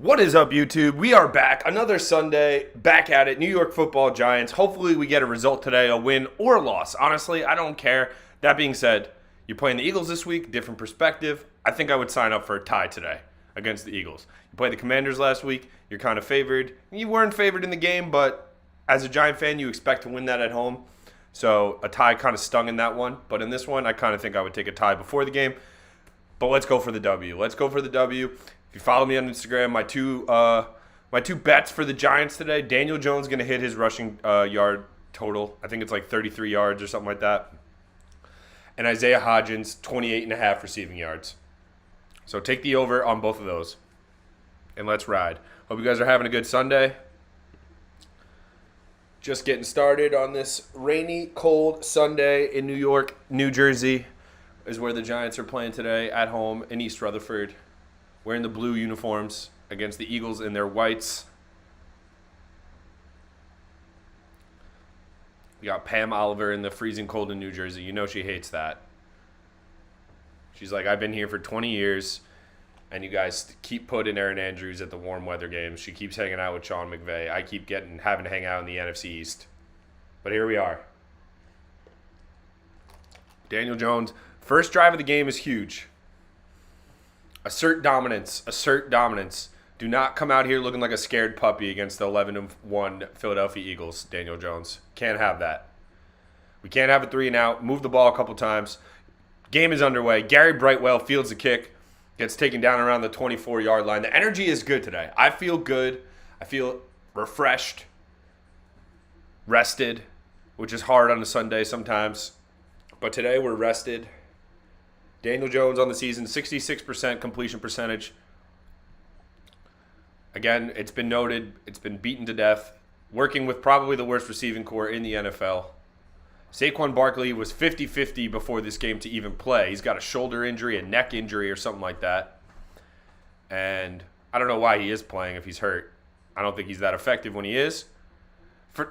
What is up, YouTube? We are back. Another Sunday, back at it. New York Football Giants. Hopefully we get a result today, a win or a loss. Honestly, I don't care. That being said, you're playing the Eagles this week, different perspective. I think I would sign up for a tie today against the Eagles. You played the Commanders last week. You're kind of favored. You weren't favored in the game, but as a Giant fan, you expect to win that at home. So a tie kind of stung in that one. But in this one, I kind of think I would take a tie before the game. But let's go for the W. Let's go for the W. If you follow me on Instagram, my two bets for the Giants today, Daniel Jones going to hit his rushing yard total. I think it's like 33 yards or something like that. And Isaiah Hodgins, 28.5 receiving yards. So take the over on both of those. And let's ride. Hope you guys are having a good Sunday. Just getting started on this rainy, cold Sunday in New York. New Jersey is where the Giants are playing today at home in East Rutherford. Wearing the blue uniforms against the Eagles in their whites. We got Pam Oliver in the freezing cold in New Jersey. You know she hates that. She's like, I've been here for 20 years, and you guys keep putting Erin Andrews at the warm weather games. She keeps hanging out with Sean McVay. I keep having to hang out in the NFC East. But here we are. Daniel Jones, first drive of the game is huge. Assert dominance. Assert dominance. Do not come out here looking like a scared puppy against the 11-1 Philadelphia Eagles, Daniel Jones. Can't have that. We can't have a 3-and-out. Move the ball a couple times. Game is underway. Gary Brightwell fields the kick. Gets taken down around the 24-yard line. The energy is good today. I feel good. I feel refreshed. Rested, which is hard on a Sunday sometimes. But today we're rested. Daniel Jones on the season, 66% completion percentage. Again, it's been noted, it's been beaten to death. Working with probably the worst receiving core in the NFL. Saquon Barkley was 50-50 before this game to even play. He's got a shoulder injury, a neck injury, or something like that. And I don't know why he is playing if he's hurt. I don't think he's that effective when he is.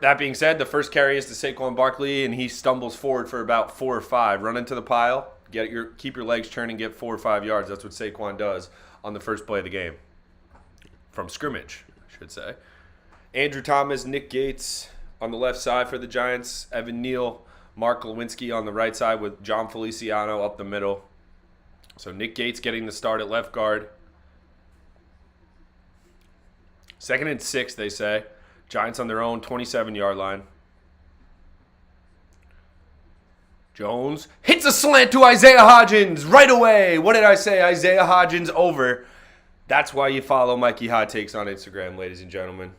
That being said, the first carry is to Saquon Barkley, and he stumbles forward for about 4 or 5. Run into the pile. Keep your legs turning, get 4 or 5 yards. That's what Saquon does on the first play of the game. From scrimmage, I should say. Andrew Thomas, Nick Gates on the left side for the Giants. Evan Neal, Mark Lewinsky on the right side with John Feliciano up the middle. So Nick Gates getting the start at left guard. 2nd and 6, they say. Giants on their own 27-yard line. Jones hits a slant to Isaiah Hodgins right away. What did I say? Isaiah Hodgins over. That's why you follow Mikey Hot Takes on Instagram, ladies and gentlemen.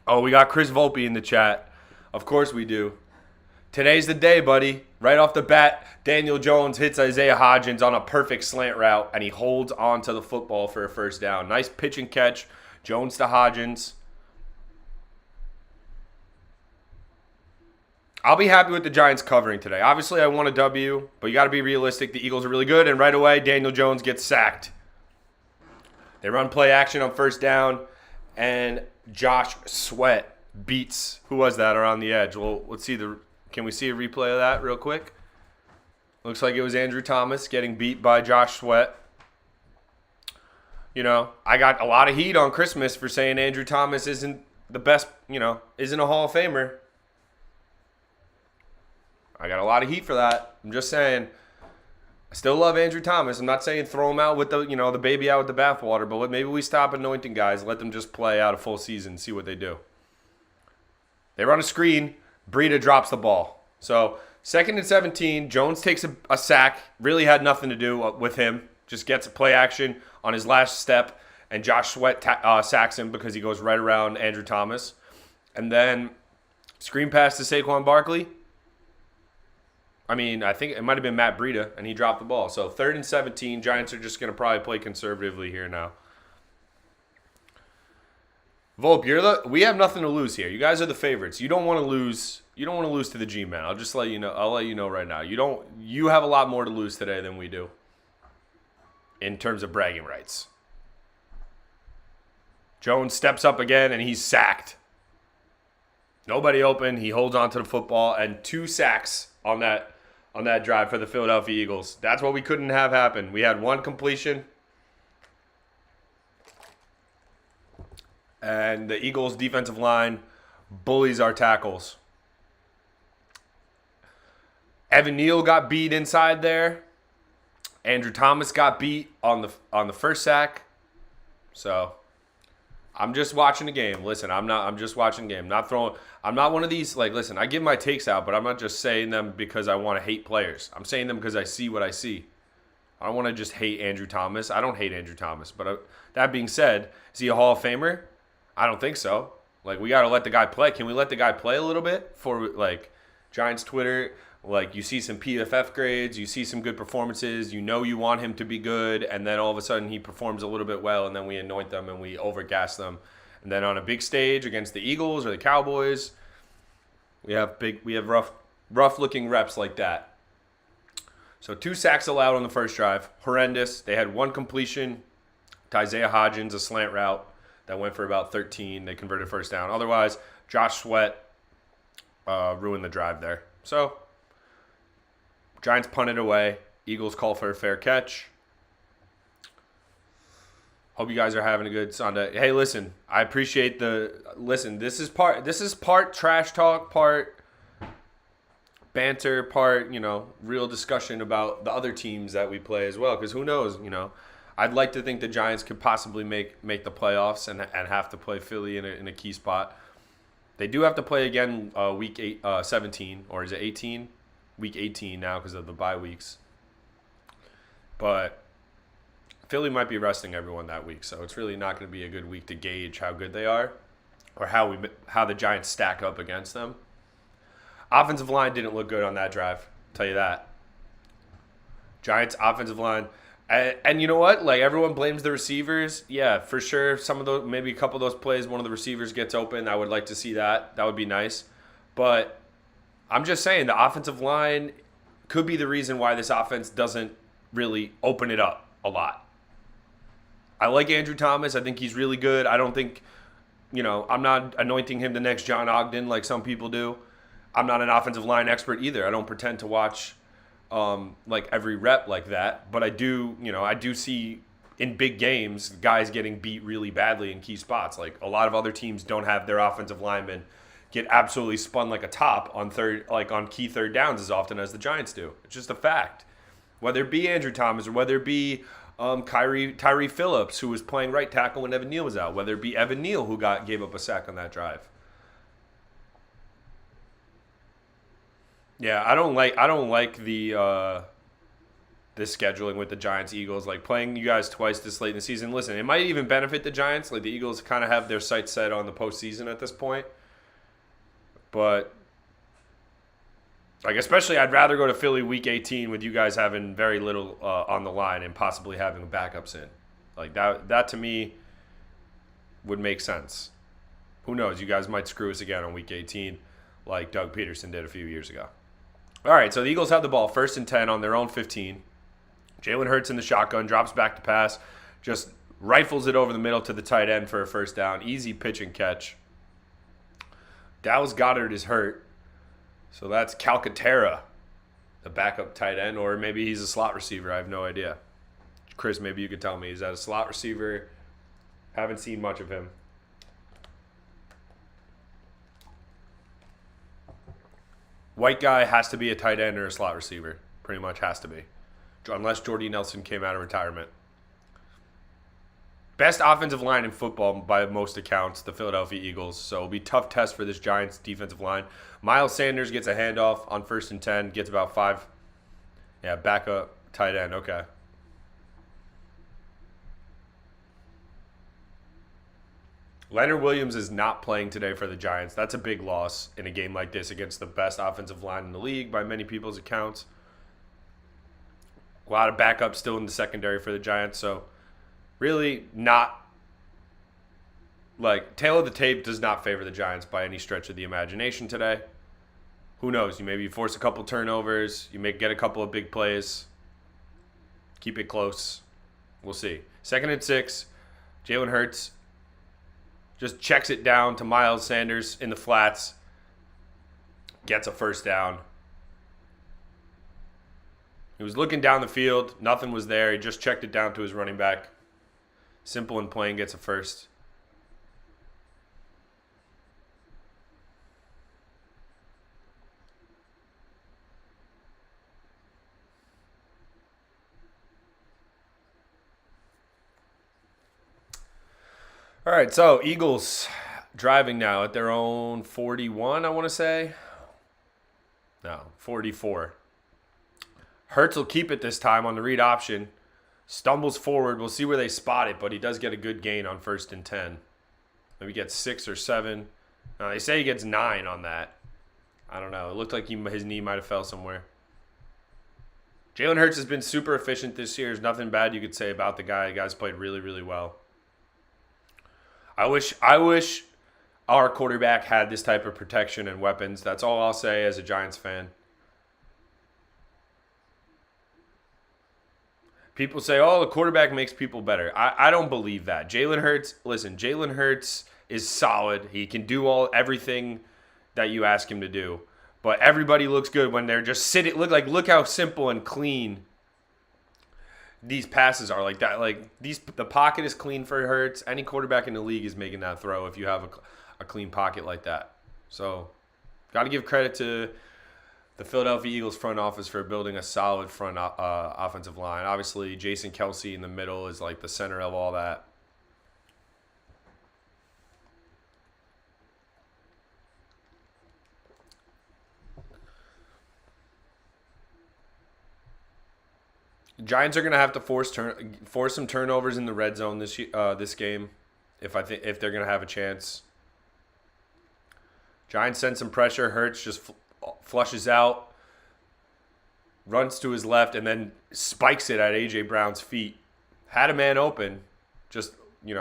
Oh, we got Chris Volpe in the chat. Of course we do. Today's the day, buddy. Right off the bat, Daniel Jones hits Isaiah Hodgins on a perfect slant route, and he holds on to the football for a first down. Nice pitch and catch. Jones to Hodgins. I'll be happy with the Giants covering today. Obviously, I want a W, but you got to be realistic. The Eagles are really good, and right away, Daniel Jones gets sacked. They run play action on first down, and Josh Sweat beats, who was that around the edge? Well, can we see a replay of that real quick? Looks like it was Andrew Thomas getting beat by Josh Sweat. You know, I got a lot of heat on Christmas for saying Andrew Thomas isn't the best, isn't a Hall of Famer. I got a lot of heat for that. I'm just saying, I still love Andrew Thomas. I'm not saying throw him out with the baby out with the bathwater, but maybe we stop anointing guys, let them just play out a full season, see what they do. They run a screen, Breida drops the ball. So 2nd and 17, Jones takes a sack, really had nothing to do with him, just gets a play action on his last step, and Josh Sweat sacks him because he goes right around Andrew Thomas. And then screen pass to Saquon Barkley. I think it might have been Matt Breida, and he dropped the ball. So 3rd and 17, Giants are just going to probably play conservatively here now. Volpe, we have nothing to lose here. You guys are the favorites. You don't want to lose. You don't want to lose to the G-Man. I'll just let you know. I'll let you know right now. You have a lot more to lose today than we do in terms of bragging rights. Jones steps up again, and he's sacked. Nobody open. He holds on to the football, and 2 sacks on that drive for the Philadelphia Eagles. That's what we couldn't have happen. We had 1 completion, and the Eagles' defensive line bullies our tackles. Evan Neal got beat inside there. Andrew Thomas got beat on the first sack. So I'm just watching the game. Listen, I'm just watching the game. I'm not one of these, listen, I give my takes out, but I'm not just saying them because I want to hate players. I'm saying them because I see what I see. I don't want to just hate Andrew Thomas. I don't hate Andrew Thomas. But that being said, is he a Hall of Famer? I don't think so. We got to let the guy play. Can we let the guy play a little bit for, Giants Twitter? You see some PFF grades, you see some good performances, you want him to be good, and then all of a sudden he performs a little bit well, and then we anoint them and we overgas them. And then on a big stage against the Eagles or the Cowboys, we have rough looking reps like that. So 2 sacks allowed on the first drive. Horrendous. They had 1 completion to Isaiah Hodgins, a slant route that went for about 13. They converted first down. Otherwise, Josh Sweat ruined the drive there. So Giants punted away. Eagles call for a fair catch. Hope you guys are having a good Sunday. Hey, listen, I appreciate this is part trash talk, part banter, part, real discussion about the other teams that we play as well. Because who knows, I'd like to think the Giants could possibly make the playoffs and have to play Philly in a key spot. They do have to play again week 17, or is it 18? Week 18 now because of the bye weeks. But Philly might be resting everyone that week, so it's really not going to be a good week to gauge how good they are or how the Giants stack up against them. Offensive line didn't look good on that drive, I'll tell you that. Giants offensive line. And you know what? Everyone blames the receivers. Yeah, for sure. Some of those, maybe a couple of those plays, one of the receivers gets open. I would like to see that. That would be nice. But I'm just saying the offensive line could be the reason why this offense doesn't really open it up a lot. I like Andrew Thomas. I think he's really good. I don't think, I'm not anointing him the next John Ogden like some people do. I'm not an offensive line expert either. I don't pretend to watch every rep like that. But I do see in big games guys getting beat really badly in key spots. A lot of other teams don't have their offensive linemen get absolutely spun like a top on key third downs as often as the Giants do. It's just a fact. Whether it be Andrew Thomas or whether it be Tyree Phillips, who was playing right tackle when Evan Neal was out, whether it be Evan Neal, who gave up a sack on that drive. Yeah, I don't like the scheduling with the Giants Eagles, playing you guys twice this late in the season. Listen, it might even benefit the Giants. The Eagles kind of have their sights set on the postseason at this point. But Like, especially, I'd rather go to Philly week 18 with you guys having very little on the line and possibly having backups in. Like, that to me would make sense. Who knows? You guys might screw us again on week 18 like Doug Peterson did a few years ago. All right, so the Eagles have the ball, 1st and 10 on their own 15. Jalen Hurts in the shotgun, drops back to pass, just rifles it over the middle to the tight end for a first down. Easy pitch and catch. Dallas Goedert is hurt. So that's Calcaterra, the backup tight end, or maybe he's a slot receiver. I have no idea. Chris, maybe you could tell me. Is that a slot receiver? Haven't seen much of him. White guy has to be a tight end or a slot receiver. Pretty much has to be. Unless Jordy Nelson came out of retirement. Best offensive line in football by most accounts, the Philadelphia Eagles. So it'll be a tough test for this Giants defensive line. Miles Sanders gets a handoff on 1st and 10, gets about 5. Yeah, backup tight end. Okay. Leonard Williams is not playing today for the Giants. That's a big loss in a game like this against the best offensive line in the league by many people's accounts. A lot of backups still in the secondary for the Giants, so really not like tail of the tape does not favor the Giants by any stretch of the imagination today. Who knows? You force a couple turnovers, you may get a couple of big plays. Keep it close. We'll see. 2nd and 6. Jalen Hurts just checks it down to Miles Sanders in the flats. Gets a first down. He was looking down the field. Nothing was there. He just checked it down to his running back. Simple and plain, gets a first. All right, so Eagles driving now at their own 41, I want to say. No, 44. Hurts will keep it this time on the read option. Stumbles forward. We'll see where they spot it, but he does get a good gain on 1st and 10. Maybe gets 6 or 7. They say he gets 9 on that. I don't know. It looked like his knee might have fell somewhere. Jalen Hurts has been super efficient this year. There's nothing bad you could say about the guy. The guy's played really, really well. I wish our quarterback had this type of protection and weapons. That's all I'll say as a Giants fan. People say, oh, the quarterback makes people better. I don't believe that. Jalen Hurts is solid. He can do everything that you ask him to do. But everybody looks good when they're just sitting. Look how simple and clean these passes are like that. The pocket is clean for Hurts. Any quarterback in the league is making that throw if you have a clean pocket like that. So, got to give credit to the Philadelphia Eagles front office for building a solid front offensive line. Obviously, Jason Kelce in the middle is like the center of all that. Giants are going to have to force some turnovers in the red zone this game if they're going to have a chance. Giants send some pressure. Hurts just flushes out, runs to his left, and then spikes it at A.J. Brown's feet. Had a man open. Just, it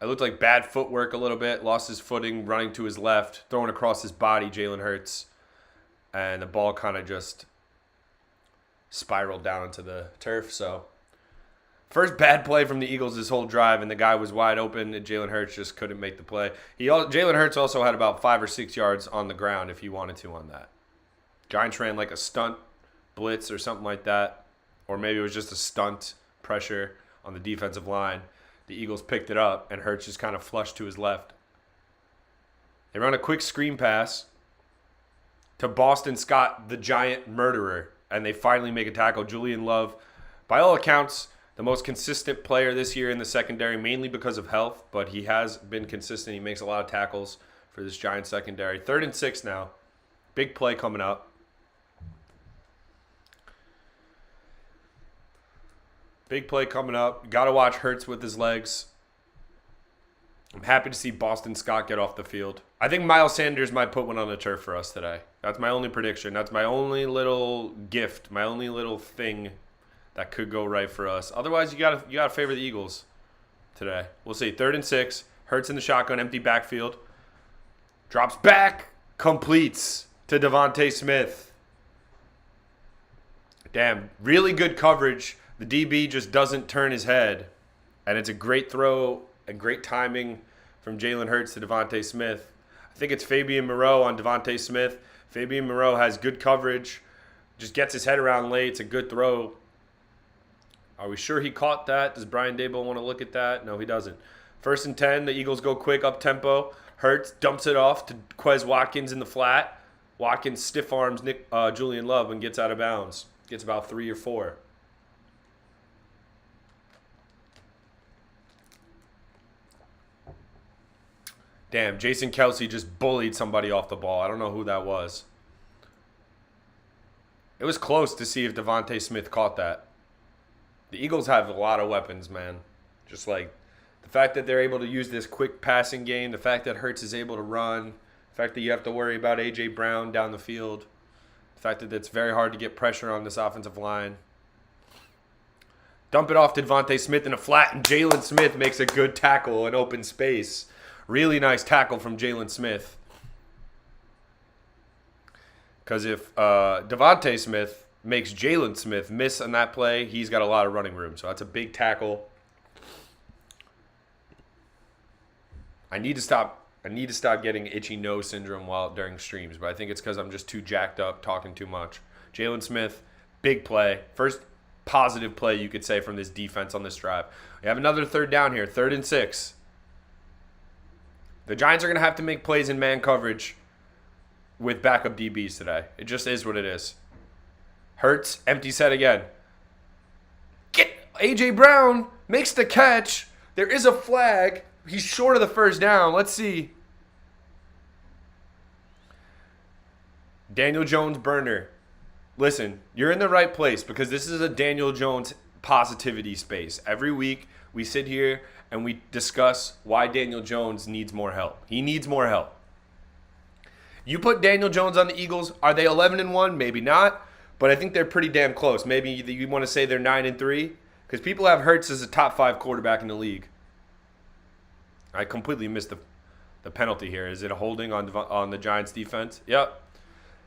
looked like bad footwork a little bit. Lost his footing running to his left, throwing across his body, Jalen Hurts. And the ball kind of just spiraled down into the turf. So, first bad play from the Eagles this whole drive, and the guy was wide open, and Jalen Hurts just couldn't make the play. Jalen Hurts also had about 5 or 6 yards on the ground if he wanted to on that. Giants ran like a stunt blitz or something like that, or maybe it was just a stunt pressure on the defensive line. The Eagles picked it up, and Hurts just kind of flushed to his left. They run a quick screen pass to Boston Scott, the giant murderer, and they finally make a tackle. Julian Love, by all accounts, the most consistent player this year in the secondary, mainly because of health, but he has been consistent. He makes a lot of tackles for this Giants secondary. 3rd and 6 now. Big play coming up. Big play coming up. Got to watch Hurts with his legs. I'm happy to see Boston Scott get off the field. I think Miles Sanders might put one on the turf for us today. That's my only prediction. That's my only little gift, my only little thing that could go right for us. Otherwise, you gotta favor the Eagles today. We'll see. 3rd and 6. Hurts in the shotgun, empty backfield. Drops back, completes to Devontae Smith. Damn, really good coverage. The DB just doesn't turn his head. And it's a great throw and great timing from Jalen Hurts to Devontae Smith. I think it's Fabian Moreau on Devontae Smith. Fabian Moreau has good coverage, just gets his head around late. It's a good throw. Are we sure he caught that? Does Brian Daboll want to look at that? No, he doesn't. 1st and 10, the Eagles go quick, up-tempo. Hurts dumps it off to Quez Watkins in the flat. Watkins stiff arms Julian Love and gets out of bounds. Gets about 3 or 4. Damn, Jason Kelce just bullied somebody off the ball. I don't know who that was. It was close to see if Devontae Smith caught that. The Eagles have a lot of weapons, man. Just like the fact that they're able to use this quick passing game, the fact that Hurts is able to run, the fact that you have to worry about A.J. Brown down the field, the fact that it's very hard to get pressure on this offensive line. Dump it off to Devontae Smith in a flat, and Jalen Smith makes a good tackle in open space. Really nice tackle from Jalen Smith. Because if Devontae Smith makes Jalen Smith miss on that play, he's got a lot of running room. So that's a big tackle. I need to stop getting itchy nose syndrome during streams, but I think it's because I'm just too jacked up talking too much. Jalen Smith, big play. First positive play you could say from this defense on this drive. We have another 3rd down here, 3rd and 6. The Giants are going to have to make plays in man coverage with backup DBs today. It just is what it is. Hurts, empty set again. Get A.J. Brown makes the catch. There is a flag. He's short of the 1st down. Let's see. Daniel Jones burner. Listen, you're in the right place because this is a Daniel Jones positivity space. Every week we sit here and we discuss why Daniel Jones needs more help. He needs more help. You put Daniel Jones on the Eagles, are they 11-1? Maybe not, but I think they're pretty damn close. Maybe you want to say they're 9-3 because people have Hurts as a top 5 quarterback in the league. I completely missed the penalty here. Is it a holding on the Giants defense? Yep.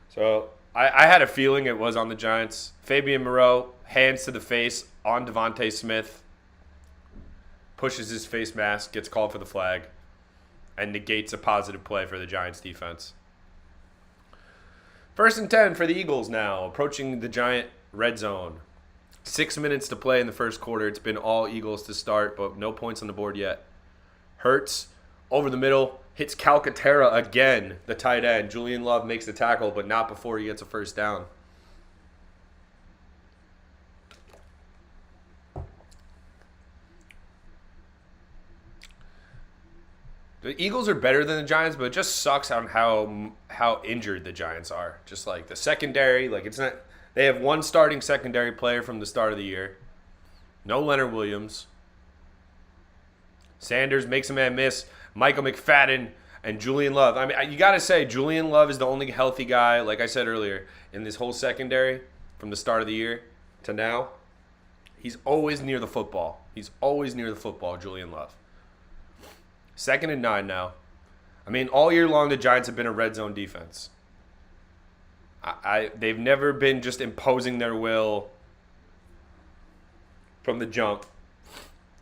So I had a feeling it was on the Giants. Fabian Moreau, hands to the face on Devontae Smith. Pushes his face mask, gets called for the flag, and negates a positive play for the Giants defense. 1st and 10 for the Eagles now, approaching the Giant red zone. 6 minutes to play in the 1st quarter. It's been all Eagles to start, but no points on the board yet. Hurts over the middle, hits Calcaterra again, the tight end. Julian Love makes the tackle, but not before he gets a 1st down. The Eagles are better than the Giants, but it just sucks on how injured the Giants are. Just like the secondary, like it's not. They have one starting secondary player from the start of the year. No Leonard Williams. Sanders makes a man miss. Michael McFadden and Julian Love. I mean, you got to say Julian Love is the only healthy guy, like I said earlier, in this whole secondary from the start of the year to now. He's always near the football. Julian Love. 2nd and 9 now. I mean, all year long, the Giants have been a red zone defense. They've never been just imposing their will from the jump.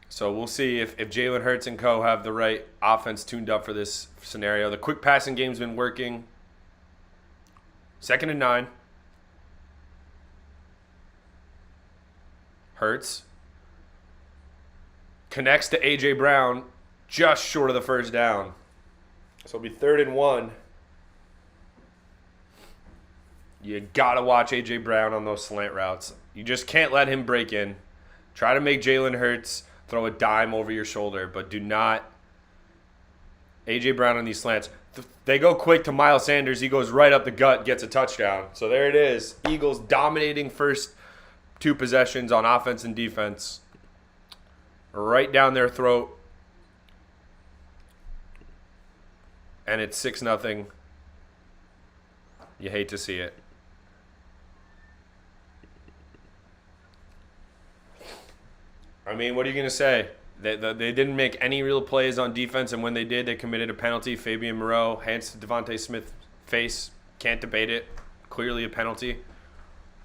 So we'll see if Jalen Hurts and co. have the right offense tuned up for this scenario. The quick passing game's been working. 2nd and 9. Hurts connects to A.J. Brown. Just short of the 1st down. So it'll be 3rd and 1. You got to watch A.J. Brown on those slant routes. You just can't let him break in. Try to make Jalen Hurts throw a dime over your shoulder, but do not. A.J. Brown on these slants. They go quick to Miles Sanders. He goes right up the gut, gets a touchdown. So there it is. Eagles dominating first 2 possessions on offense and defense. Right down their throat. and it's 6-0. You hate to see it. I mean, what are you going to say? They didn't make any real plays on defense, and when they did, they committed a penalty. Fabian Moreau hands to Devontae Smith's face. Can't debate it. Clearly a penalty.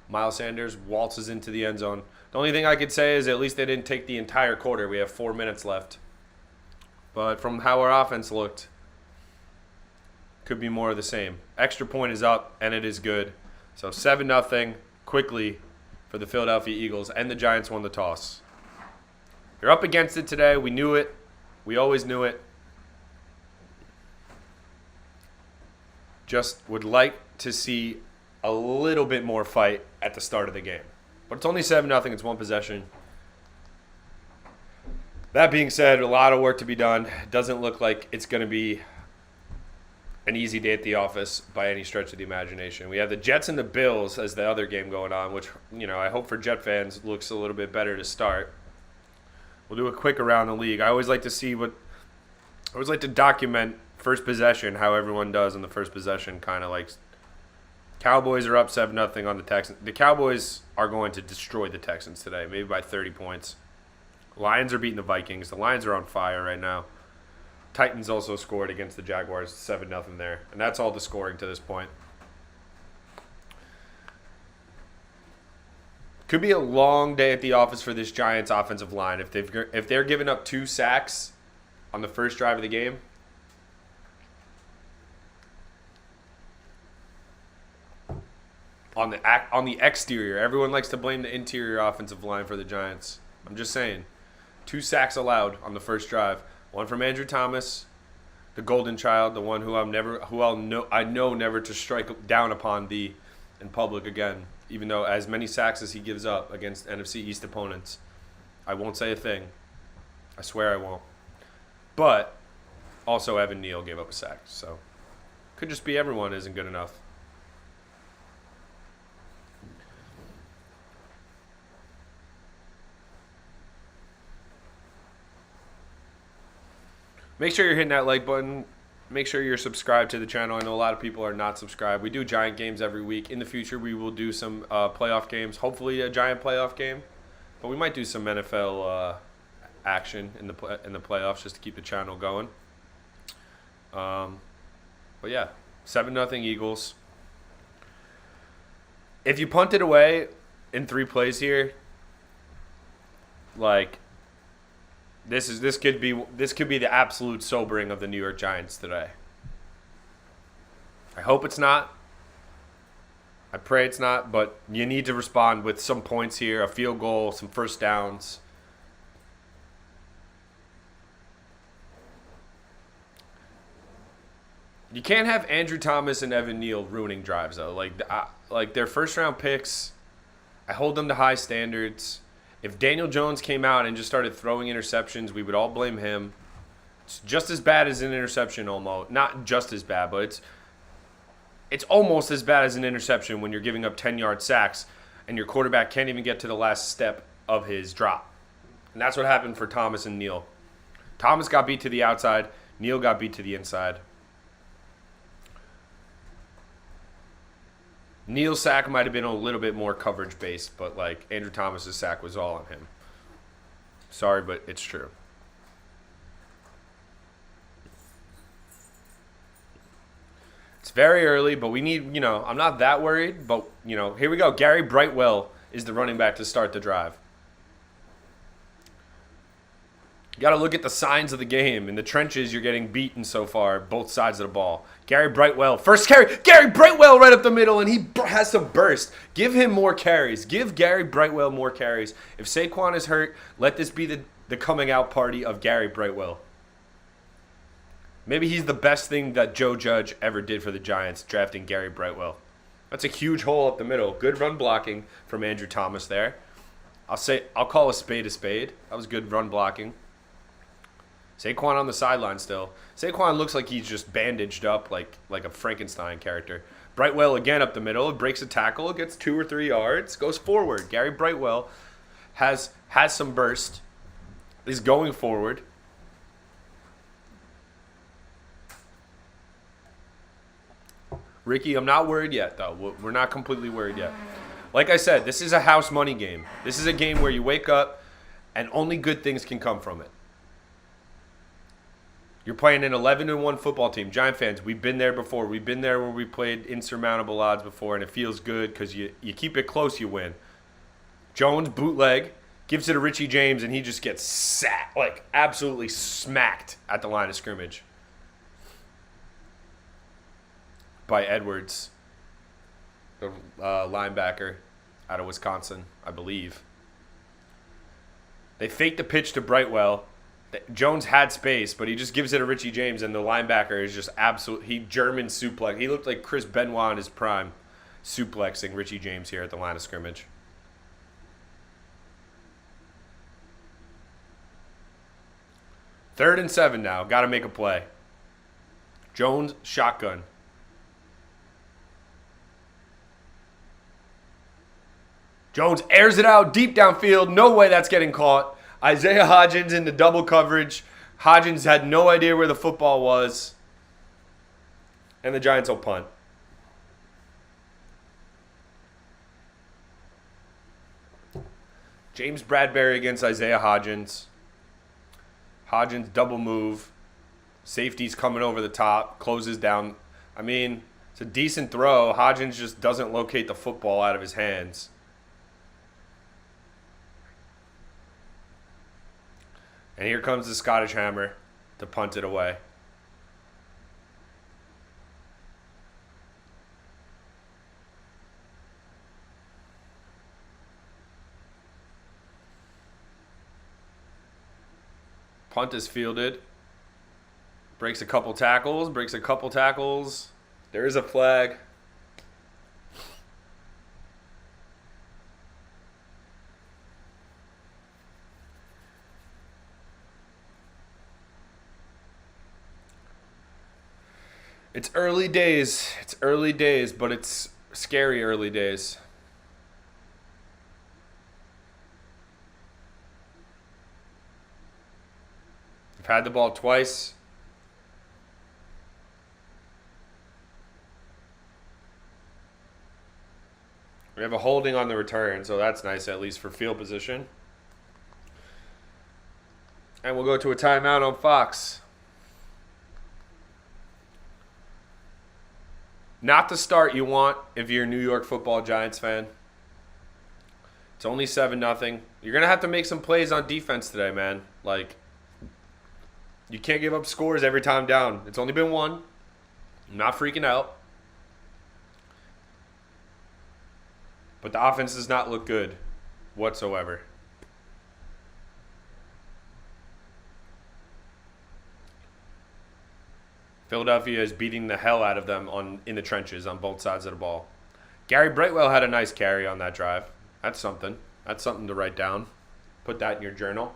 Miles Sanders waltzes into the end zone. The only thing I could say is at least they didn't take the entire quarter. We have 4 minutes left. But from how our offense looked, could be more of the same. Extra point is up, and it is good. So 7-0 quickly for the Philadelphia Eagles, and the Giants won the toss. You're up against it today. We knew it. We always knew it. Just would like to see a little bit more fight at the start of the game. But it's only 7-0. It's one possession. That being said, a lot of work to be done. It doesn't look like it's going to be an easy day at the office by any stretch of the imagination. We have the Jets and the Bills as the other game going on, which, I hope for Jet fans looks a little bit better to start. We'll do a quick around the league. I always like to document first possession, how everyone does in the first possession, kind of like Cowboys are up 7-0 on the Texans. The Cowboys are going to destroy the Texans today, maybe by 30 points. Lions are beating the Vikings. The Lions are on fire right now. Titans also scored against the Jaguars, 7-0 there. And that's all the scoring to this point. Could be a long day at the office for this Giants offensive line. If they're giving up 2 sacks on the first drive of the game, on the exterior, everyone likes to blame the interior offensive line for the Giants. I'm just saying, 2 sacks allowed on the first drive. One from Andrew Thomas, the golden child, the one who I know never to strike down upon thee in public again. Even though as many sacks as he gives up against NFC East opponents, I won't say a thing. I swear I won't. But also Evan Neal gave up a sack, so could just be everyone isn't good enough. Make sure you're hitting that like button. Make sure you're subscribed to the channel. I know a lot of people are not subscribed. We do Giant games every week. In the future, we will do some playoff games. Hopefully a Giant playoff game. But we might do some NFL action in the playoffs just to keep the channel going. But yeah, 7-0 Eagles. If you punt it away in 3 plays here, like this could be the absolute sobering of the New York Giants today. I hope it's not. I pray it's not, but you need to respond with some points here, a field goal, some first downs. You can't have Andrew Thomas and Evan Neal ruining drives, though. Like their first-round picks, I hold them to high standards. If Daniel Jones came out and just started throwing interceptions, we would all blame him. It's just as bad as an interception almost. Not just as bad, but it's almost as bad as an interception when you're giving up 10-yard sacks and your quarterback can't even get to the last step of his drop. And that's what happened for Thomas and Neal. Thomas got beat to the outside. Neal got beat to the inside. Neal's sack might have been a little bit more coverage-based, but like Andrew Thomas's sack was all on him. Sorry, but it's true. It's very early, but we need, I'm not that worried, but, here we go. Gary Brightwell is the running back to start the drive. You got to look at the signs of the game. In the trenches, you're getting beaten so far, both sides of the ball. Gary Brightwell, first carry. Gary Brightwell right up the middle, and he has some burst. Give him more carries. Give Gary Brightwell more carries. If Saquon is hurt, let this be the coming out party of Gary Brightwell. Maybe he's the best thing that Joe Judge ever did for the Giants, drafting Gary Brightwell. That's a huge hole up the middle. Good run blocking from Andrew Thomas there. I'll call a spade a spade. That was good run blocking. Saquon on the sideline still. Saquon looks like he's just bandaged up like a Frankenstein character. Brightwell again up the middle. Breaks a tackle. Gets 2 or 3 yards. Goes forward. Gary Brightwell has some burst. Is going forward. Ricky, I'm not worried yet, though. We're not completely worried yet. Like I said, this is a house money game. This is a game where you wake up and only good things can come from it. You're playing an 11-1 football team. Giant fans, we've been there before. We've been there where we played insurmountable odds before, and it feels good because you keep it close, you win. Jones, bootleg, gives it to Richie James, and he just gets absolutely smacked at the line of scrimmage by Edwards, the linebacker out of Wisconsin, I believe. They faked the pitch to Brightwell. Jones had space, but he just gives it to Richie James, and the linebacker is just he German suplex. He looked like Chris Benoit in his prime, suplexing Richie James here at the line of scrimmage. Third and 7 now. Got to make a play. Jones, shotgun. Jones airs it out deep downfield. No way that's getting caught. Isaiah Hodgins into double coverage. Hodgins had no idea where the football was. And the Giants will punt. James Bradbury against Isaiah Hodgins. Hodgins double move. Safety's coming over the top. Closes down. I mean, it's a decent throw. Hodgins just doesn't locate the football out of his hands. And here comes the Scottish Hammer to punt it away. Punt is fielded. Breaks a couple tackles. There is a flag. It's early days. But it's scary early days. We've had the ball twice. We have a holding on the return, so that's nice, at least for field position. And we'll go to a timeout on Fox. Not the start you want if you're a New York Football Giants fan. It's only 7-0. You're going to have to make some plays on defense today, man. You can't give up scores every time down. It's only been one. I'm not freaking out. But the offense does not look good whatsoever. Philadelphia is beating the hell out of them in the trenches on both sides of the ball. Gary Brightwell had a nice carry on that drive. That's something. That's something to write down. Put that in your journal.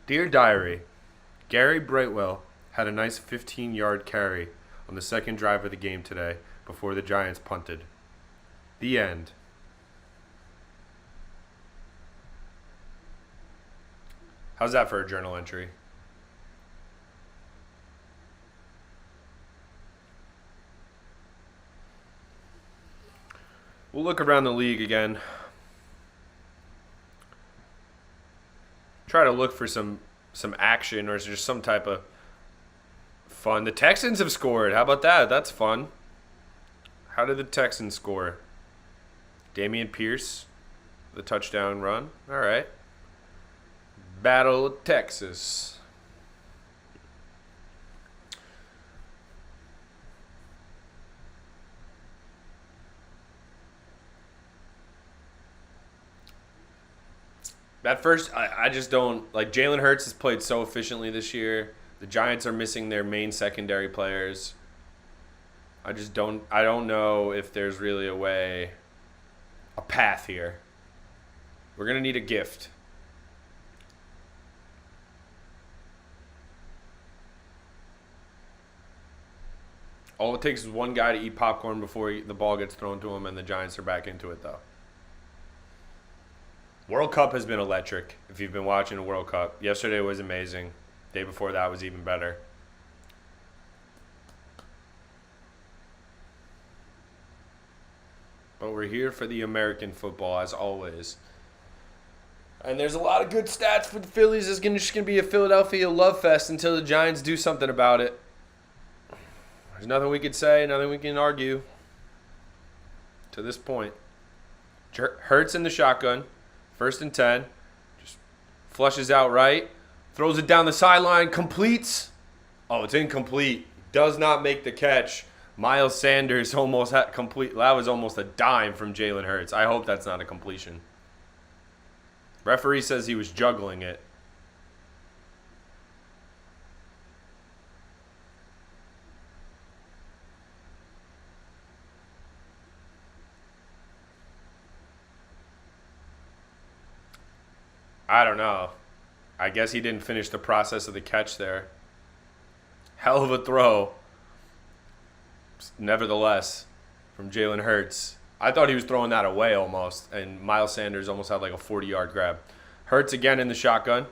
Dear Diary, Gary Brightwell had a nice 15-yard carry on the second drive of the game today before the Giants punted. The end. How's that for a journal entry? We'll look around the league again. Try to look for some action or just some type of fun. The Texans have scored. How about that? That's fun. How did the Texans score? Dameon Pierce, the touchdown run. All right. Battle of Texas. At first, I just don't like Jalen Hurts has played so efficiently this year. The Giants are missing their main secondary players. I don't know if there's really a path here. We're going to need a gift. All it takes is one guy to eat popcorn before the ball gets thrown to him, and the Giants are back into it, though. World Cup has been electric if you've been watching the World Cup. Yesterday was amazing. Day before that was even better. But we're here for the American football, as always. And there's a lot of good stats for the Phillies. It's just going to be a Philadelphia love fest until the Giants do something about it. There's nothing we could say, nothing we can argue to this point. Hurts in the shotgun, 1st and 10. Just flushes out right. Throws it down the sideline, completes. Oh, it's incomplete. Does not make the catch. Miles Sanders almost had complete. That was almost a dime from Jalen Hurts. I hope that's not a completion. Referee says he was juggling it. I don't know. I guess he didn't finish the process of the catch there. Hell of a throw. Nevertheless, from Jalen Hurts. I thought he was throwing that away almost, and Miles Sanders almost had like a 40-yard grab. Hurts again in the shotgun.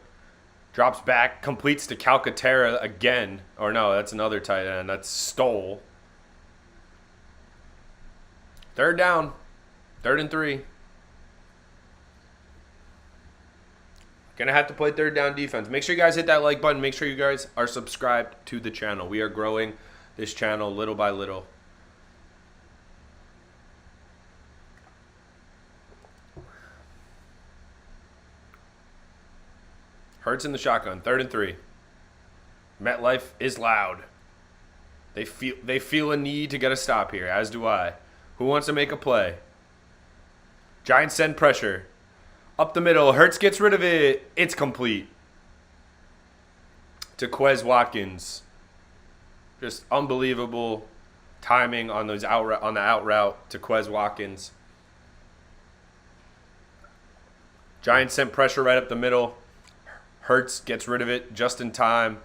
Drops back, completes to Calcaterra again. Or no, that's another tight end. That's Stoll. 3rd down. 3rd and 3. Gonna have to play 3rd down defense. Make sure you guys hit that like button. Make sure you guys are subscribed to the channel. We are growing this channel little by little. Hurts in the shotgun, 3rd and 3. MetLife is loud. They feel a need to get a stop here, as do I. Who wants to make a play? Giants send pressure. Up the middle, Hurts gets rid of it. It's complete. To Quez Watkins. Just unbelievable timing on the out route to Quez Watkins. Giants sent pressure right up the middle. Hurts gets rid of it just in time.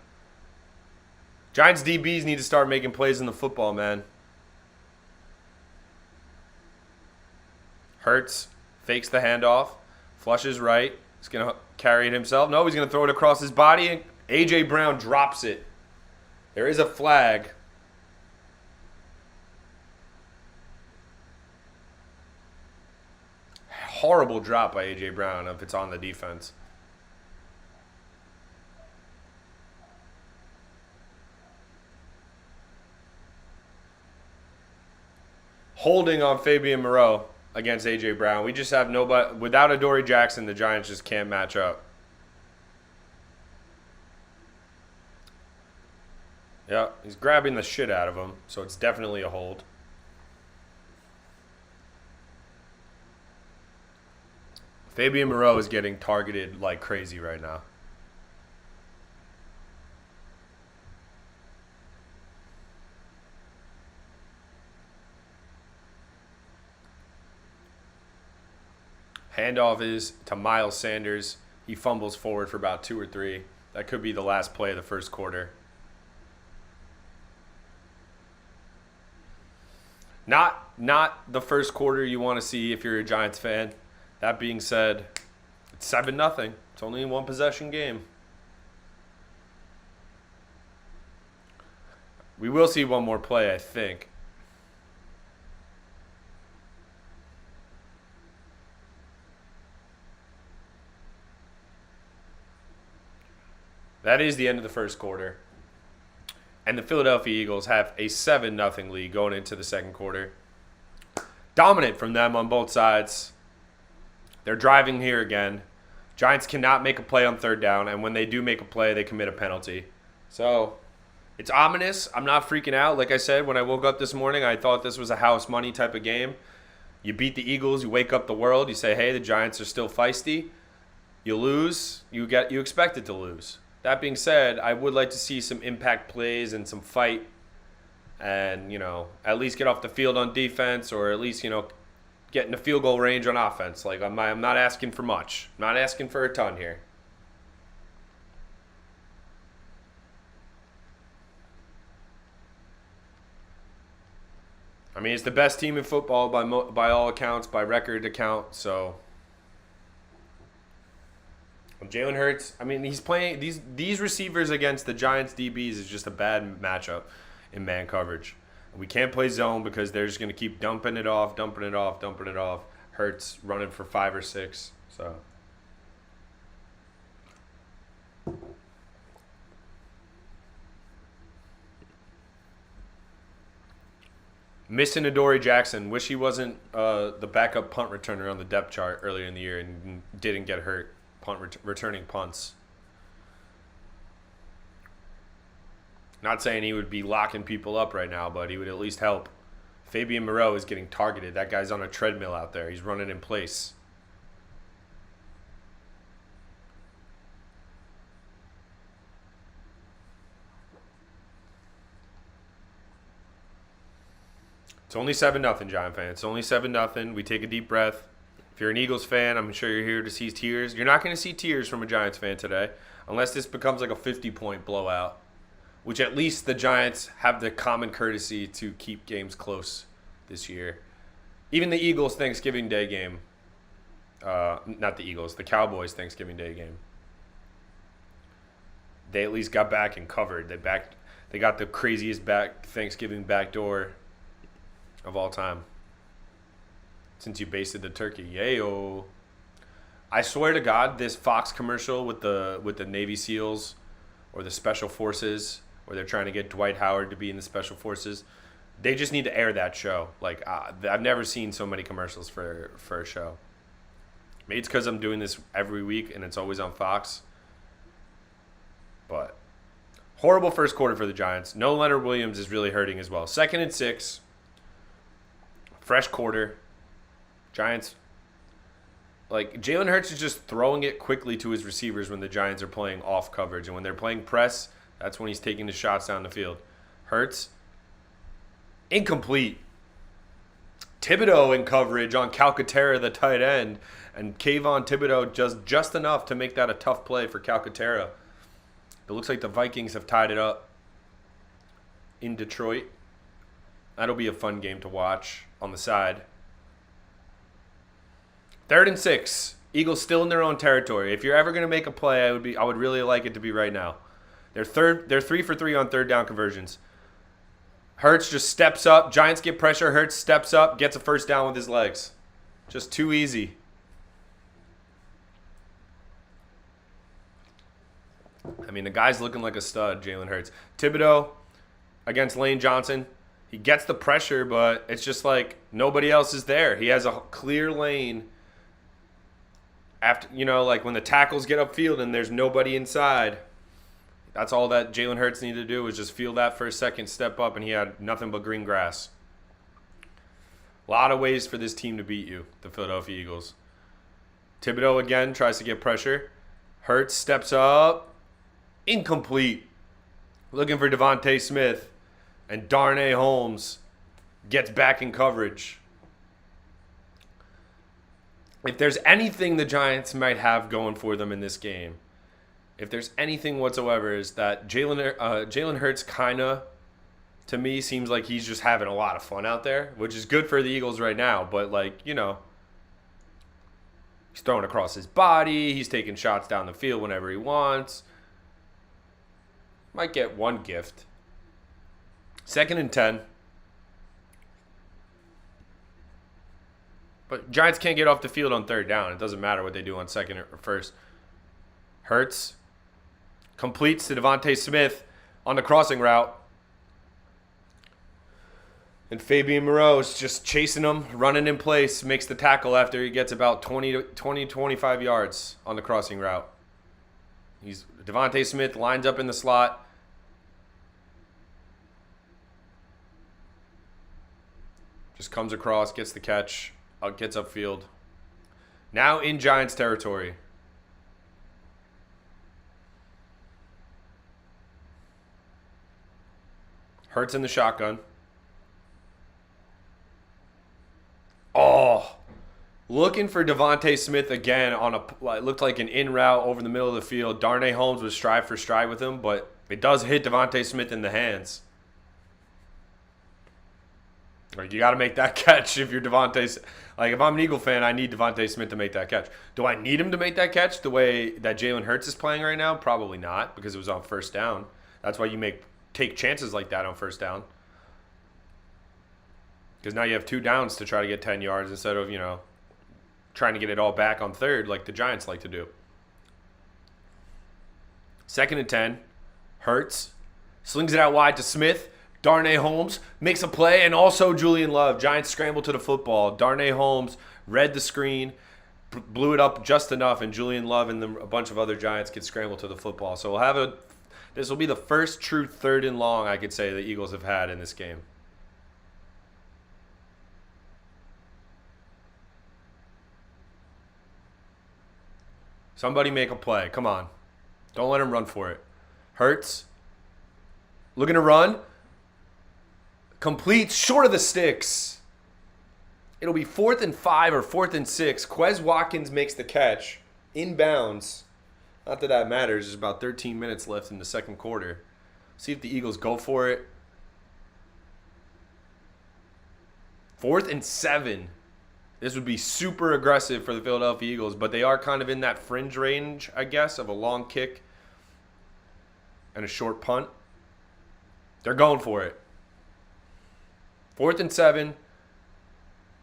Giants DBs need to start making plays in the football, man. Hurts fakes the handoff. Flushes right. He's going to carry it himself. No, he's going to throw it across his body. And A.J. Brown drops it. There is a flag. Horrible drop by A.J. Brown if it's on the defense. Holding on Fabian Moreau against A.J. Brown. We just have nobody. Without Adoree Jackson, the Giants just can't match up. Yeah, he's grabbing the shit out of him, so it's definitely a hold. Fabian Moreau is getting targeted like crazy right now. Handoff is to Miles Sanders. He fumbles forward for about 2 or 3. That could be the last play of the first quarter. Not the first quarter you want to see if you're a Giants fan. That being said, it's 7-0. It's only a 1-possession game. We will see one more play, I think. That is the end of the first quarter. And the Philadelphia Eagles have a 7-0 lead going into the second quarter. Dominant from them on both sides. They're driving here again. Giants cannot make a play on 3rd down, and when they do make a play, they commit a penalty. So it's ominous. I'm not freaking out. Like I said, when I woke up this morning, I thought this was a house money type of game. You beat the Eagles, you wake up the world, you say, hey, the Giants are still feisty. You lose, you expect it to lose. That being said, I would like to see some impact plays and some fight and, at least get off the field on defense or at least, get in the field goal range on offense. Like, I'm not asking for much. I'm not asking for a ton here. I mean, it's the best team in football by all accounts, by record account, so... Jalen Hurts, I mean, he's playing these receivers against the Giants DBs is just a bad matchup in man coverage. We can't play zone because they're just going to keep dumping it off, dumping it off, dumping it off. Hurts running for 5 or 6. So missing Adoree Jackson. Wish he wasn't the backup punt returner on the depth chart earlier in the year and didn't get hurt returning punts. Not saying he would be locking people up right now, but he would at least help. Fabian Moreau is getting targeted. That guy's on a treadmill out there. He's running in place. It's only 7-0, Giant fans. It's only 7-0. We take a deep breath. If you're an Eagles fan, I'm sure you're here to see tears. You're not going to see tears from a Giants fan today unless this becomes like a 50-point blowout, which at least the Giants have the common courtesy to keep games close this year. Even the Eagles Thanksgiving Day game, not the Eagles, the Cowboys Thanksgiving Day game, they at least got back and covered. They got the craziest Thanksgiving backdoor of all time since you basted the turkey. Yayo. I swear to God, this Fox commercial with the Navy SEALs or the Special Forces, where they're trying to get Dwight Howard to be in the Special Forces, they just need to air that show. Like, I've never seen so many commercials for a show. Maybe it's because I'm doing this every week and it's always on Fox. But horrible first quarter for the Giants. No Leonard Williams is really hurting as well. 2nd and 6. Fresh quarter. Giants. Like, Jalen Hurts is just throwing it quickly to his receivers when the Giants are playing off coverage. And when they're playing press, that's when he's taking the shots down the field. Hurts. Incomplete. Thibodeau in coverage on Calcaterra, the tight end. And Kayvon Thibodeau just enough to make that a tough play for Calcaterra. It looks like the Vikings have tied it up in Detroit. That'll be a fun game to watch on the side. 3rd and 6. Eagles still in their own territory. If you're ever going to make a play, I would really like it to be right now. They're 3 for 3 on 3rd down conversions. Hurts just steps up. Giants get pressure. Hurts steps up, gets a first down with his legs. Just too easy. I mean, the guy's looking like a stud, Jalen Hurts. Thibodeau against Lane Johnson. He gets the pressure, but it's just like nobody else is there. He has a clear lane. After, like when the tackles get upfield and there's nobody inside. That's all that Jalen Hurts needed to do was just feel that for a second, step up, and he had nothing but green grass. A lot of ways for this team to beat you, the Philadelphia Eagles. Thibodeau again tries to get pressure. Hurts steps up. Incomplete. Looking for Devontae Smith. And Darnay Holmes gets back in coverage. If there's anything the Giants might have going for them in this game, if there's anything whatsoever, is that Jalen Hurts kind of, to me, seems like he's just having a lot of fun out there, which is good for the Eagles right now. But, he's throwing across his body. He's taking shots down the field whenever he wants. Might get one gift. 2nd and 10. But Giants can't get off the field on 3rd down. It doesn't matter what they do on 2nd or 1st. Hurts completes to Devontae Smith on the crossing route. And Fabian Moreau is just chasing him, running in place, makes the tackle after he gets about 25 yards on the crossing route. Devontae Smith lines up in the slot. Just comes across, gets the catch, gets upfield. Now in Giants territory. Hurts in the shotgun. Oh, looking for Devontae Smith again on it looked like an in route over the middle of the field. Darnay Holmes was stride for stride with him, but it does hit Devontae Smith in the hands. Like, you got to make that catch if you're Devontae. Like, if I'm an Eagle fan, I need Devontae Smith to make that catch. Do I need him to make that catch the way that Jalen Hurts is playing right now? Probably not, because it was on 1st down. That's why you take chances like that on 1st down. Because now you have 2 downs to try to get 10 yards instead of, trying to get it all back on third like the Giants like to do. 2nd and 10. Hurts. Slings it out wide to Smith. Darnay Holmes makes a play, and also Julian Love. Giants scramble to the football. Darnay Holmes read the screen, blew it up just enough, and Julian Love and a bunch of other Giants could scramble to the football. So this will be the first true 3rd and long, I could say, the Eagles have had in this game. Somebody make a play. Come on. Don't let him run for it. Hurts. Looking to run. Completes short of the sticks. It'll be 4th and 5 or 4th and 6. Quez Watkins makes the catch. Inbounds. Not that that matters. There's about 13 minutes left in the second quarter. See if the Eagles go for it. 4th and 7. This would be super aggressive for the Philadelphia Eagles, but they are kind of in that fringe range, I guess, of a long kick and a short punt. They're going for it. 4th and 7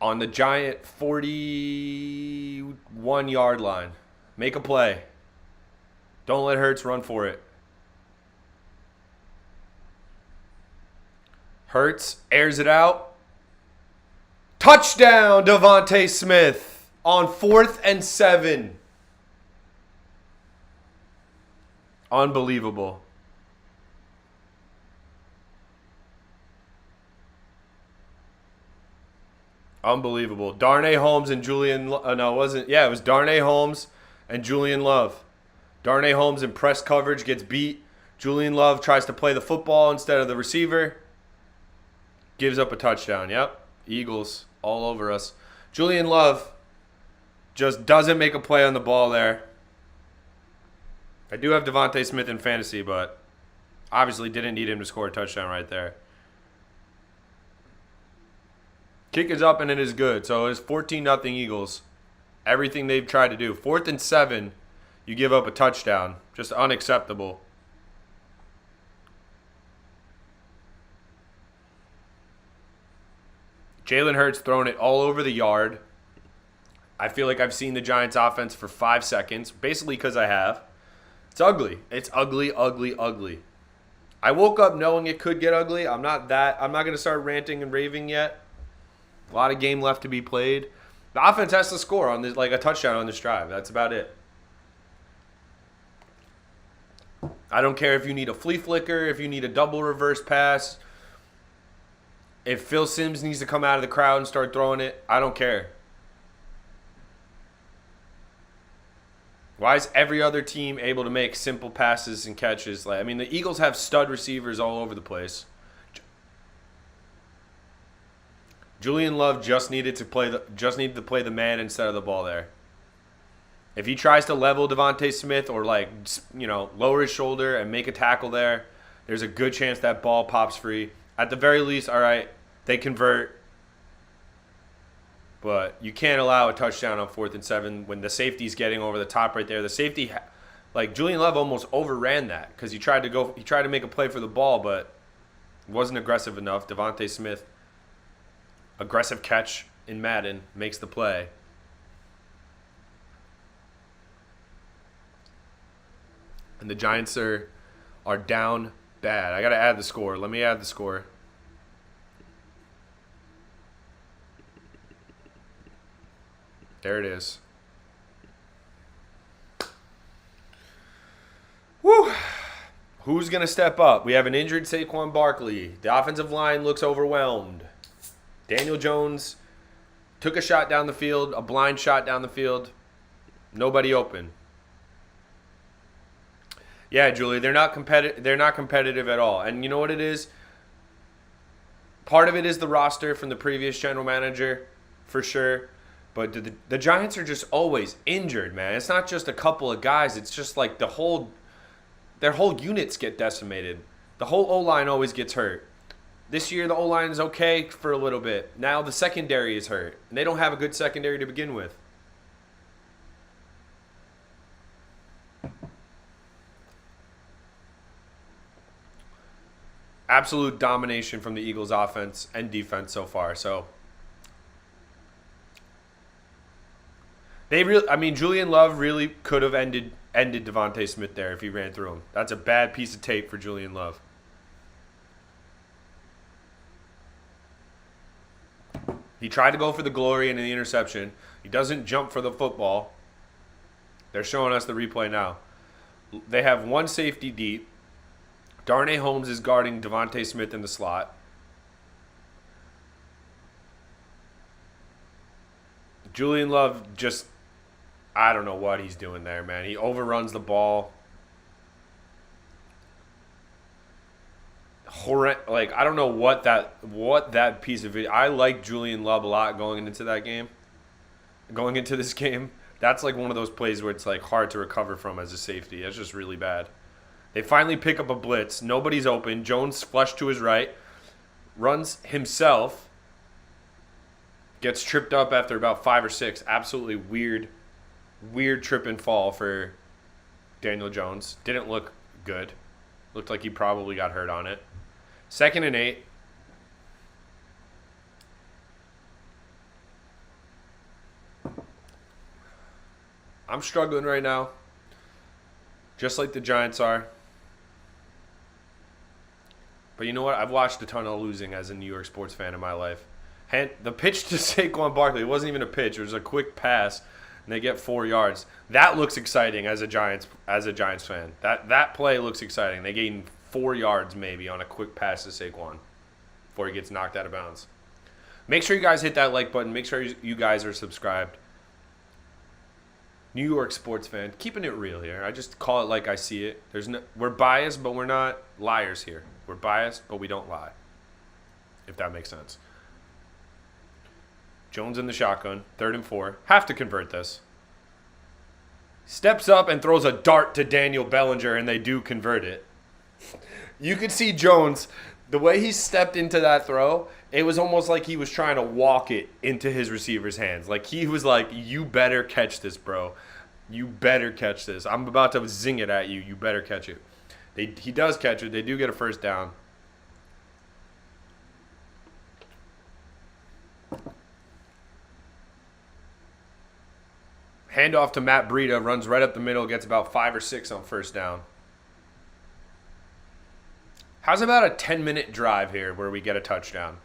on the Giant 41-yard line. Make a play. Don't let Hurts run for it. Hurts airs it out. Touchdown, Devontae Smith on 4th and 7. Unbelievable. Unbelievable. Darnay Holmes and Julian... no, it wasn't. Yeah, it was Darnay Holmes and Julian Love. Darnay Holmes in press coverage gets beat. Julian Love tries to play the football instead of the receiver. Gives up a touchdown. Yep. Eagles all over us. Julian Love just doesn't make a play on the ball there. I do have Devontae Smith in fantasy, but obviously didn't need him to score a touchdown right there. Kick is up and it is good. So it's 14-0 Eagles. Everything they've tried to do. 4th and 7, you give up a touchdown. Just unacceptable. Jalen Hurts throwing it all over the yard. I feel like I've seen the Giants offense for 5 seconds, basically because I have. It's ugly. It's ugly, ugly, ugly. I woke up knowing it could get ugly. I'm not going to start ranting and raving yet. A lot of game left to be played. The offense has to score on this, like a touchdown on this drive. That's about it. I don't care if you need a flea flicker, if you need a double reverse pass. If Phil Simms needs to come out of the crowd and start throwing it, I don't care. Why is every other team able to make simple passes and catches? The Eagles have stud receivers all over the place. Julian Love just needed to play the man instead of the ball there. If he tries to level Devontae Smith or lower his shoulder and make a tackle there, there's a good chance that ball pops free. At the very least, all right, they convert. But you can't allow a touchdown on 4th and 7 when the safety's getting over the top right there. The safety, Julian Love almost overran that because he tried to make a play for the ball, but wasn't aggressive enough. Devontae Smith, aggressive catch in Madden, makes the play. And the Giants are down bad. I got to add the score. Let me add the score. There it is. Woo! Who's going to step up? We have an injured Saquon Barkley. The offensive line looks overwhelmed. Daniel Jones took a shot down the field, a blind shot down the field. Nobody open. Yeah, Julie, they're not competitive at all. And you know what it is? Part of it is the roster from the previous general manager, for sure. But the Giants are just always injured, man. It's not just a couple of guys. It's just like their whole units get decimated. The whole O-line always gets hurt. This year, the O-line is okay for a little bit. Now the secondary is hurt. And they don't have a good secondary to begin with. Absolute domination from the Eagles offense and defense so far. So Julian Love really could have ended Devontae Smith there if he ran through him. That's a bad piece of tape for Julian Love. He tried to go for the glory and the interception. He doesn't jump for the football. They're showing us the replay now. They have one safety deep. Darnay Holmes is guarding Devontae Smith in the slot. Julian Love just, I don't know what he's doing there, man. He overruns the ball. I don't know what that piece of it. I like Julian Love a lot going into this game. That's like one of those plays where it's like hard to recover from as a safety. It's just really bad. They finally pick up a blitz. Nobody's open. Jones flushed to his right. Runs himself. Gets tripped up after about 5 or 6. Absolutely weird trip and fall for Daniel Jones. Didn't look good. Looked like he probably got hurt on it. 2nd and 8. I'm struggling right now. Just like the Giants are. But you know what? I've watched a ton of losing as a New York sports fan in my life. The pitch to Saquon Barkley, it wasn't even a pitch. It was a quick pass, and they get 4 yards. That looks exciting as a Giants fan. That play looks exciting. They gained 4 yards maybe on a quick pass to Saquon before he gets knocked out of bounds. Make sure you guys hit that like button. Make sure you guys are subscribed. New York sports fan, keeping it real here. I just call it like I see it. We're biased, but we're not liars here. We're biased, but we don't lie. If that makes sense. Jones in the shotgun, 3rd and 4. Have to convert this. Steps up and throws a dart to Daniel Bellinger, and they do convert it. You could see Jones, the way he stepped into that throw, it was almost like he was trying to walk it into his receiver's hands. Like he was like, you better catch this, bro. You better catch this. I'm about to zing it at you. You better catch it. He does catch it. They do get a first down. Handoff to Matt Breida, runs right up the middle, gets about 5 or 6 on first down. How's about a 10-minute drive here where we get a touchdown?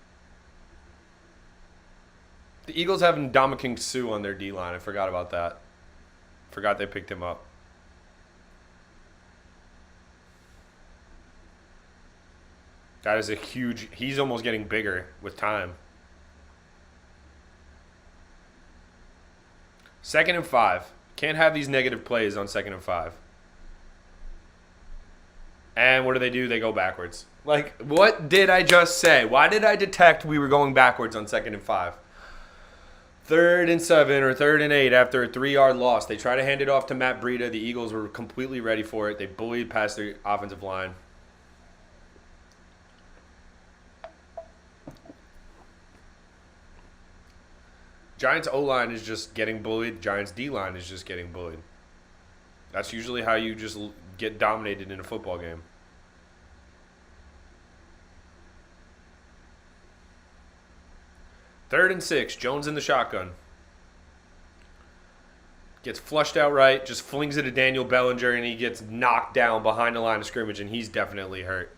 The Eagles have Ndamukong Suh on their D-line. I forgot about that. Forgot they picked him up. That is a huge... He's almost getting bigger with time. 2nd and 5. Can't have these negative plays on 2nd and 5. And what do? They go backwards. Like, what did I just say? Why did I detect we were going backwards on 2nd and 5? 3rd and 7 or 3rd and 8 after a 3-yard loss. They try to hand it off to Matt Breida. The Eagles were completely ready for it. They bullied past their offensive line. Giants O-line is just getting bullied. Giants D-line is just getting bullied. That's usually how you just get dominated in a football game. Third and 6, Jones in the shotgun. Gets flushed out right, just flings it to Daniel Bellinger, and he gets knocked down behind the line of scrimmage, and he's definitely hurt.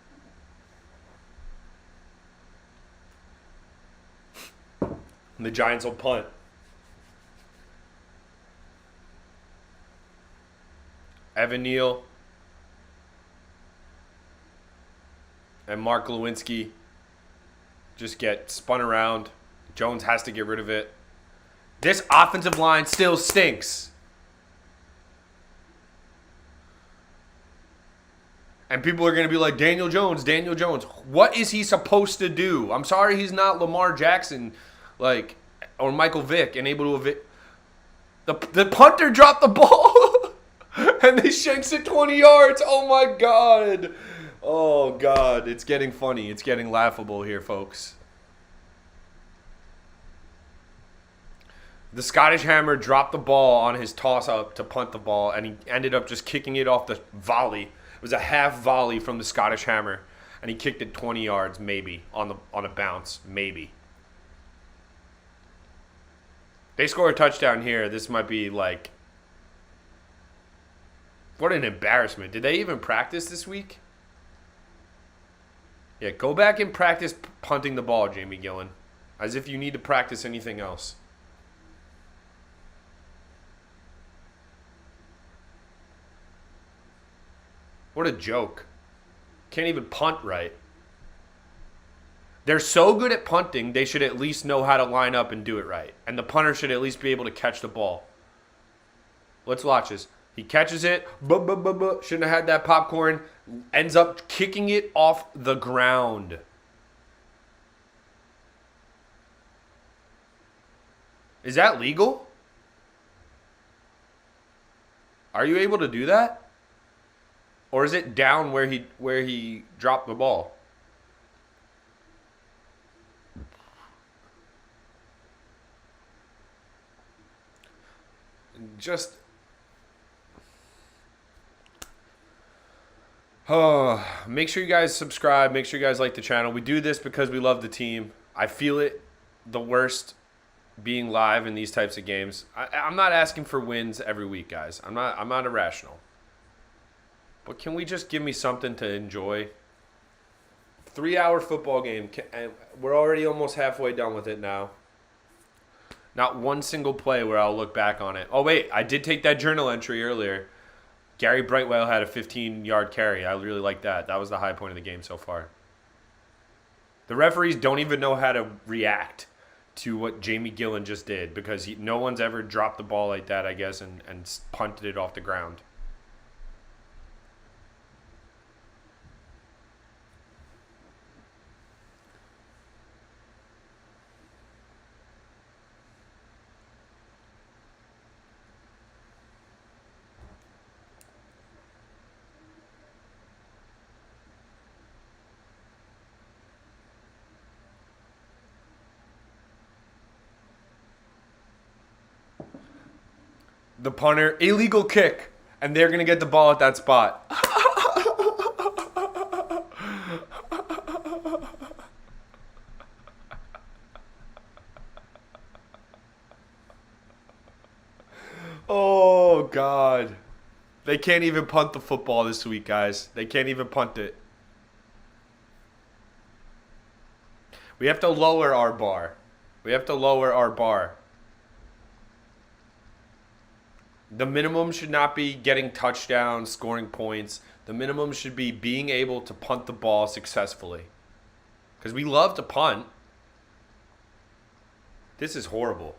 And the Giants will punt. Evan Neal and Mark Lewinsky just get spun around. Jones has to get rid of it. This offensive line still stinks. And people are going to be like, Daniel Jones. What is he supposed to do? I'm sorry he's not Lamar Jackson or Michael Vick and able to evict. The punter dropped the ball and they shanks it 20 yards. Oh, my God. Oh, God. It's getting funny. It's getting laughable here, folks. The Scottish Hammer dropped the ball on his toss-up to punt the ball, and he ended up just kicking it off the volley. It was a half volley from the Scottish Hammer. and he kicked it 20 yards maybe on a bounce, maybe. They score a touchdown here. This might be like, what an embarrassment. Did they even practice this week? Yeah, go back and practice punting the ball, Jamie Gillen. As if you need to practice anything else. What a joke. Can't even punt right. They're so good at punting, they should at least know how to line up and do it right. And the punter should at least be able to catch the ball. Let's watch this. He catches it. Shouldn't have had that popcorn. Ends up kicking it off the ground. Is that legal? Are you able to do that? Or is it down where he dropped the ball? Just make sure you guys subscribe. Make sure you guys like the channel. We do this because we love the team. I feel it the worst being live in these types of games. I'm not asking for wins every week, guys. I'm not irrational. But can we just give me something to enjoy? 3-hour football game. And we're already almost halfway done with it now. Not one single play where I'll look back on it. Oh, wait. I did take that journal entry earlier. Gary Brightwell had a 15-yard carry. I really like that. That was the high point of the game so far. The referees don't even know how to react to what Jamie Gillen just did because no one's ever dropped the ball like that, I guess, and punted it off the ground. The punter, illegal kick, and they're going to get the ball at that spot. Oh, God. They can't even punt the football this week, guys. They can't even punt it. We have to lower our bar. We have to lower our bar. The minimum should not be getting touchdowns, scoring points. The minimum should be being able to punt the ball successfully. Because we love to punt. This is horrible.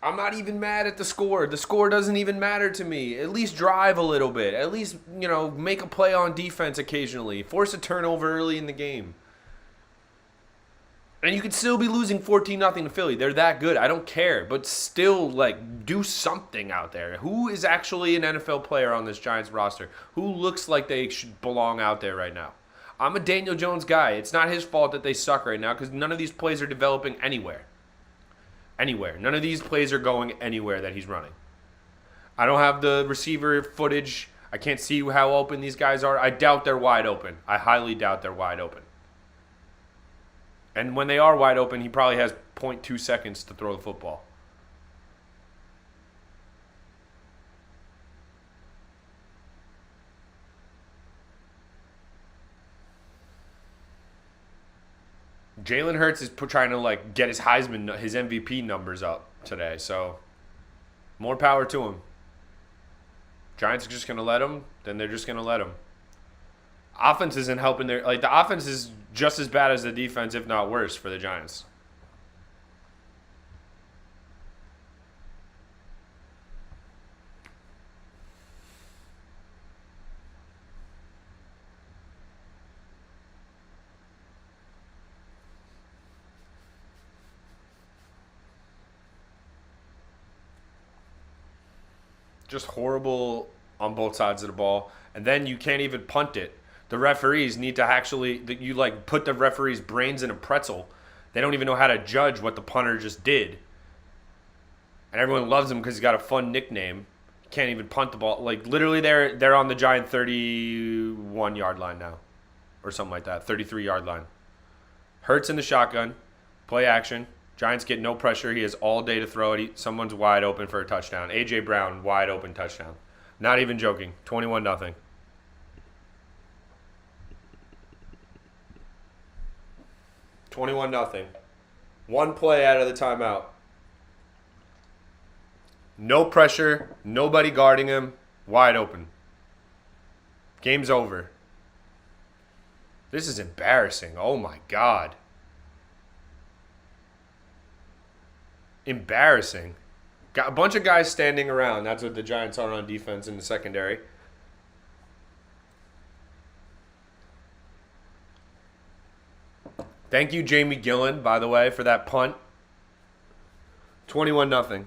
I'm not even mad at the score. The score doesn't even matter to me. At least drive a little bit. At least, make a play on defense occasionally. Force a turnover early in the game. And you could still be losing 14-0 to Philly. They're that good. I don't care. But still, do something out there. Who is actually an NFL player on this Giants roster? Who looks like they should belong out there right now? I'm a Daniel Jones guy. It's not his fault that they suck right now because none of these plays are developing anywhere. Anywhere. None of these plays are going anywhere that he's running. I don't have the receiver footage. I can't see how open these guys are. I doubt they're wide open. I highly doubt they're wide open. And when they are wide open, he probably has 0.2 seconds to throw the football. Jalen Hurts is trying to get his Heisman, his MVP numbers up today. So more power to him. Giants are just going to let him. Then they're just going to let him. Offense isn't helping the offense is just as bad as the defense, if not worse, for the Giants. Just horrible on both sides of the ball. And then you can't even punt it. The referees need to actually, put the referees' brains in a pretzel. They don't even know how to judge what the punter just did. And everyone loves him because he's got a fun nickname. can't even punt the ball. Like, literally, they're on the Giant 31-yard line now, or something like that, 33-yard line. Hurts in the shotgun, play action. Giants get no pressure. He has all day to throw it. Someone's wide open for a touchdown. A.J. Brown, wide open touchdown. Not even joking. 21-0. One play out of the timeout. No pressure. Nobody guarding him. Wide open. Game's over. This is embarrassing. Oh, my God. Embarrassing. Got a bunch of guys standing around. That's what the Giants are on defense in the secondary. Thank you, Jamie Gillen, by the way, for that punt. 21-0.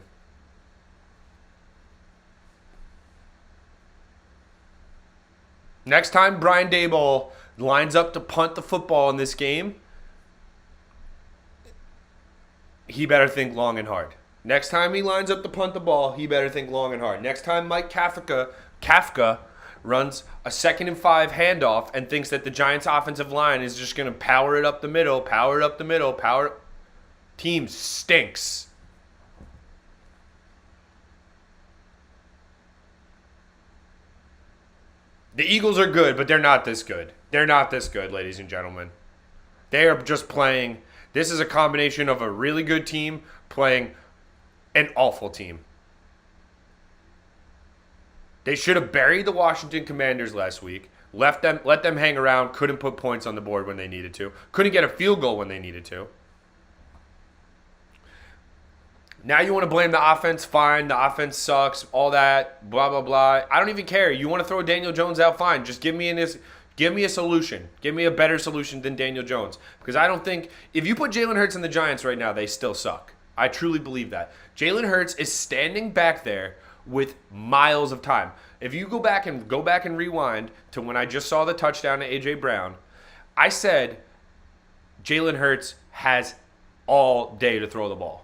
Next time Brian Daboll lines up to punt the football in this game, he better think long and hard. Next time he lines up to punt the ball, he better think long and hard. Next time Mike Kafka runs a 2nd and 5 handoff and thinks that the Giants' offensive line is just going to power it up the middle. Team stinks. The Eagles are good, but they're not this good. They're not this good, ladies and gentlemen. They are just playing. This is a combination of a really good team playing an awful team. They should have buried the Washington Commanders last week, let them hang around, couldn't put points on the board when they needed to, couldn't get a field goal when they needed to. Now you want to blame the offense? Fine, the offense sucks, all that, blah, blah, blah. I don't even care. You want to throw Daniel Jones out? Fine. Just give me a solution. Give me a better solution than Daniel Jones. Because I don't think, if you put Jalen Hurts in the Giants right now, they still suck. I truly believe that. Jalen Hurts is standing back there with miles of time. If you go back and rewind to when I just saw the touchdown to A.J. Brown, I said Jalen Hurts has all day to throw the ball.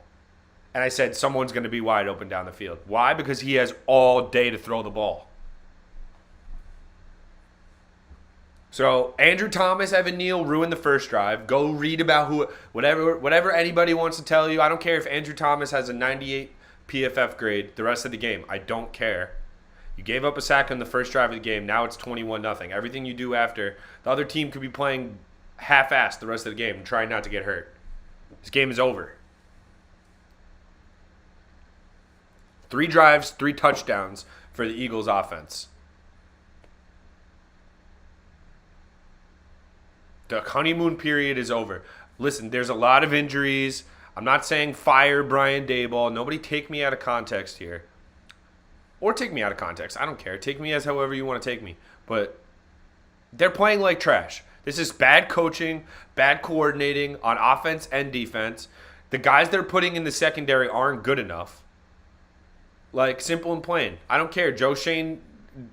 And I said someone's going to be wide open down the field. Why? Because he has all day to throw the ball. So Andrew Thomas, Evan Neal ruined the first drive. Go read about whatever anybody wants to tell you. I don't care if Andrew Thomas has a 98 PFF grade the rest of the game. I don't care. You gave up a sack on the first drive of the game. Now it's 21-0. Everything you do after, the other team could be playing half-assed the rest of the game and trying not to get hurt. This game is over. 3 drives, 3 touchdowns for the Eagles offense. The honeymoon period is over. Listen, there's a lot of injuries. I'm not saying fire Brian Daboll. Nobody take me out of context here. Or take me out of context. I don't care. Take me as however you want to take me. But they're playing like trash. This is bad coaching, bad coordinating on offense and defense. The guys they're putting in the secondary aren't good enough. Like, simple and plain. I don't care. Joe Shane,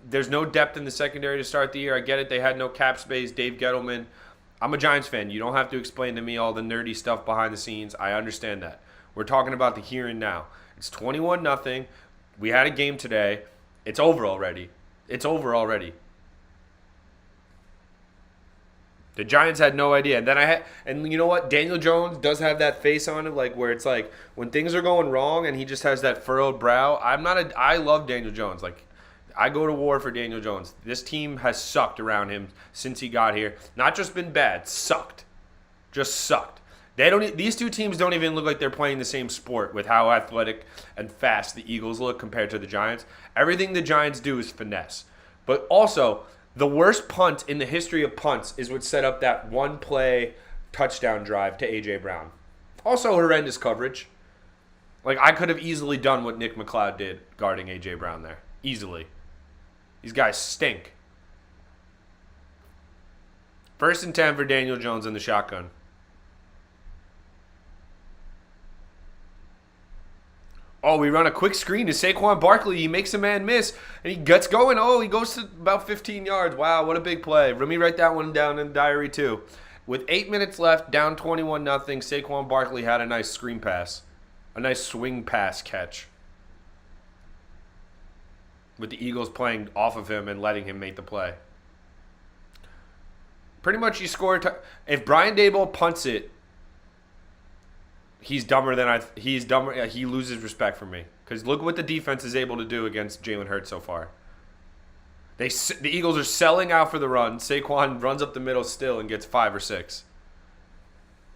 there's no depth in the secondary to start the year. I get it. They had no cap space. Dave Gettleman. I'm a Giants fan. You don't have to explain to me all the nerdy stuff behind the scenes. I understand that. We're talking about the here and now. It's 21-0. We had a game today. It's over already. The Giants had no idea. And you know what? Daniel Jones does have that face on him, like where it's like when things are going wrong and he just has that furrowed brow. I love Daniel Jones. Like, I go to war for Daniel Jones. This team has sucked around him since he got here. Not just been bad, sucked. Just sucked. These two teams don't even look like they're playing the same sport with how athletic and fast the Eagles look compared to the Giants. Everything the Giants do is finesse. But also, the worst punt in the history of punts is what set up that one-play touchdown drive to A.J. Brown. Also horrendous coverage. Like, I could have easily done what Nick McLeod did guarding A.J. Brown there. Easily. These guys stink. 1st and 10 for Daniel Jones in the shotgun. Oh, we run a quick screen to Saquon Barkley. He makes a man miss, and he gets going. Oh, he goes to about 15 yards. Wow, what a big play. Let me write that one down in the diary, too. With 8 minutes left, down 21-0, Saquon Barkley had a nice screen pass. A nice swing pass catch. with the Eagles playing off of him and letting him make the play. Pretty much you score. If Brian Daboll punts it, he's dumber than he's dumber. He loses respect for me. Because look what the defense is able to do against Jalen Hurts so far. The Eagles are selling out for the run. Saquon runs up the middle still and gets 5 or 6.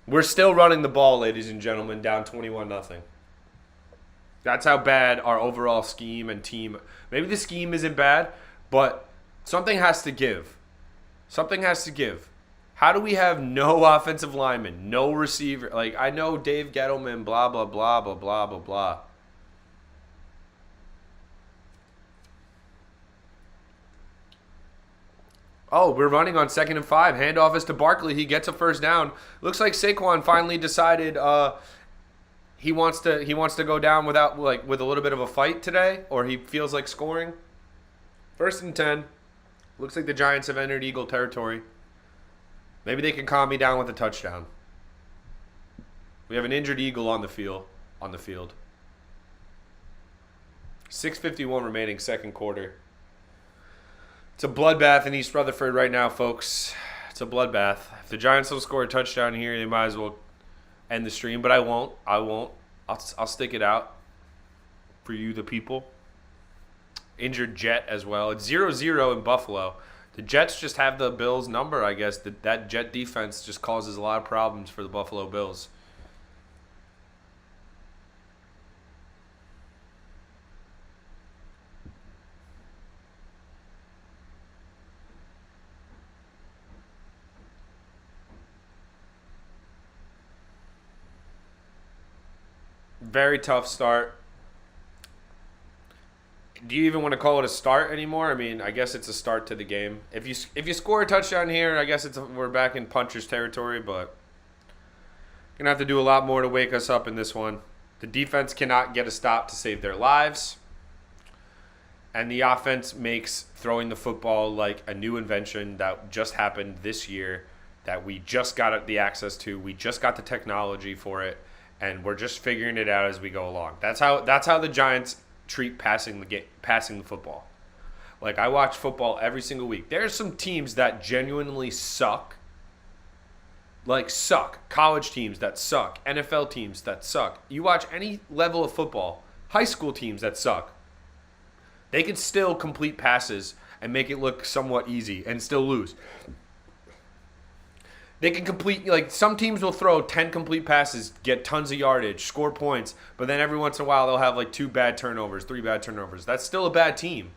We're still running the ball, ladies and gentlemen, down 21-0. That's how bad our overall scheme and team. Maybe the scheme isn't bad, but something has to give. Something has to give. How do we have no offensive lineman, no receiver? Like, I know Dave Gettleman, blah, blah, blah, blah, blah, blah, blah. Oh, we're running on 2nd and 5. Handoff is to Barkley. He gets a first down. Looks like Saquon finally decided he wants to go down with a little bit of a fight today, or he feels like scoring. 1st and 10. Looks like the Giants have entered Eagle territory. Maybe they can calm me down with a touchdown. We have an injured Eagle on the field. 6:51 remaining, second quarter. It's a bloodbath in East Rutherford right now, folks. It's a bloodbath. If the Giants don't score a touchdown here, they might as well end the stream. But I won't. I'll stick it out for you, the people. Injured Jet as well. It's 0-0 in Buffalo. The Jets just have the Bills' number, I guess. That Jet defense just causes a lot of problems for the Buffalo Bills. Very tough start. Do you even want to call it a start anymore? I mean, I guess it's a start to the game. If you score a touchdown here, I guess we're back in puncher's territory, but gonna have to do a lot more to wake us up in this one. The defense cannot get a stop to save their lives, and the offense makes throwing the football like a new invention that just happened this year that we just got the access to. We just got the technology for it, and we're just figuring it out as we go along. That's how the Giants treat passing the football. Like, I watch football every single week. There's some teams that genuinely suck. Like, suck. College teams that suck. NFL teams that suck. You watch any level of football, high school teams that suck. They can still complete passes and make it look somewhat easy and still lose. They can complete, like, some teams will throw 10 complete passes, get tons of yardage, score points, but then every once in a while they'll have like 2 bad turnovers, 3 bad turnovers. That's still a bad team,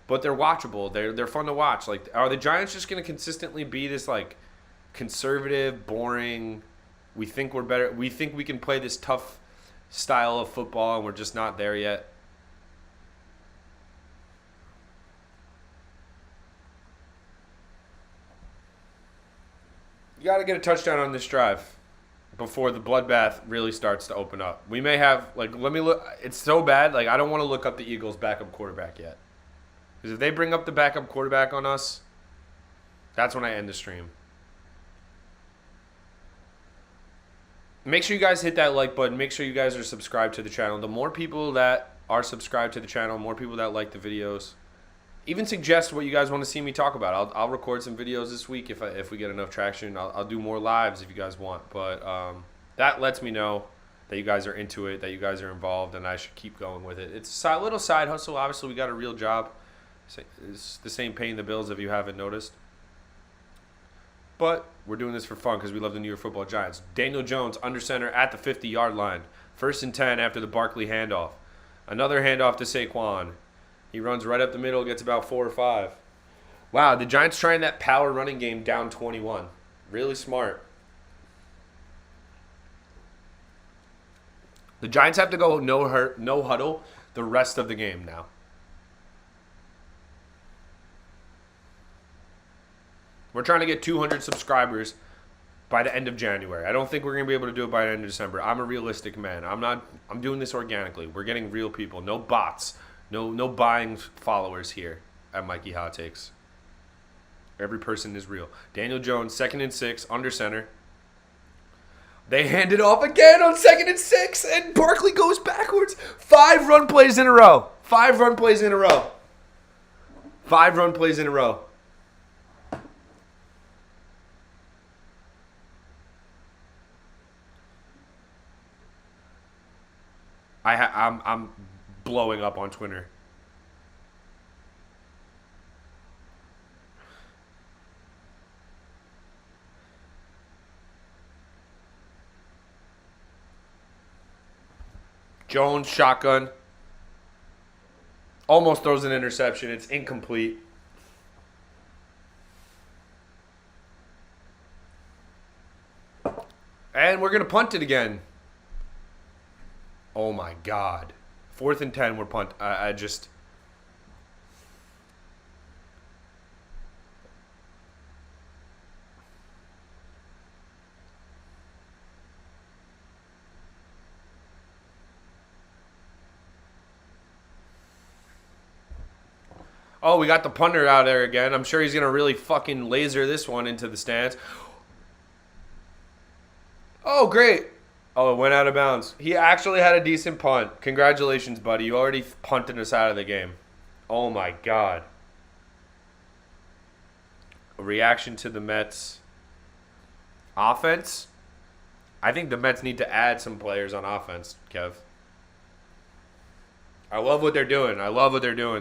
but they're watchable. They're fun to watch. Like, are the Giants just going to consistently be this like conservative, boring, we think we're better, we think we can play this tough style of football and we're just not there yet? You got to get a touchdown on this drive before the bloodbath really starts to open up. We may have, like, let me look. It's so bad. Like, I don't want to look up the Eagles' backup quarterback yet. Because if they bring up the backup quarterback on us, that's when I end the stream. Make sure you guys hit that like button. Make sure you guys are subscribed to the channel. The more people that are subscribed to the channel, more people that like the videos. Even suggest what you guys want to see me talk about. I'll record some videos this week if we get enough traction. I'll do more lives if you guys want. But that lets me know that you guys are into it, that you guys are involved, and I should keep going with it. It's a little side hustle. Obviously, we got a real job. It's the same paying the bills if you haven't noticed. But we're doing this for fun because we love the New York Football Giants. Daniel Jones under center at the 50-yard line. 1st and 10 after the Barkley handoff. Another handoff to Saquon. He runs right up the middle, gets about 4 or 5. Wow, the Giants trying that power running game down 21. Really smart. The Giants have to go no huddle the rest of the game now. We're trying to get 200 subscribers by the end of January. I don't think we're going to be able to do it by the end of December. I'm a realistic man. I'm doing this organically. We're getting real people, no bots. No buying followers here at Mikey Hot Takes. Every person is real. Daniel Jones, 2nd and 6, under center. They hand it off again on 2nd and 6, and Barkley goes backwards. 5 run plays in a row. 5 run plays in a row. I'm blowing up on Twitter. Jones shotgun. Almost throws an interception. It's incomplete. And we're going to punt it again. Oh, my God. 4th and 10, we're punt. I just... Oh, we got the punter out there again. I'm sure he's going to really fucking laser this one into the stands. Oh, great. Oh, it went out of bounds. He actually had a decent punt. Congratulations, buddy. You already punted us out of the game. Oh, my God. A reaction to the Mets. Offense? I think the Mets need to add some players on offense, Kev. I love what they're doing.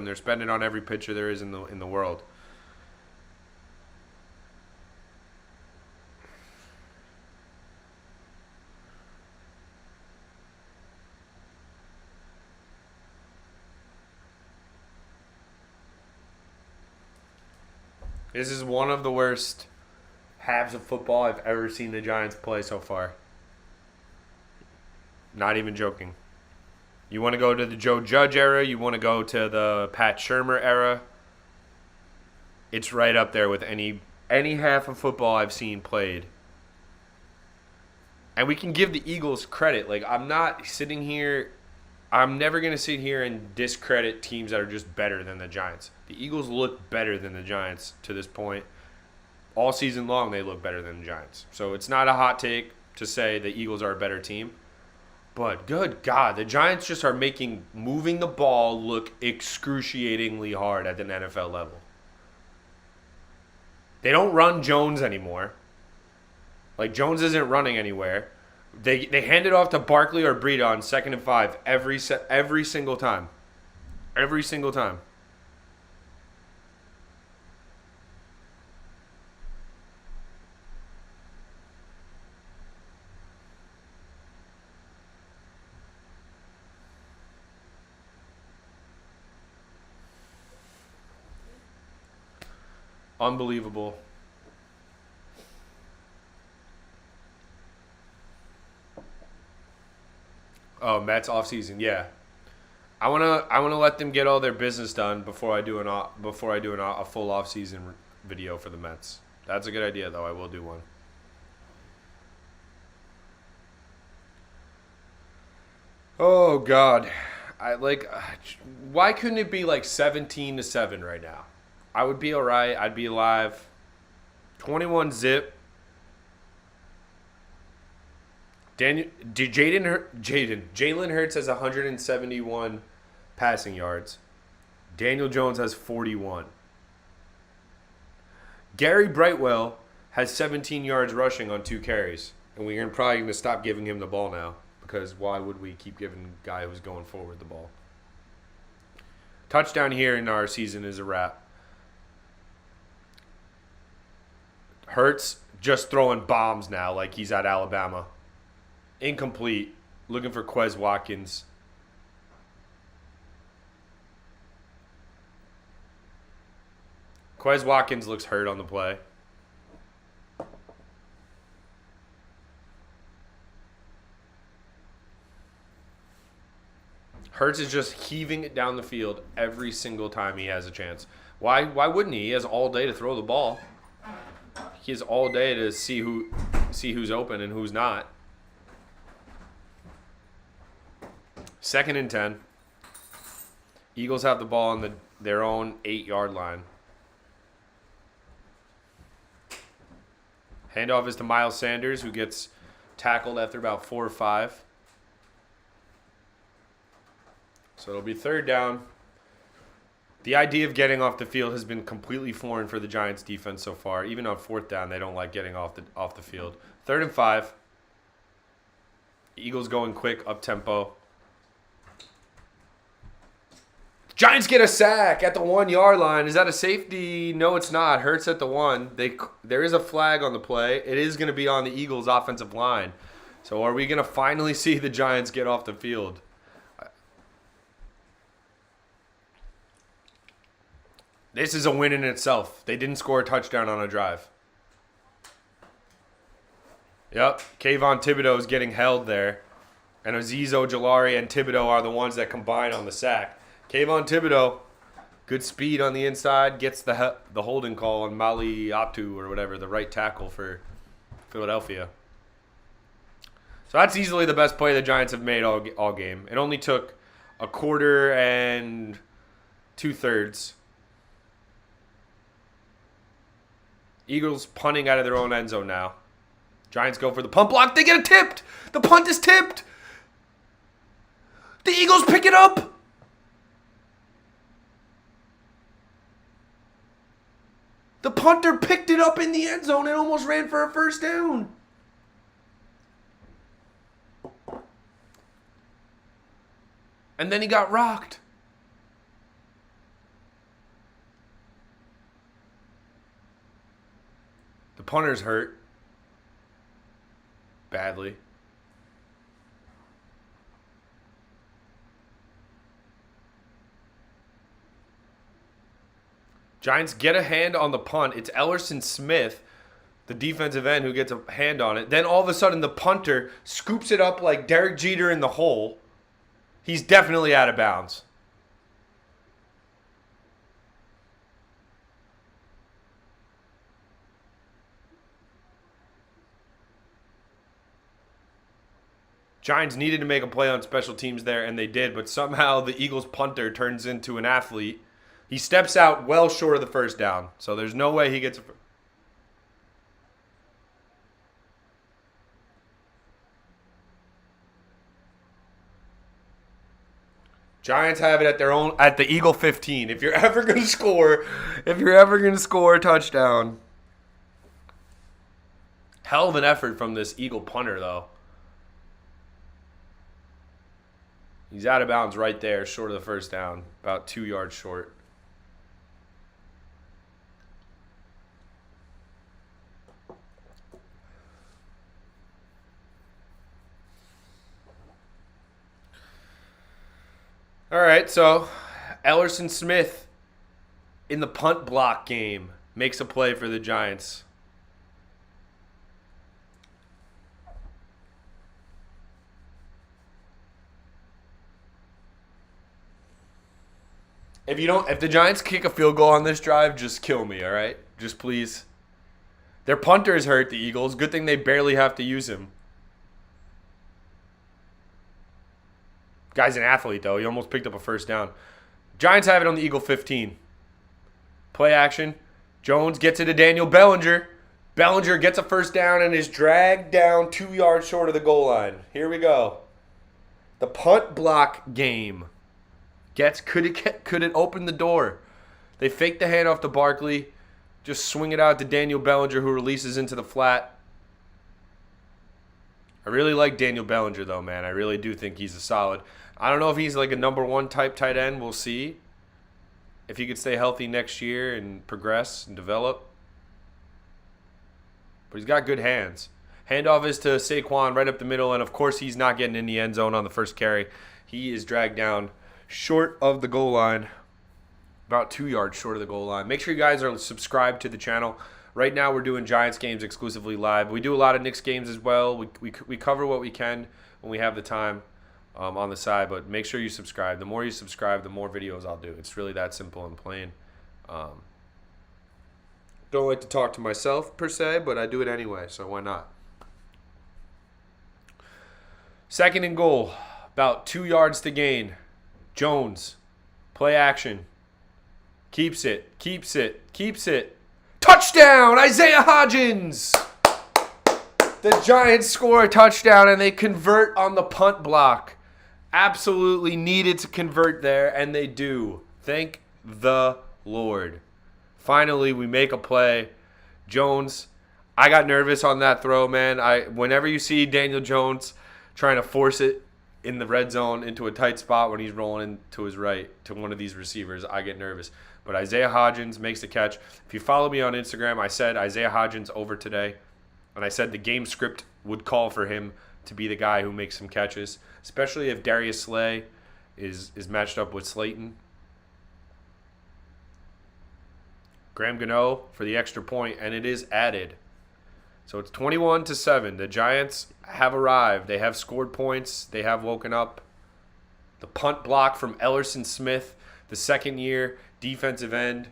They're spending on every pitcher there is in the world. This is one of the worst halves of football I've ever seen the Giants play so far. Not even joking. You want to go to the Joe Judge era? You want to go to the Pat Shurmur era? It's right up there with any half of football I've seen played. And we can give the Eagles credit. Like, I'm not sitting here... I'm never going to sit here and discredit teams that are just better than the Giants. The Eagles look better than the Giants to this point. All season long, they look better than the Giants. So it's not a hot take to say the Eagles are a better team. But good God, the Giants just are moving the ball look excruciatingly hard at an NFL level. They don't run Jones anymore. Like, Jones isn't running anywhere. They hand it off to Barkley or Breida on 2nd and 5 every single time. Every single time. Unbelievable. Oh, Mets offseason, yeah. I wanna let them get all their business done before I do a full offseason video for the Mets. That's a good idea, though. I will do one. Oh God, why couldn't it be like 17-7 right now? I would be all right. I'd be alive. 21 zip. Jalen Hurts has 171 passing yards. Daniel Jones has 41. Gary Brightwell has 17 yards rushing on 2 carries. And we're probably going to stop giving him the ball now, because why would we keep giving the guy who's going forward the ball? Touchdown here in our season is a wrap. Hurts just throwing bombs now like he's at Alabama. Incomplete. Looking for Quez Watkins. Quez Watkins looks hurt on the play. Hurts is just heaving it down the field every single time he has a chance. Why wouldn't he? He has all day to throw the ball. He has all day to see who's open and who's not. 2nd and 10. Eagles have the ball on their own 8-yard line. Handoff is to Miles Sanders, who gets tackled after about 4 or 5. So it'll be 3rd down. The idea of getting off the field has been completely foreign for the Giants defense so far. Even on fourth down, they don't like getting off the field. 3rd and 5. Eagles going quick, up-tempo. Giants get a sack at the 1-yard line. Is that a safety? No, it's not. Hurts at the 1. There is a flag on the play. It is going to be on the Eagles' offensive line. So are we going to finally see the Giants get off the field? This is a win in itself. They didn't score a touchdown on a drive. Yep, Kayvon Thibodeau is getting held there. And Azeez Ojulari and Thibodeau are the ones that combine on the sack. Kayvon Thibodeau, good speed on the inside, gets the holding call on Mali Atu or whatever, the right tackle for Philadelphia. So that's easily the best play the Giants have made all game. It only took a quarter and 2/3. Eagles punting out of their own end zone now. Giants go for the punt block. They get it tipped. The punt is tipped. The Eagles pick it up. The punter picked it up in the end zone and almost ran for a first down. And then he got rocked. The punter's hurt. Badly. Giants get a hand on the punt. It's Ellerson Smith, the defensive end, who gets a hand on it. Then all of a sudden the punter scoops it up like Derek Jeter in the hole. He's definitely out of bounds. Giants needed to make a play on special teams there, and they did, but somehow the Eagles punter turns into an athlete. He steps out well short of the first down, so there's no way he gets a... Giants have it at the Eagle 15. If you're ever going to score a touchdown. Hell of an effort from this Eagle punter, though. He's out of bounds right there, short of the first down, about 2 yards short. All right, so Ellerson Smith in the punt block game makes a play for the Giants. If the Giants kick a field goal on this drive, just kill me, all right? Just please. Their punter is hurt, the Eagles. Good thing they barely have to use him. Guy's an athlete, though. He almost picked up a first down. Giants have it on the Eagle 15. Play action. Jones gets it to Daniel Bellinger. Bellinger gets a first down and is dragged down 2 yards short of the goal line. Here we go. The punt block game. Could it open the door? They fake the handoff to Barkley. Just swing it out to Daniel Bellinger, who releases into the flat. I really like Daniel Bellinger, though, man. I really do think he's a solid. I don't know if he's like a number one type tight end. We'll see. If he could stay healthy next year and progress and develop. But he's got good hands. Handoff is to Saquon right up the middle, and of course he's not getting in the end zone on the first carry. He is dragged down short of the goal line. About 2 yards short of the goal line. Make sure you guys are subscribed to the channel. Right now we're doing Giants games exclusively live. We do a lot of Knicks games as well. We cover what we can when we have the time on the side. But make sure you subscribe. The more you subscribe, the more videos I'll do. It's really that simple and plain. Don't like to talk to myself per se, but I do it anyway, so why not? 2nd and goal. About 2 yards to gain. Jones. Play action. Keeps it. Touchdown, Isaiah Hodgins! The Giants score a touchdown, and they convert on the punt block. Absolutely needed to convert there, and they do. Thank the Lord. Finally, we make a play. Jones, I got nervous on that throw, man. Whenever you see Daniel Jones trying to force it in the red zone into a tight spot when he's rolling into his right to one of these receivers, I get nervous. But Isaiah Hodgins makes the catch. If you follow me on Instagram, I said Isaiah Hodgins over today. And I said the game script would call for him to be the guy who makes some catches, especially if Darius Slay is matched up with Slayton. Graham Gano for the extra point, and it is added. So it's 21-7. The Giants have arrived. They have scored points. They have woken up. The punt block from Ellerson Smith, the second-year defensive end,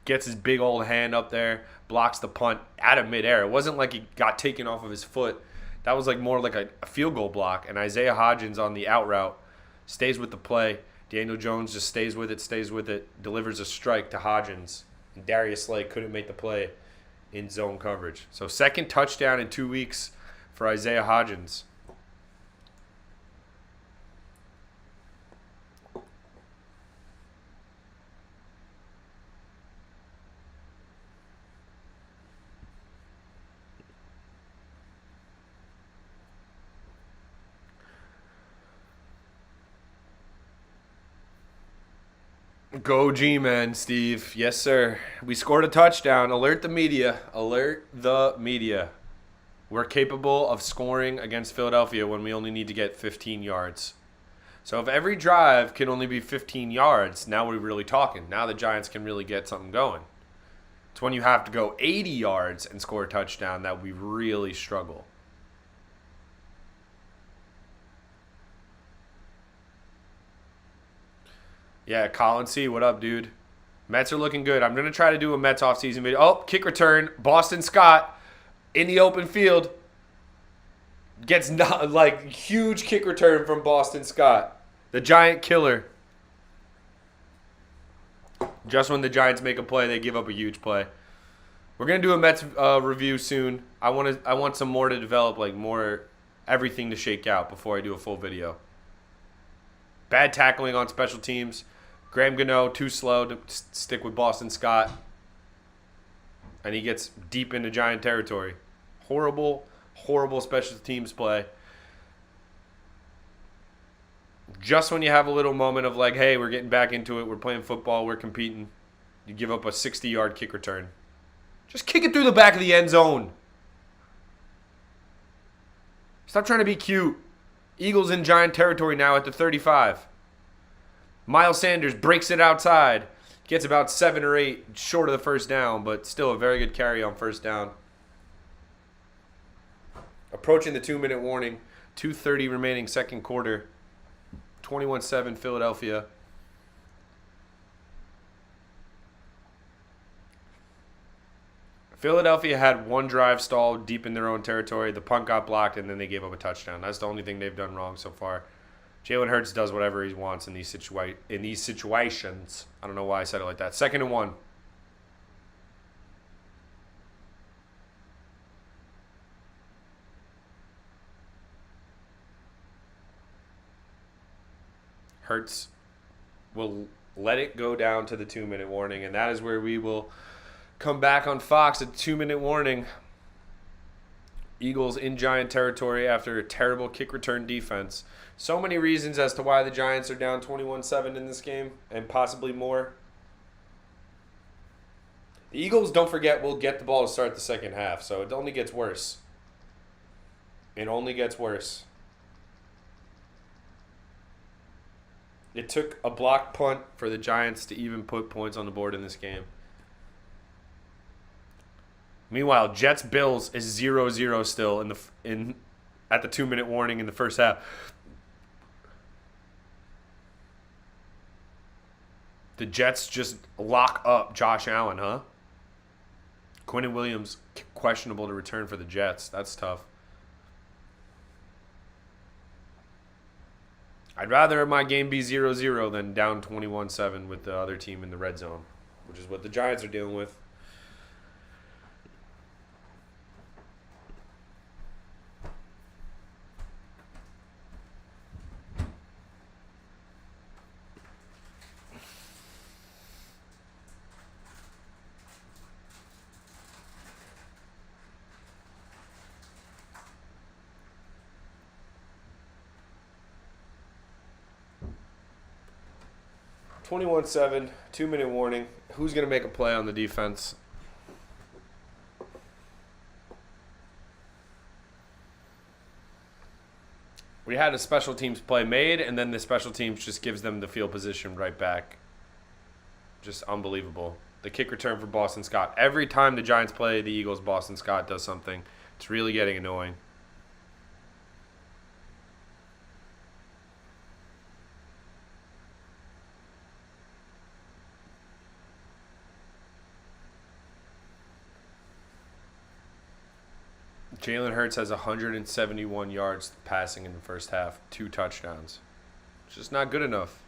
gets his big old hand up there, blocks the punt out of midair. It wasn't like he got taken off of his foot. That was like more like a field goal block. And Isaiah Hodgins on the out route stays with the play. Daniel Jones just stays with it, delivers a strike to Hodgins. And Darius Slay couldn't make the play in zone coverage. So second touchdown in 2 weeks for Isaiah Hodgins. Go G-Man, Steve. Yes, sir. We scored a touchdown. Alert the media. Alert the media. We're capable of scoring against Philadelphia when we only need to get 15 yards. So if every drive can only be 15 yards, now we're really talking. Now the Giants can really get something going. It's when you have to go 80 yards and score a touchdown that we really struggle. Yeah, Colin C., what up, dude? Mets are looking good. I'm going to try to do a Mets offseason video. Oh, kick return. Boston Scott in the open field gets huge kick return from Boston Scott. The Giant killer. Just when the Giants make a play, they give up a huge play. We're going to do a Mets review soon. I want some more to develop, like more everything to shake out before I do a full video. Bad tackling on special teams. Graham Gano, too slow to stick with Boston Scott. And he gets deep into Giant territory. Horrible, horrible special teams play. Just when you have a little moment of like, hey, we're getting back into it. We're playing football. We're competing. You give up a 60-yard kick return. Just kick it through the back of the end zone. Stop trying to be cute. Eagles in Giant territory now at the 35. Miles Sanders breaks it outside. Gets about 7 or 8 short of the first down, but still a very good carry on first down. Approaching the 2-minute warning. 2:30 remaining second quarter. 21-7 Philadelphia. Philadelphia had one drive stalled deep in their own territory. The punt got blocked, and then they gave up a touchdown. That's the only thing they've done wrong so far. Jalen Hurts does whatever he wants in these situations. I don't know why I said it like that. 2nd and 1. Hurts will let it go down to the 2-minute warning, and that is where we will come back on Fox at 2-minute warning. Eagles in Giant territory after a terrible kick return defense. So many reasons as to why the Giants are down 21-7 in this game, and possibly more. The Eagles, don't forget, will get the ball to start the second half, so it only gets worse. It only gets worse. It took a blocked punt for the Giants to even put points on the board in this game. Meanwhile, Jets-Bills is 0-0 still at the 2-minute warning in the first half. The Jets just lock up Josh Allen, huh? Quinnen Williams questionable to return for the Jets. That's tough. I'd rather my game be 0-0 than down 21-7 with the other team in the red zone, which is what the Giants are dealing with. 21-7, 2-minute warning. Who's going to make a play on the defense? We had a special teams play made, and then the special teams just gives them the field position right back. Just unbelievable. The kick return for Boston Scott. Every time the Giants play the Eagles, Boston Scott does something. It's really getting annoying. Jalen Hurts has 171 yards passing in the first half, 2 touchdowns. It's just not good enough.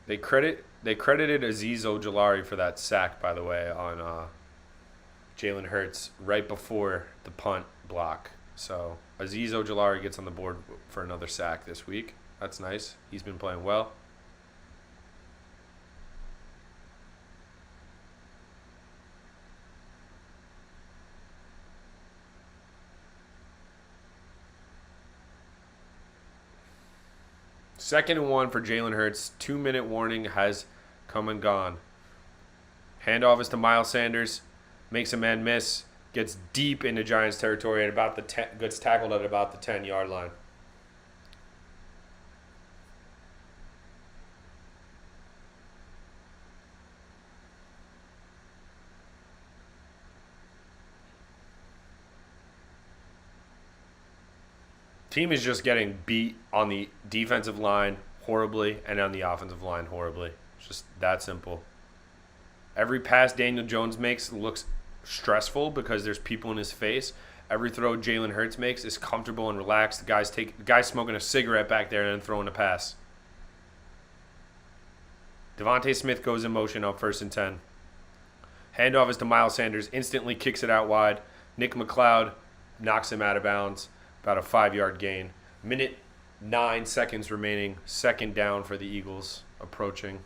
They credited Azeez Ojulari for that sack, by the way, on Jalen Hurts right before the punt block. So Azeez Ojulari gets on the board for another sack this week. That's nice. He's been playing well. Second and 1 for Jalen Hurts. 2-minute warning has come and gone. Handoff is to Miles Sanders. Makes a man miss. Gets deep into Giants territory and gets tackled at about the 10-yard line. Team is just getting beat on the defensive line horribly and on the offensive line horribly. It's just that simple. Every pass Daniel Jones makes looks stressful because there's people in his face. Every throw Jalen Hurts makes is comfortable and relaxed. The guy's smoking a cigarette back there and then throwing a pass. Devontae Smith goes in motion on 1st and 10. Handoff is to Miles Sanders. Instantly kicks it out wide. Nick McLeod knocks him out of bounds. About a 5-yard gain. Minute 9 seconds remaining. Second down for the Eagles approaching.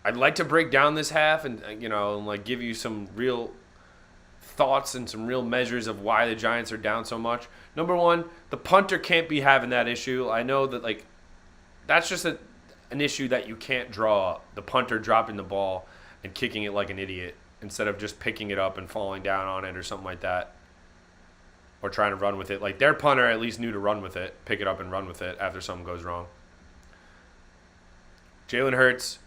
I'd like to break down this half and give you some real thoughts and some real measures of why the Giants are down so much. Number one, the punter can't be having that issue. I know that that's just an issue that you can't draw. The punter dropping the ball and kicking it like an idiot, instead of just picking it up and falling down on it or something like that. Or trying to run with it. Like, their punter at least knew to run with it, pick it up and run with it after something goes wrong. Jalen Hurts,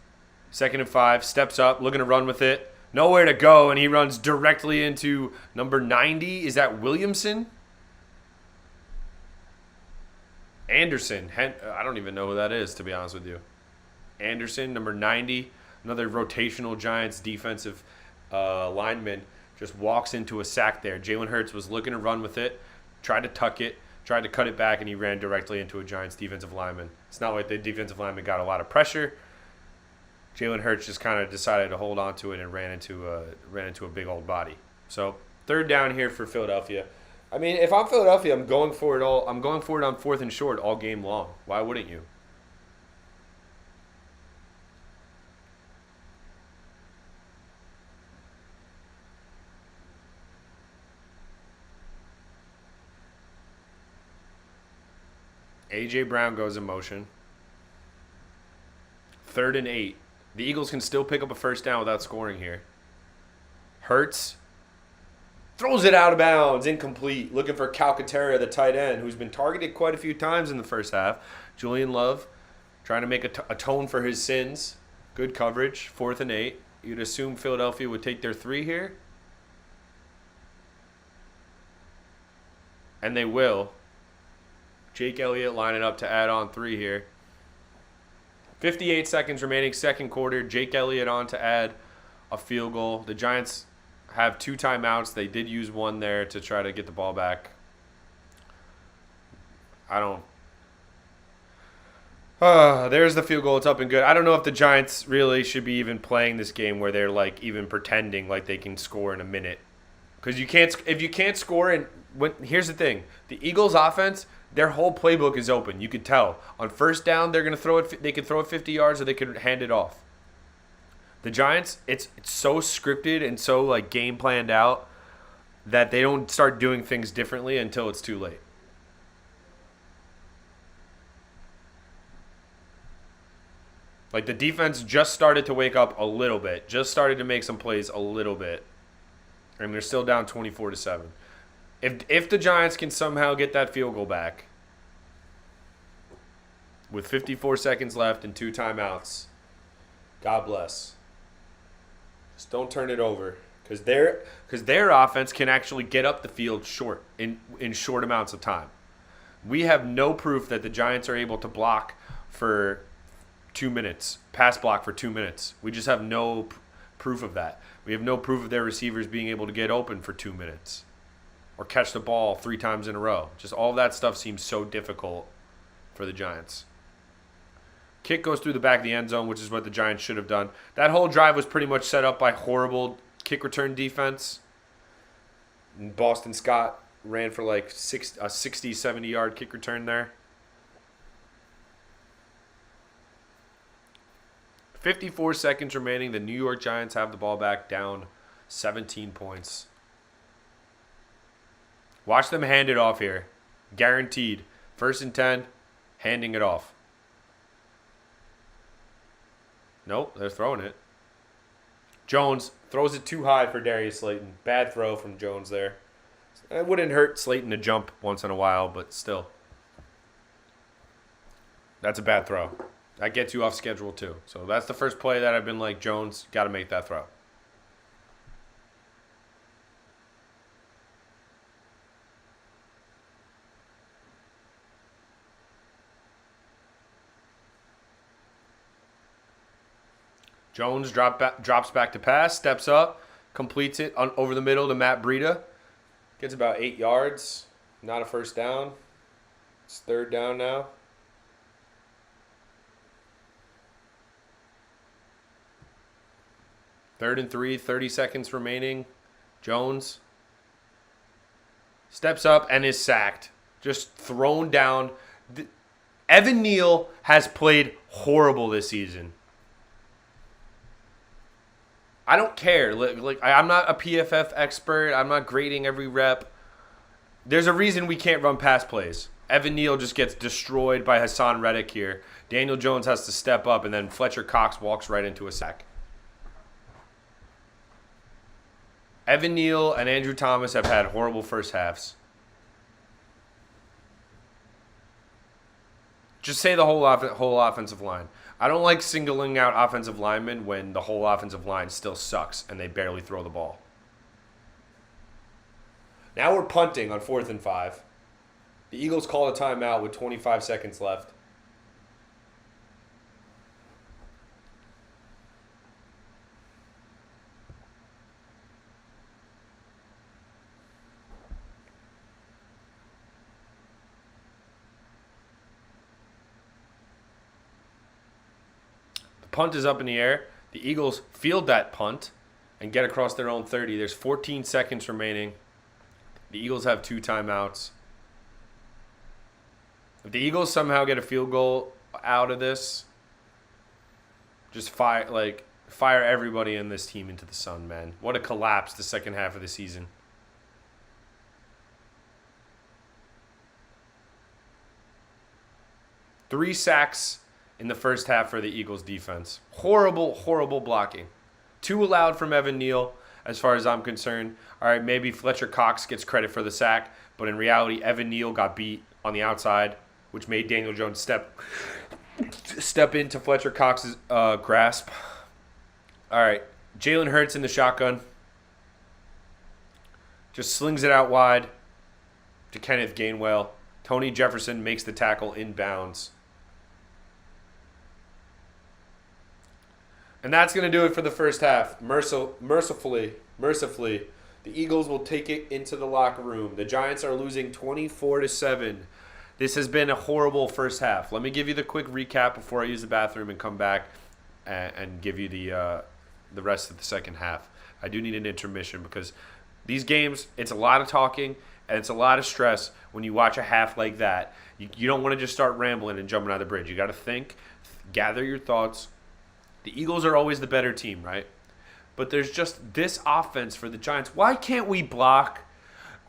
2nd and 5, steps up, looking to run with it. Nowhere to go, and he runs directly into number 90. Is that Williamson? Anderson. I don't even know who that is, to be honest with you. Anderson, number 90. Another rotational Giants defensive lineman just walks into a sack there. Jalen Hurts was looking to run with it, tried to tuck it, tried to cut it back, and he ran directly into a Giants defensive lineman. It's not like the defensive lineman got a lot of pressure. Jalen Hurts just kind of decided to hold on to it and ran into a big old body. So 3rd down here for Philadelphia. I mean, if I'm Philadelphia, I'm going for it on 4th and short all game long. Why wouldn't you? A.J. Brown goes in motion. 3rd and 8. The Eagles can still pick up a 1st down without scoring here. Hurts throws it out of bounds, incomplete. Looking for Calcaterra, the tight end, who's been targeted quite a few times in the first half. Julian Love trying to make atone for his sins. Good coverage. 4th and 8. You'd assume Philadelphia would take their 3 here. And they will. Jake Elliott lining up to add on 3 here. 58 seconds remaining, 2nd quarter. Jake Elliott on to add a field goal. The Giants have 2 timeouts. They did use one there to try to get the ball back. There's the field goal. It's up and good. I don't know if the Giants really should be even playing this game where they're even pretending like they can score in a minute. Because if you can't score here's the thing. The Eagles offense, their whole playbook is open. You could tell. On 1st down, they're going to throw it. They could throw it 50 yards or they could hand it off. The Giants, it's so scripted and so game planned out that they don't start doing things differently until it's too late. Like the defense just started to wake up a little bit, just started to make some plays a little bit, and they're still down 24-7. If the Giants can somehow get that field goal back with 54 seconds left and 2 timeouts, God bless. Just don't turn it over, because their offense can actually get up the field short in short amounts of time. We have no proof that the Giants are able to block for 2 minutes, pass block for 2 minutes. We just have no proof of that. We have no proof of their receivers being able to get open for 2 minutes or catch the ball 3 times in a row. Just all of that stuff seems so difficult for the Giants. Kick goes through the back of the end zone, which is what the Giants should have done. That whole drive was pretty much set up by horrible kick return defense. And Boston Scott ran for like a 60, 70-yard kick return there. 54 seconds remaining. The New York Giants have the ball back, down 17 points. Watch them hand it off here. Guaranteed. 1st and 10, handing it off. Nope, they're throwing it. Jones throws it too high for Darius Slayton. Bad throw from Jones there. It wouldn't hurt Slayton to jump once in a while, but still. That's a bad throw. That gets you off schedule too. So that's the first play that I've been like, Jones, got to make that throw. Jones drops back to pass, steps up, completes it over the middle to Matt Breida. Gets about 8 yards. Not a first down. It's 3rd down now. Third and 3, 30 seconds remaining. Jones steps up and is sacked. Just thrown down. Evan Neal has played horrible this season. I don't care. I'm not a PFF expert. I'm not grading every rep. There's a reason we can't run pass plays. Evan Neal just gets destroyed by Hassan Reddick here. Daniel Jones has to step up, and then Fletcher Cox walks right into a sack. Evan Neal and Andrew Thomas have had horrible first halves. Just say the whole offensive line. I don't like singling out offensive linemen when the whole offensive line still sucks and they barely throw the ball. Now we're punting on 4th and 5. The Eagles call a timeout with 25 seconds left. Punt is up in the air. The Eagles field that punt and get across their own 30. There's 14 seconds remaining. The Eagles have 2 timeouts. If the Eagles somehow get a field goal out of this, just fire everybody in this team into the sun, man. What a collapse the second half of the season. Three sacks in the first half for the Eagles defense. Horrible, horrible blocking. 2 allowed from Evan Neal, as far as I'm concerned. All right, maybe Fletcher Cox gets credit for the sack, but in reality, Evan Neal got beat on the outside, which made Daniel Jones step into Fletcher Cox's grasp. All right, Jalen Hurts in the shotgun. Just slings it out wide to Kenneth Gainwell. Tony Jefferson makes the tackle inbounds. And that's going to do it for the first half. Mercifully, the Eagles will take it into the locker room. The Giants are losing 24-7. This has been a horrible first half. Let me give you the quick recap before I use the bathroom and come back and give you the rest of the second half. I do need an intermission because these games, it's a lot of talking and it's a lot of stress when you watch a half like that. You don't want to just start rambling and jumping out of the bridge. You got to think, gather your thoughts. The Eagles are always the better team, right? But there's just this offense for the Giants. Why can't we block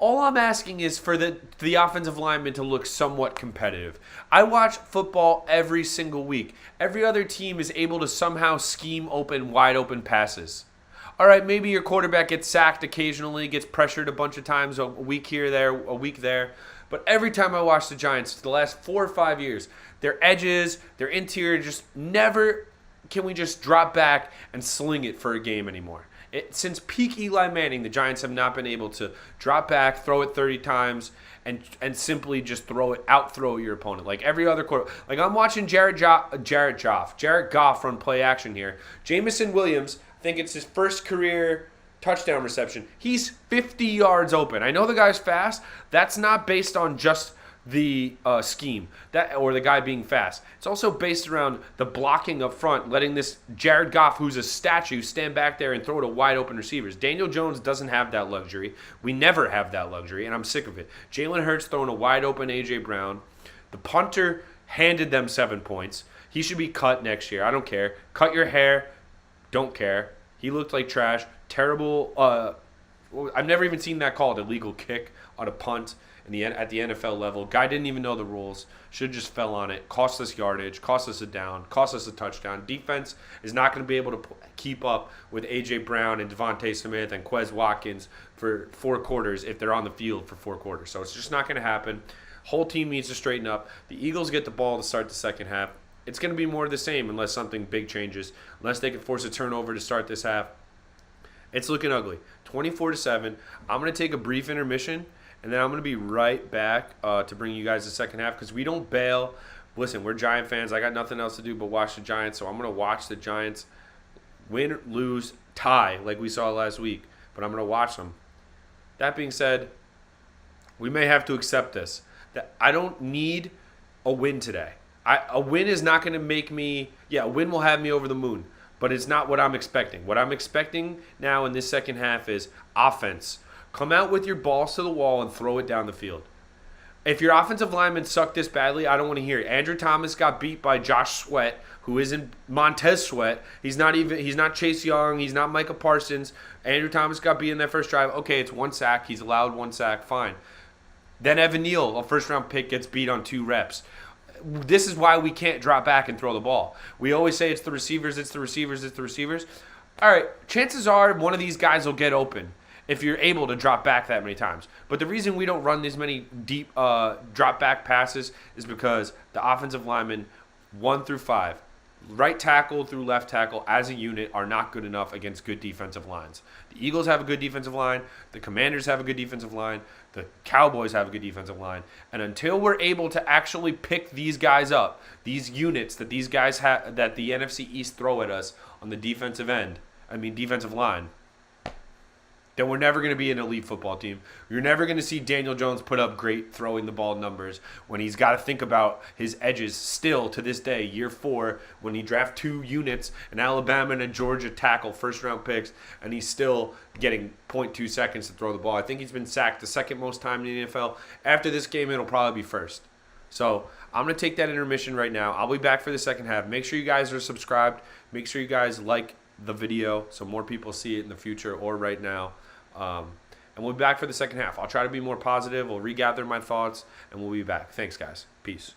All I'm asking is for the offensive lineman to look somewhat competitive. I watch football every single week. Every other team is able to somehow scheme open, wide open passes. All right, maybe your quarterback gets sacked occasionally, gets pressured a bunch of times, a week here, there, a week there. But every time I watch the Giants, the last 4 or 5 years, their edges, their interior, just never can we just drop back and sling it for a game anymore. Since peak Eli Manning, the Giants have not been able to drop back, throw it 30 times, and simply just throw your opponent. Like every other quarter. Like I'm watching Jared Goff run play action here. Jamison Williams, I think it's his first career touchdown reception. He's 50 yards open. I know the guy's fast. That's not based on just the scheme or the guy being fast. It's also based around the blocking up front, letting this Jared Goff, who's a statue, stand back there and throw it to wide open receivers. Daniel Jones doesn't have that luxury. We never have that luxury, and I'm sick of it. Jalen Hurts throwing a wide open A.J. Brown. The punter handed them 7 points. He should be cut next year. I don't care. Cut your hair. Don't care. He looked like trash. Terrible. I've never even seen that called illegal kick on a punt at the NFL level. Guy didn't even know the rules. Should have just fell on it. Cost us yardage. Cost us a down. Cost us a touchdown. Defense is not going to be able to keep up with A.J. Brown and Devontae Smith and Quez Watkins for 4 quarters if they're on the field for 4 quarters. So it's just not going to happen. Whole team needs to straighten up. The Eagles get the ball to start the second half. It's going to be more of the same unless something big changes. Unless they can force a turnover to start this half. It's looking ugly. 24-7. I'm going to take a brief intermission, and then I'm going to be right back to bring you guys the second half because we don't bail. Listen, we're Giant fans. I got nothing else to do but watch the Giants, so I'm going to watch the Giants win, lose, tie like we saw last week, but I'm going to watch them. That being said, we may have to accept this. That I don't need a win today. A win is not going to make me – a win will have me over the moon. But it's not what I'm expecting. What I'm expecting now in this second half is offense. Come out with your balls to the wall and throw it down the field. If your offensive linemen suck this badly, I don't want to hear it. Andrew Thomas got beat by Josh Sweat, who isn't Montez Sweat. He's not Chase Young. He's not Micah Parsons. Andrew Thomas got beat in that first drive. Okay, it's 1 sack. He's allowed 1 sack. Fine. Then Evan Neal, a first-round pick, gets beat on 2 reps. This is why we can't drop back and throw the ball. We always say it's the receivers, it's the receivers, it's the receivers. All right, chances are one of these guys will get open if you're able to drop back that many times. But the reason we don't run this many deep drop back passes is because the offensive linemen 1 through 5, right tackle through left tackle as a unit are not good enough against good defensive lines. The Eagles have a good defensive line. The Commanders have a good defensive line. The Cowboys have a good defensive line. And until we're able to actually pick these guys up, these units that these guys have, that the NFC East throw at us on the defensive line, then we're never going to be an elite football team. You're never going to see Daniel Jones put up great throwing the ball numbers when he's got to think about his edges still to this day, year 4, when he draft 2 units, an Alabama and a Georgia tackle, first-round picks, and he's still getting 0.2 seconds to throw the ball. I think he's been sacked the second most time in the NFL. After this game, it'll probably be first. So I'm going to take that intermission right now. I'll be back for the second half. Make sure you guys are subscribed. Make sure you guys like the video so more people see it in the future or right now. And we'll be back for the second half. I'll try to be more positive. We'll regather my thoughts, and we'll be back. Thanks, guys. Peace.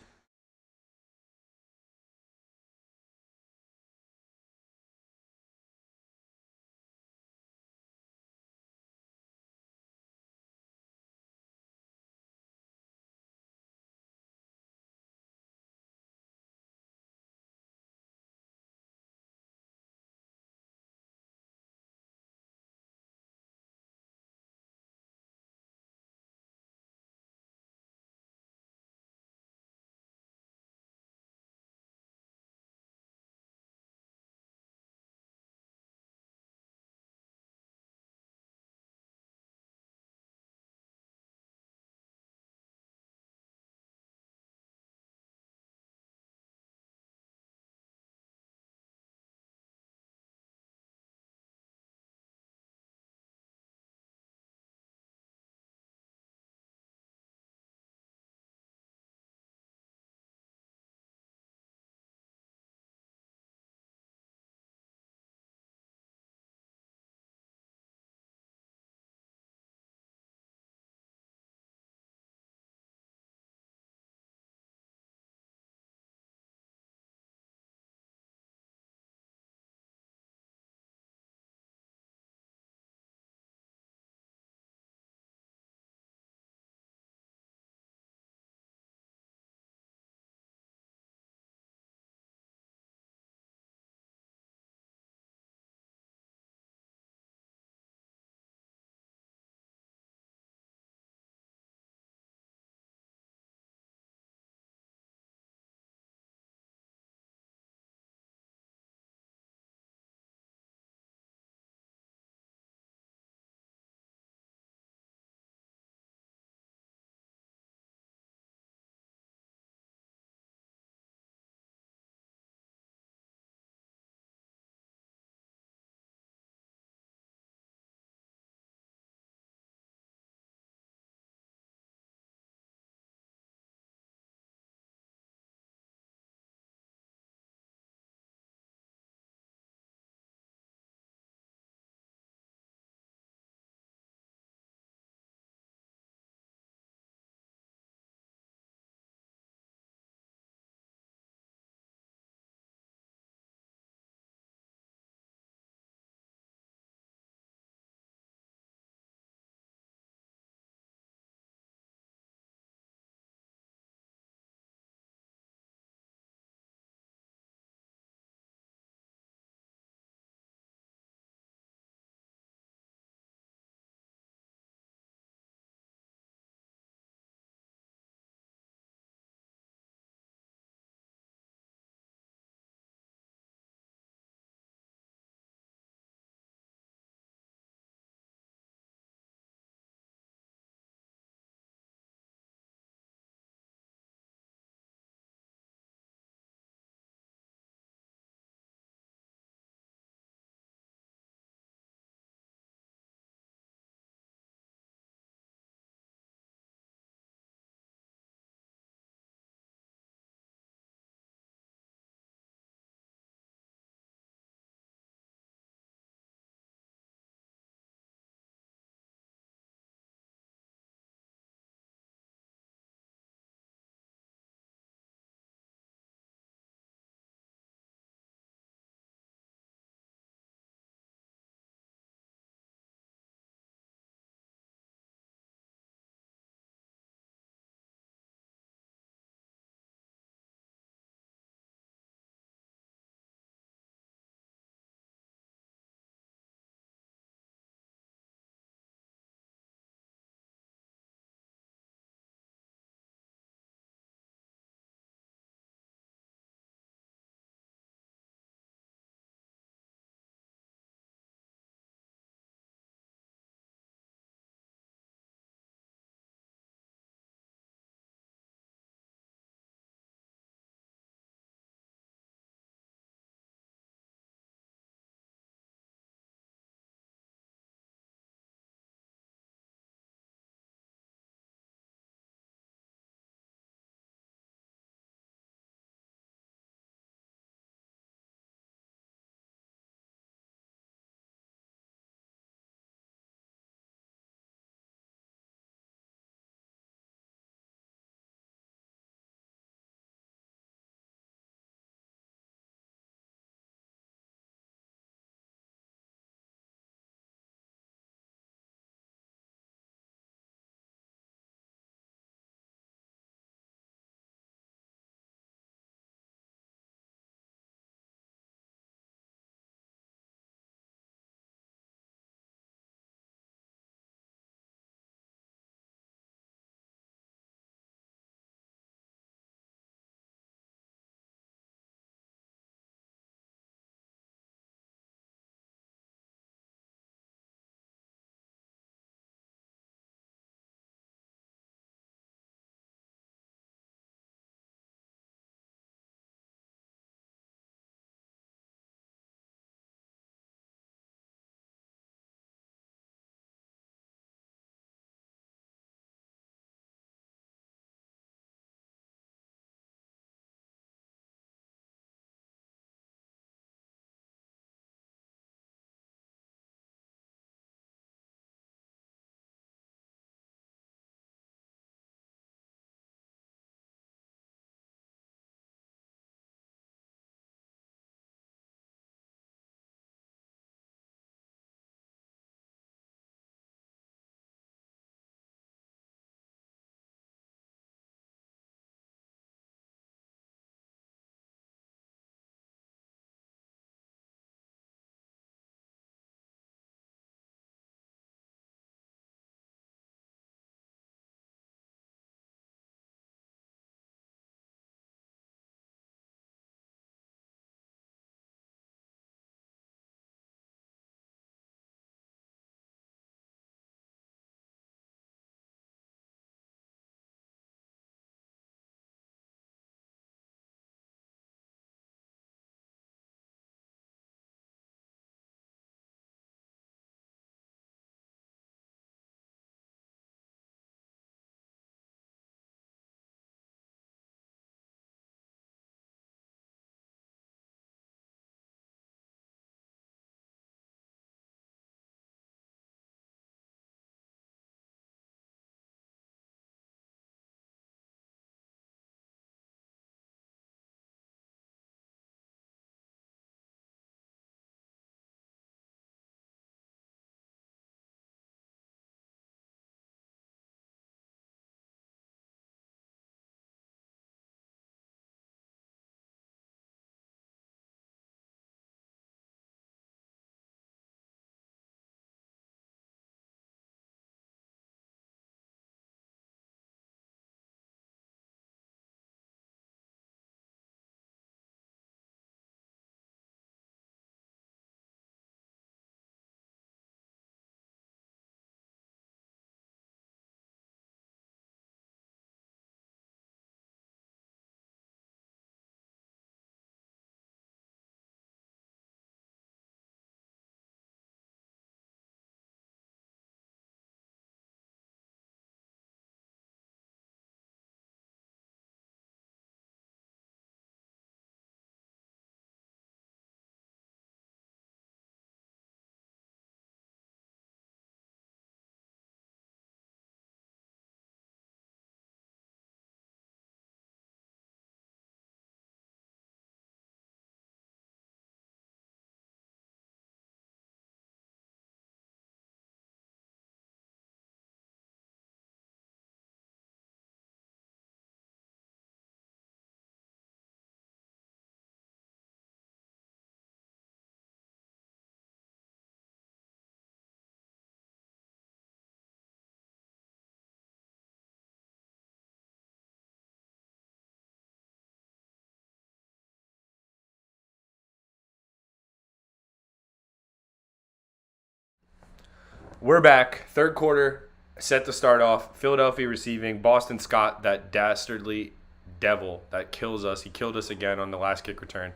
We're back. Third quarter, set to start off. Philadelphia receiving. Boston Scott, that dastardly devil that kills us. He killed us again on the last kick return.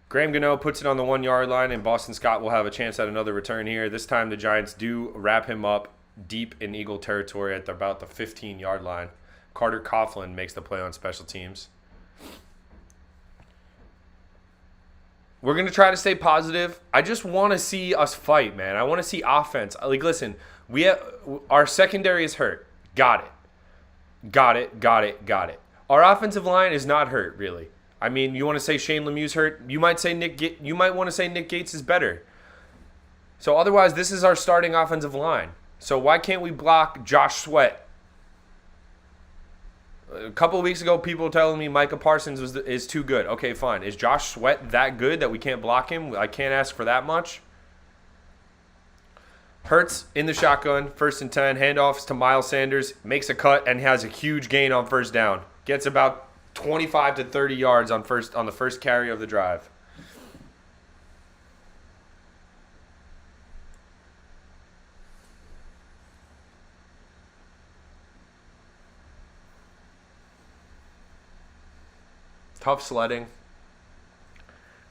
Graham Gano puts it on the 1 yard line, and Boston Scott will have a chance at another return here. This time the Giants do wrap him up deep in Eagle territory at about the 15-yard line. Carter Coughlin makes the play on special teams. We're going to try to stay positive. I just want to see us fight, man. I want to see offense. Like, listen, our secondary is hurt. Got it. Our offensive line is not hurt, really. I mean, you want to say Shane Lemieux's hurt? You might want to say Nick Gates is better. So otherwise, this is our starting offensive line. So why can't we block Josh Sweat? A couple of weeks ago, people were telling me Micah Parsons is too good. Okay, fine. Is Josh Sweat that good that we can't block him? I can't ask for that much. Hurts in the shotgun, 1st and 10, handoffs to Miles Sanders, makes a cut and has a huge gain on first down. Gets about 25 to 30 yards on the first carry of the drive. Tough sledding.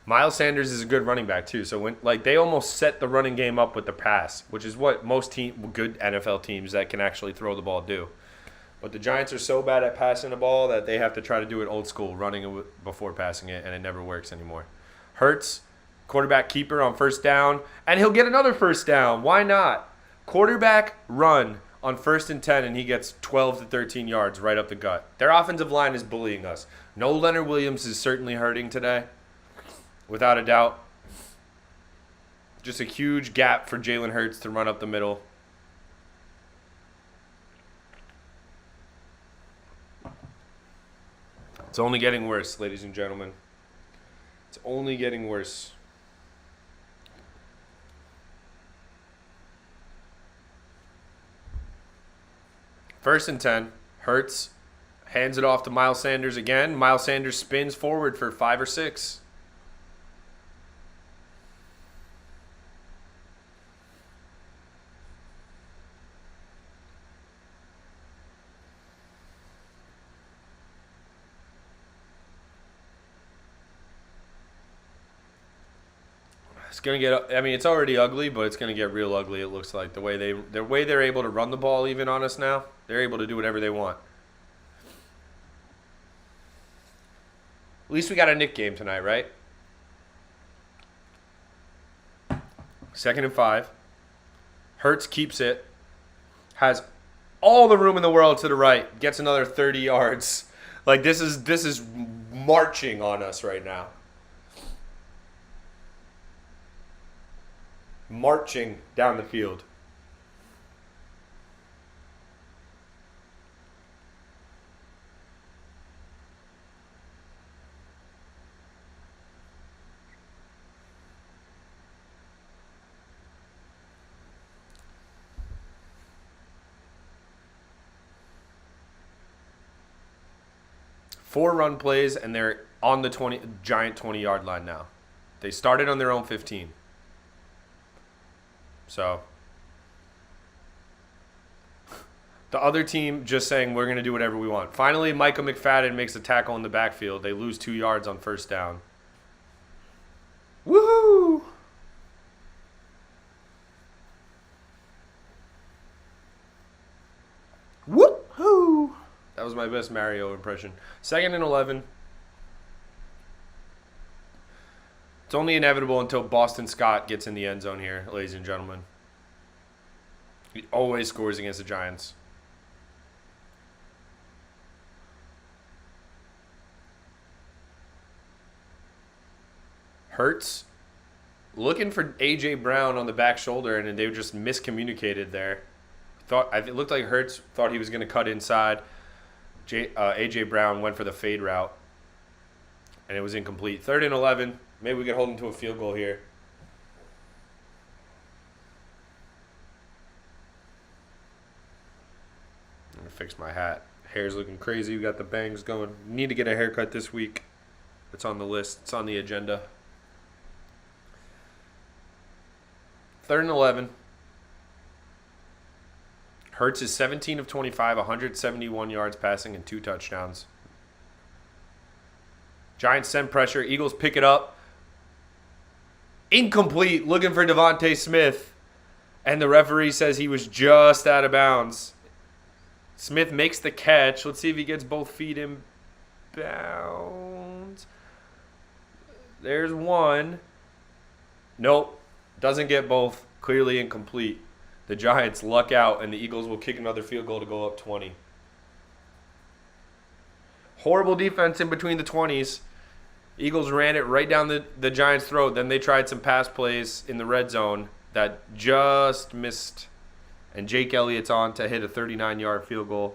Miles Sanders is a good running back too. So they almost set the running game up with the pass, which is what most good NFL teams that can actually throw the ball do. But the Giants are so bad at passing the ball that they have to try to do it old school, running it before passing it, and it never works anymore. Hurts, quarterback keeper on first down, and he'll get another first down. Why not? Quarterback run on 1st and 10, and he gets 12 to 13 yards right up the gut. Their offensive line is bullying us. No Leonard Williams is certainly hurting today, without a doubt. Just a huge gap for Jalen Hurts to run up the middle. It's only getting worse, ladies and gentlemen. It's only getting worse. First and 10, Hurts hands it off to Miles Sanders again. Miles Sanders spins forward for 5 or 6. It's gonna get. I mean, it's already ugly, but it's gonna get real ugly. It looks like the way they're able to run the ball even on us now. They're able to do whatever they want. At least we got a Nick game tonight, right? 2nd and 5. Hurts keeps it. Has all the room in the world to the right. Gets another 30 yards. Like this is marching on us right now. Marching down the field. Four run plays, and they're on the Giant 20-yard line now. They started on their own 15. So the other team just saying we're going to do whatever we want. Finally, Micah McFadden makes a tackle in the backfield. They lose 2 yards on first down. Woohoo! Woohoo! That was my best Mario impression. 2nd and 11. It's only inevitable until Boston Scott gets in the end zone here, ladies and gentlemen. He always scores against the Giants. Hurts looking for A.J. Brown on the back shoulder, and they just miscommunicated there. It looked like Hurts thought he was going to cut inside. A.J. Brown went for the fade route, and it was incomplete. 3rd and 11. Maybe we can hold him to a field goal here. I'm going to fix my hat. Hair's looking crazy. We got the bangs going. Need to get a haircut this week. It's on the list. It's on the agenda. 3rd and 11. Hurts is 17 of 25, 171 yards passing and 2 touchdowns. Giants send pressure. Eagles pick it up. Incomplete. Looking for Devontae Smith. And the referee says he was just out of bounds. Smith makes the catch. Let's see if he gets both feet in bounds. There's one. Nope. Doesn't get both. Clearly incomplete. The Giants luck out, and the Eagles will kick another field goal to go up 20. Horrible defense in between the 20s. Eagles ran it right down the Giants' throat. Then they tried some pass plays in the red zone that just missed. And Jake Elliott's on to hit a 39-yard field goal.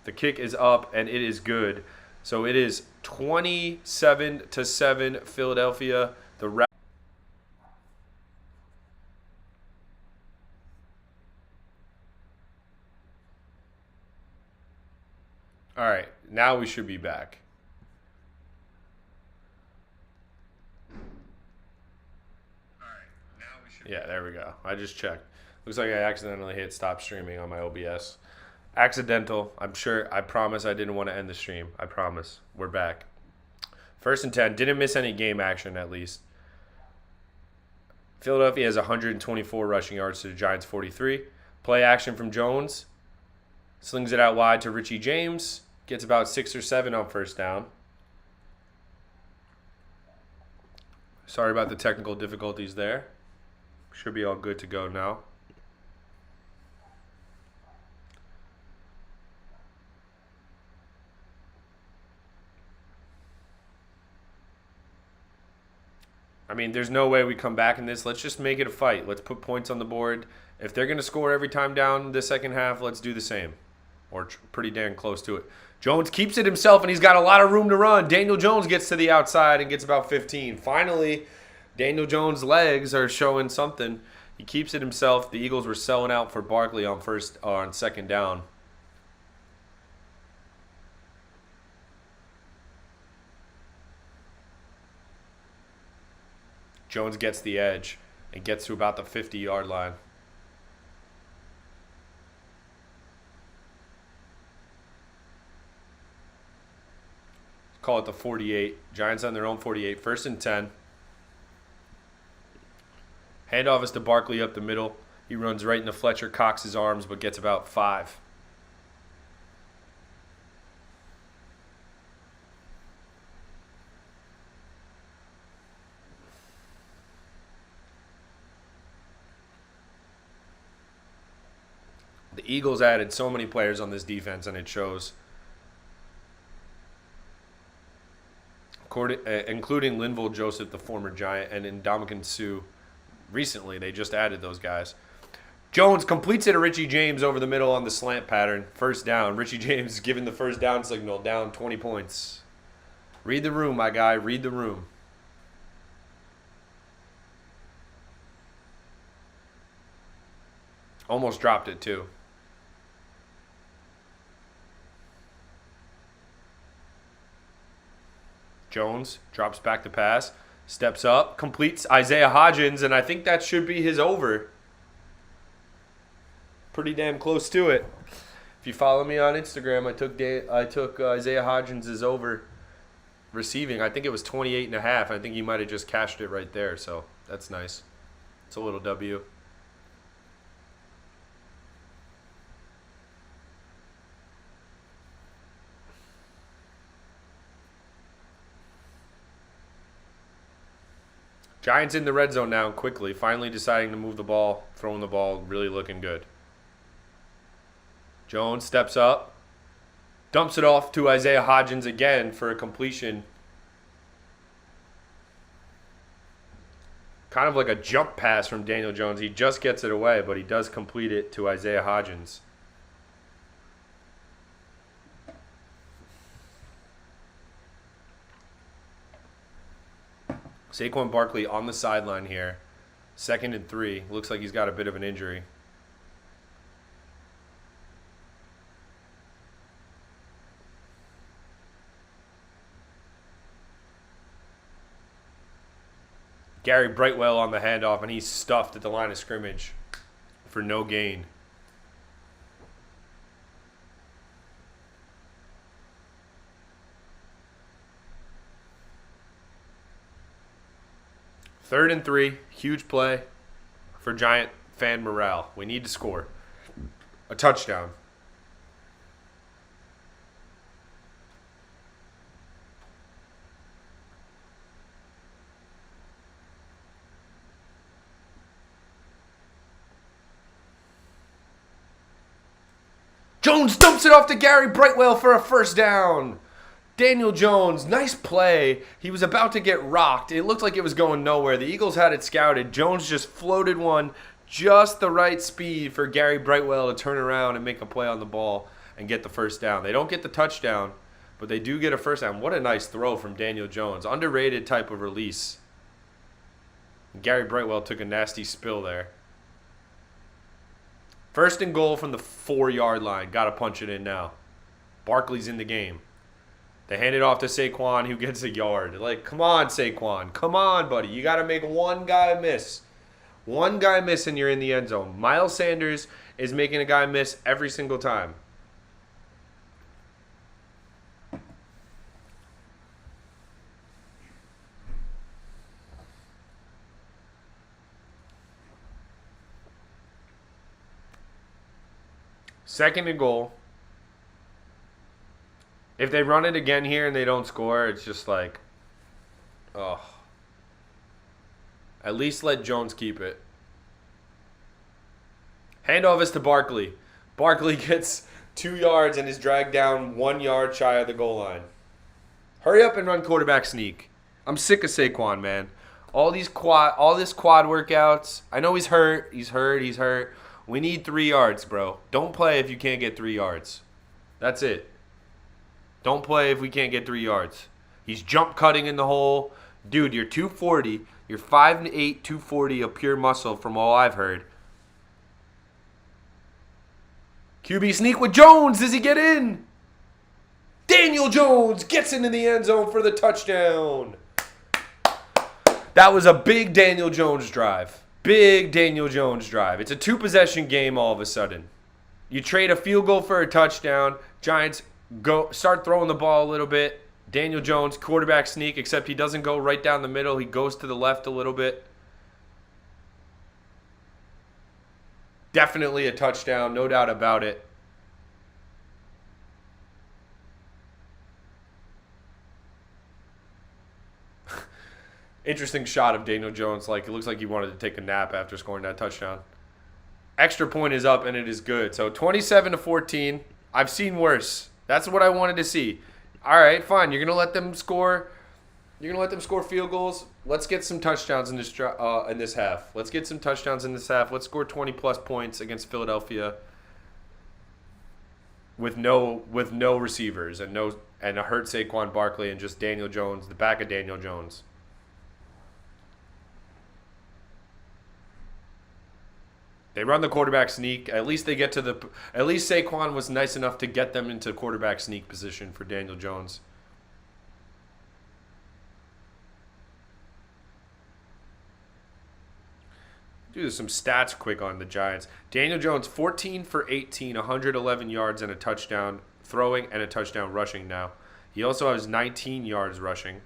The kick is up, and it is good. So it is 27-7 Philadelphia. All right, now we should be back. Yeah, there we go. I just checked. Looks like I accidentally hit stop streaming on my OBS. Accidental. I'm sure. I promise I didn't want to end the stream. I promise. We're back. 1st and 10. Didn't miss any game action, at least. Philadelphia has 124 rushing yards to the Giants' 43. Play action from Jones. Slings it out wide to Richie James. Gets about 6 or 7 on 1st down. Sorry about the technical difficulties there. Should be all good to go now. I mean, there's no way we come back in this. Let's just make it a fight. Let's put points on the board. If they're going to score every time down the second half, let's do the same. Or pretty damn close to it. Jones keeps it himself, and he's got a lot of room to run. Daniel Jones gets to the outside and gets about 15. Finally, Daniel Jones' legs are showing something. He keeps it himself. The Eagles were selling out for Barkley on 2nd down. Jones gets the edge and gets to about the 50-yard line. Call it the 48. Giants on their own 48. 1st and 10. Handoff is to Barkley up the middle. He runs right into Fletcher Cox's arms, but gets about 5. The Eagles added so many players on this defense, and it shows. Including Linval Joseph, the former Giant, and Ndamukong Suh. Recently, they just added those guys. Jones completes it to Richie James over the middle on the slant pattern. 1st down. Richie James giving the 1st down signal, down 20 points. Read the room, my guy. Read the room. Almost dropped it, too. Jones drops back to pass. Steps up, completes Isaiah Hodgins, and I think that should be his over. Pretty damn close to it. If you follow me on Instagram, I took Isaiah Hodgins' over receiving. I think it was 28.5. I think he might have just cashed it right there, so that's nice. It's a little W. Giants in the red zone now quickly, finally deciding to move the ball, throwing the ball, really looking good. Jones steps up, dumps it off to Isaiah Hodgins again for a completion. Kind of like a jump pass from Daniel Jones. He just gets it away, but he does complete it to Isaiah Hodgins. Saquon Barkley on the sideline here. 2nd and 3. Looks like he's got a bit of an injury. Gary Brightwell on the handoff, and he's stuffed at the line of scrimmage for no gain. 3rd and 3, huge play for Giant fan morale. We need to score a touchdown. Jones dumps it off to Gary Brightwell for a first down. Daniel Jones, nice play. He was about to get rocked. It looked like it was going nowhere. The Eagles had it scouted. Jones just floated one just the right speed for Gary Brightwell to turn around and make a play on the ball and get the first down. They don't get the touchdown, but they do get a first down. What a nice throw from Daniel Jones. Underrated type of release. Gary Brightwell took a nasty spill there. 1st and goal from the 4-yard line. Got to punch it in now. Barkley's in the game. They hand it off to Saquon, who gets a yard. Like, come on, Saquon. Come on, buddy. You got to make one guy miss. One guy miss and you're in the end zone. Miles Sanders is making a guy miss every single time. Second and goal. If they run it again here and they don't score, it's just like, oh. At least let Jones keep it. Handoff is to Barkley. Barkley gets 2 yards and is dragged down 1 yard shy of the goal line. Hurry up and run quarterback sneak. I'm sick of Saquon, man. All this quad workouts. I know he's hurt. We need 3 yards, bro. Don't play if you can't get 3 yards. That's it. Don't play if we can't get 3 yards. He's jump cutting in the hole. Dude, you're 240. You're 5'8", 240 of pure muscle from all I've heard. QB sneak with Jones. Does he get in? Daniel Jones gets into the end zone for the touchdown. That was a big Daniel Jones drive. Big Daniel Jones drive. It's a 2-possession game all of a sudden. You trade a field goal for a touchdown. Giants start throwing the ball a little bit. Daniel Jones, quarterback sneak, except he doesn't go right down the middle. He goes to the left a little bit. Definitely a touchdown, no doubt about it. Interesting shot of Daniel Jones. Like, it looks like he wanted to take a nap after scoring that touchdown. Extra point is up, and it is good. So 27-14. I've seen worse. That's what I wanted to see. All right, fine. You're gonna let them score. You're gonna let them score field goals. Let's get some touchdowns in this half. Let's get some touchdowns in this half. Let's score 20+ points against Philadelphia with no receivers and a hurt Saquon Barkley and just Daniel Jones, the back of Daniel Jones. They run the quarterback sneak. At least Saquon was nice enough to get them into quarterback sneak position for Daniel Jones. Do some stats quick on the Giants. Daniel Jones, 14 for 18, 111 yards and a touchdown throwing and a touchdown rushing now. He also has 19 yards rushing.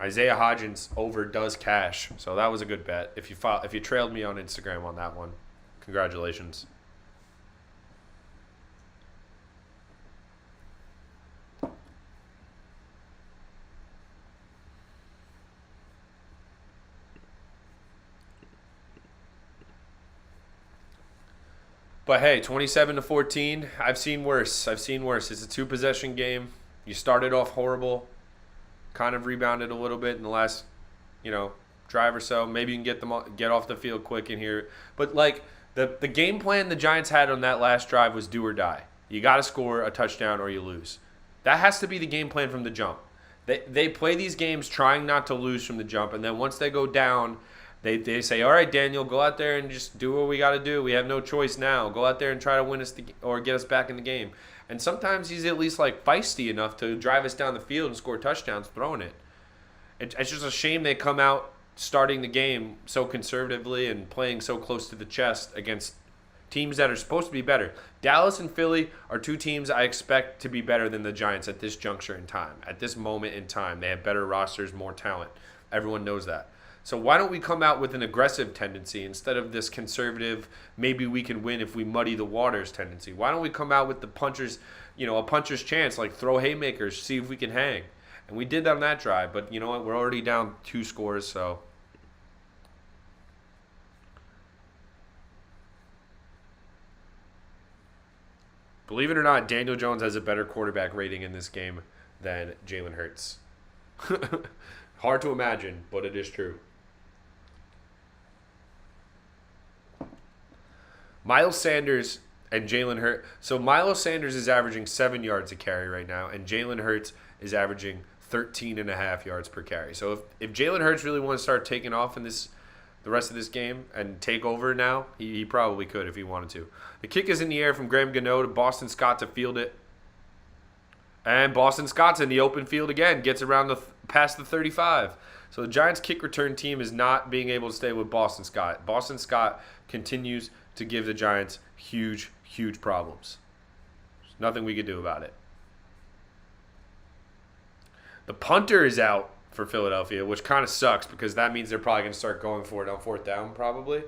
Isaiah Hodgins over does cash, so that was a good bet. If you trailed me on Instagram on that one, congratulations. But hey, 27-14. I've seen worse. It's a 2-possession game. You started off horrible. Kind of rebounded a little bit in the last, drive or so. Maybe you can get off the field quick in here. But like the game plan the Giants had on that last drive was do or die. You got to score a touchdown or you lose. That has to be the game plan from the jump. They play these games trying not to lose from the jump, and then once they go down, they say, all right, Daniel, go out there and just do what we got to do. We have no choice now. Go out there and try to win us or get us back in the game. And sometimes he's at least like feisty enough to drive us down the field and score touchdowns throwing it. It's just a shame they come out starting the game so conservatively and playing so close to the chest against Teams that are supposed to be better. Dallas and Philly are two teams I expect to be better than the Giants at this juncture in time. At this moment in time, they have better rosters, more talent. Everyone knows that. So why don't we come out with an aggressive tendency instead of this conservative, maybe we can win if we muddy the waters tendency? Why don't we come out with the puncher's, a puncher's chance, like throw haymakers, see if we can hang. And we did that on that drive, but you know what? We're already down 2 scores, so. Believe it or not, Daniel Jones has a better quarterback rating in this game than Jalen Hurts. Hard to imagine, but it is true. Miles Sanders and Jalen Hurts. So Miles Sanders is averaging 7 yards a carry right now, and Jalen Hurts is averaging 13.5 yards per carry. So if Jalen Hurts really wants to start taking off in the rest of this game and take over now, he probably could if he wanted to. The kick is in the air from Graham Gano to Boston Scott to field it. And Boston Scott's in the open field again, gets around past the 35. So the Giants' kick return team is not being able to stay with Boston Scott. Boston Scott continues to give the Giants huge, huge problems. There's nothing we could do about it. The punter is out for Philadelphia, which kind of sucks because that means they're probably going to start going for it on 4th down probably.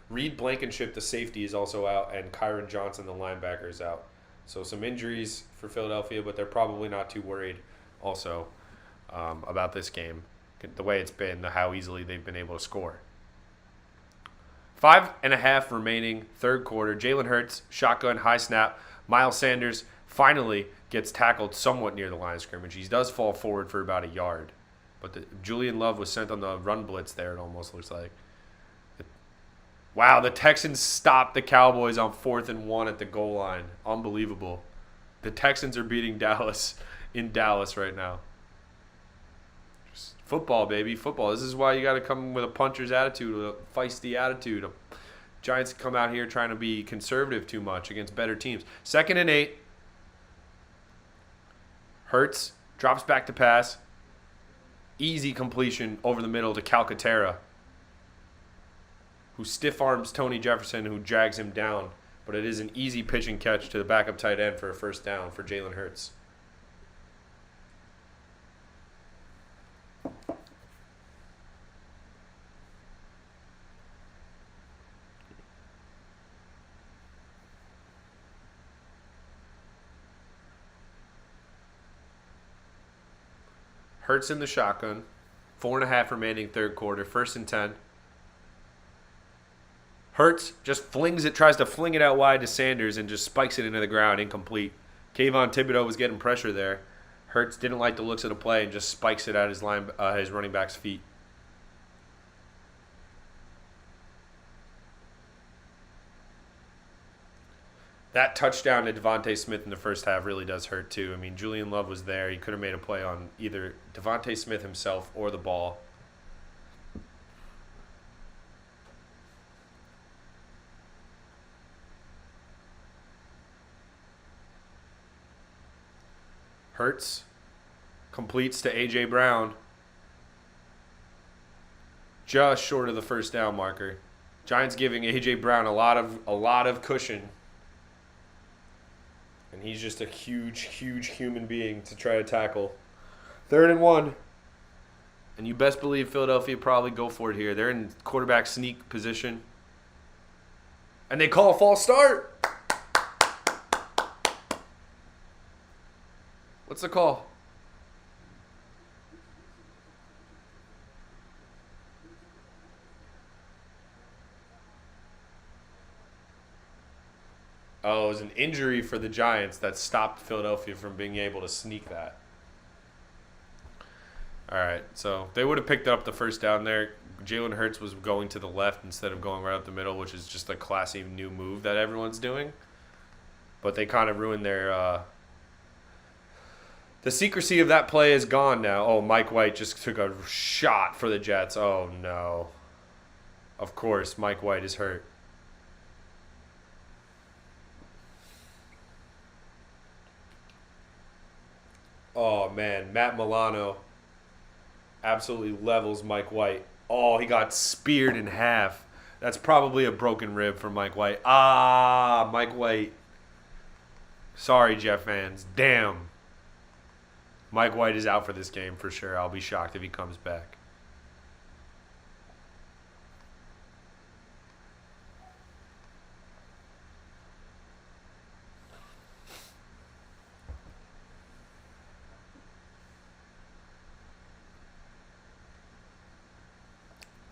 Reed Blankenship, the safety, is also out, and Kyron Johnson, the linebacker, is out. So some injuries for Philadelphia, but they're probably not too worried also about this game, the way it's been, how easily they've been able to score. 5.5 remaining, third quarter. Jalen Hurts, shotgun, high snap. Miles Sanders finally gets tackled somewhat near the line of scrimmage. He does fall forward for about a yard. But Julian Love was sent on the run blitz there, it almost looks like. Wow, the Texans stopped the Cowboys on 4th and 1 at the goal line. Unbelievable. The Texans are beating Dallas in Dallas right now. Just football, baby, football. This is why you got to come with a puncher's attitude, a feisty attitude. Giants come out here trying to be conservative too much against better teams. 2nd and 8. Hurts drops back to pass. Easy completion over the middle to Calcaterra, who stiff arms Tony Jefferson, who drags him down. But it is an easy pitch and catch to the backup tight end for a 1st down for Jalen Hurts. Hurts in the shotgun. 4.5 remaining, third quarter. 1st and 10. Hurts just tries to fling it out wide to Sanders and just spikes it into the ground, incomplete. Kayvon Thibodeau was getting pressure there. Hurts didn't like the looks of the play and just spikes it at his running back's feet. That touchdown to Devontae Smith in the first half really does hurt too. I mean, Julian Love was there. He could have made a play on either Devontae Smith himself or the ball. Hurts completes to A.J. Brown. Just short of the 1st down marker. Giants giving A.J. Brown a lot of cushion. And he's just a huge, huge human being to try to tackle. 3rd and 1. And you best believe Philadelphia probably go for it here. They're in quarterback sneak position. And they call a false start. What's the call? Oh, it was an injury for the Giants that stopped Philadelphia from being able to sneak that. All right, so they would have picked up the 1st down there. Jalen Hurts was going to the left instead of going right up the middle, which is just a classy new move that everyone's doing. But they kind of ruined their the secrecy of that play is gone now. Oh, Mike White just took a shot for the Jets. Oh, no. Of course, Mike White is hurt. Oh, man. Matt Milano absolutely levels Mike White. Oh, he got speared in half. That's probably a broken rib for Mike White. Ah, Mike White. Sorry, Jeff fans. Damn. Mike White is out for this game for sure. I'll be shocked if he comes back.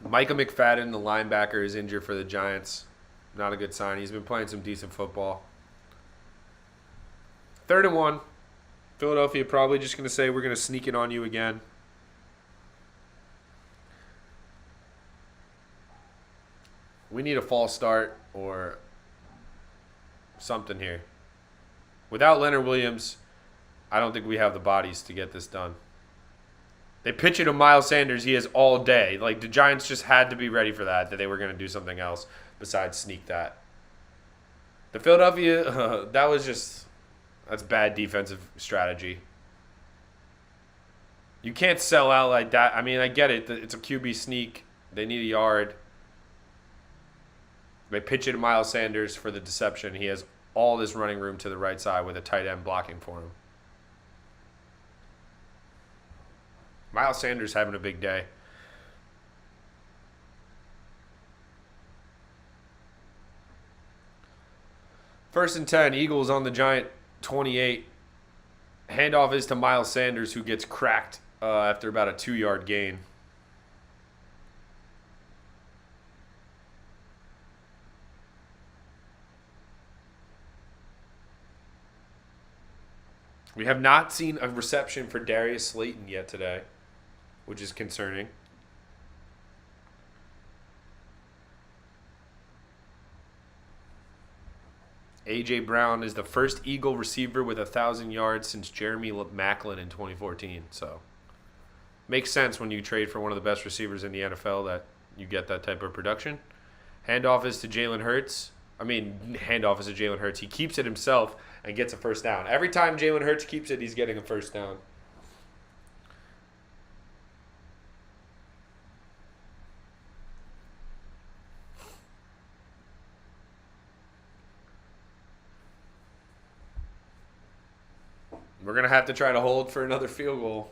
Micah McFadden, the linebacker, is injured for the Giants. Not a good sign. He's been playing some decent football. 3rd and 1. Philadelphia probably just going to say we're going to sneak it on you again. We need a false start or something here. Without Leonard Williams, I don't think we have the bodies to get this done. They pitch it to Miles Sanders. He has all day. Like, the Giants just had to be ready for that they were going to do something else besides sneak that. The Philadelphia, that's bad defensive strategy. You can't sell out like that. I mean, I get it. It's a QB sneak. They need a yard. They pitch it to Miles Sanders for the deception. He has all this running room to the right side with a tight end blocking for him. Miles Sanders having a big day. First and 10, Eagles on the Giant 28. Handoff is to Miles Sanders, who gets cracked after about a 2-yard gain. We have not seen a reception for Darius Slayton yet today, which is concerning. A.J. Brown is the first Eagle receiver with 1,000 yards since Jeremy Maclin in 2014. So, makes sense when you trade for one of the best receivers in the NFL that you get that type of production. Handoff is to Jalen Hurts. He keeps it himself and gets a first down. Every time Jalen Hurts keeps it, he's getting a first down. We're going to have to try to hold for another field goal.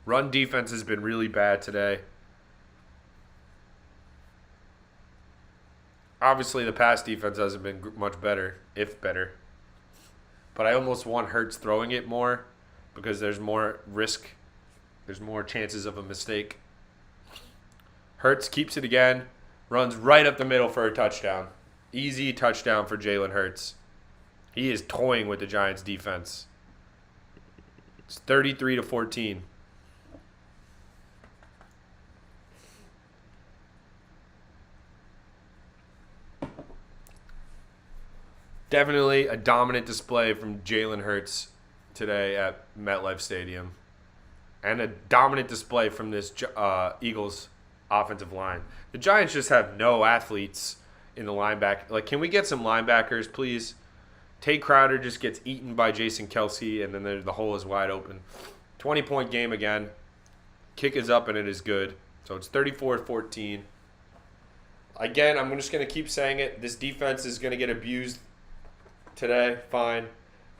Run defense has been really bad today. Obviously, the pass defense hasn't been much better, if better. But I almost want Hurts throwing it more because there's more risk. There's more chances of a mistake. Hurts keeps it again, runs right up the middle for a touchdown. Easy touchdown for Jalen Hurts. He is toying with the Giants' defense. It's 33-14. Definitely a dominant display from Jalen Hurts today at MetLife Stadium. And a dominant display from this Eagles offensive line. The Giants just have no athletes in the linebacker. Like, can we get some linebackers, please? Tate Crowder just gets eaten by Jason Kelsey, and then the hole is wide open. 20-point game again. Kick is up, and it is good. So it's 34-14. Again, I'm just going to keep saying it. This defense is going to get abused today. Fine.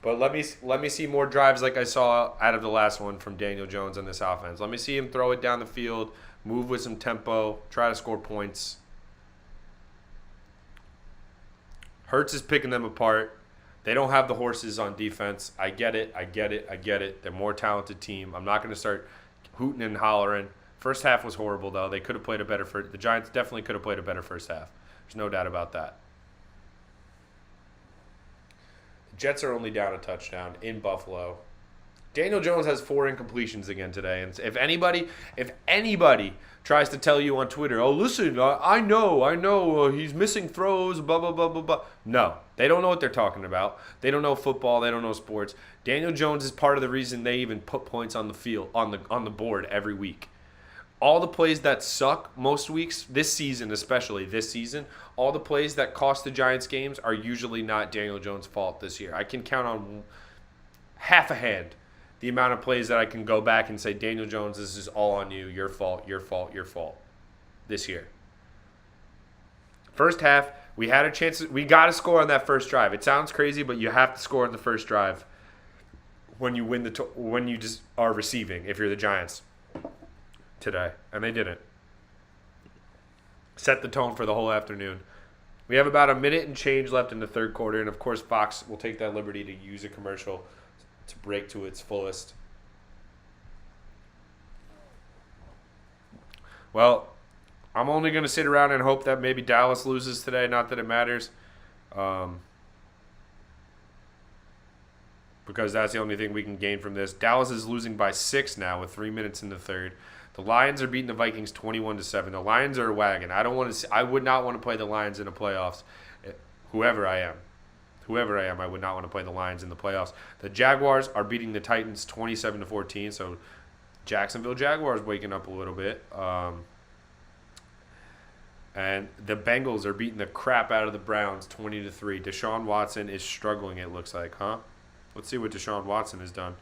But let me see more drives like I saw out of the last one from Daniel Jones on this offense. Let me see him throw it down the field, move with some tempo, try to score points. Hurts is picking them apart. They don't have the horses on defense. I get it. They're a more talented team. I'm not going to start hooting and hollering. First half was horrible, though. They could have played a better first. The Giants definitely could have played a better first half. There's no doubt about that. The Jets are only down a touchdown in Buffalo. Daniel Jones has 4 incompletions again today. And if anybody tries to tell you on Twitter, oh, listen, I know, he's missing throws, blah, blah, blah, blah, blah. No, they don't know what they're talking about. They don't know football. They don't know sports. Daniel Jones is part of the reason they even put points on the field, on the board every week. All the plays that suck most weeks, this season, especially this season, all the plays that cost the Giants games are usually not Daniel Jones' fault this year. I can count on half a hand the amount of plays that I can go back and say, Daniel Jones, this is all on you. Your fault, your fault, your fault this year. First half, we had a chance. We got to score on that first drive. It sounds crazy, but you have to score on the first drive when you win when you just are receiving, if you're the Giants today. And they didn't. Set the tone for the whole afternoon. We have about a minute and change left in the third quarter, and of course Fox will take that liberty to use a commercial to break to its fullest. Well, I'm only going to sit around and hope that maybe Dallas loses today, not that it matters. Because that's the only thing we can gain from this. Dallas is losing by 6 now with 3 minutes in the third. The Lions are beating the Vikings 21-7. The Lions are a wagon. I would not want to play the Lions in the playoffs. Whoever I am, I would not want to play the Lions in the playoffs. The Jaguars are beating the Titans 27-14. So Jacksonville Jaguars waking up a little bit. And the Bengals are beating the crap out of the Browns 20-3. Deshaun Watson is struggling, it looks like, huh? Let's see what Deshaun Watson has done.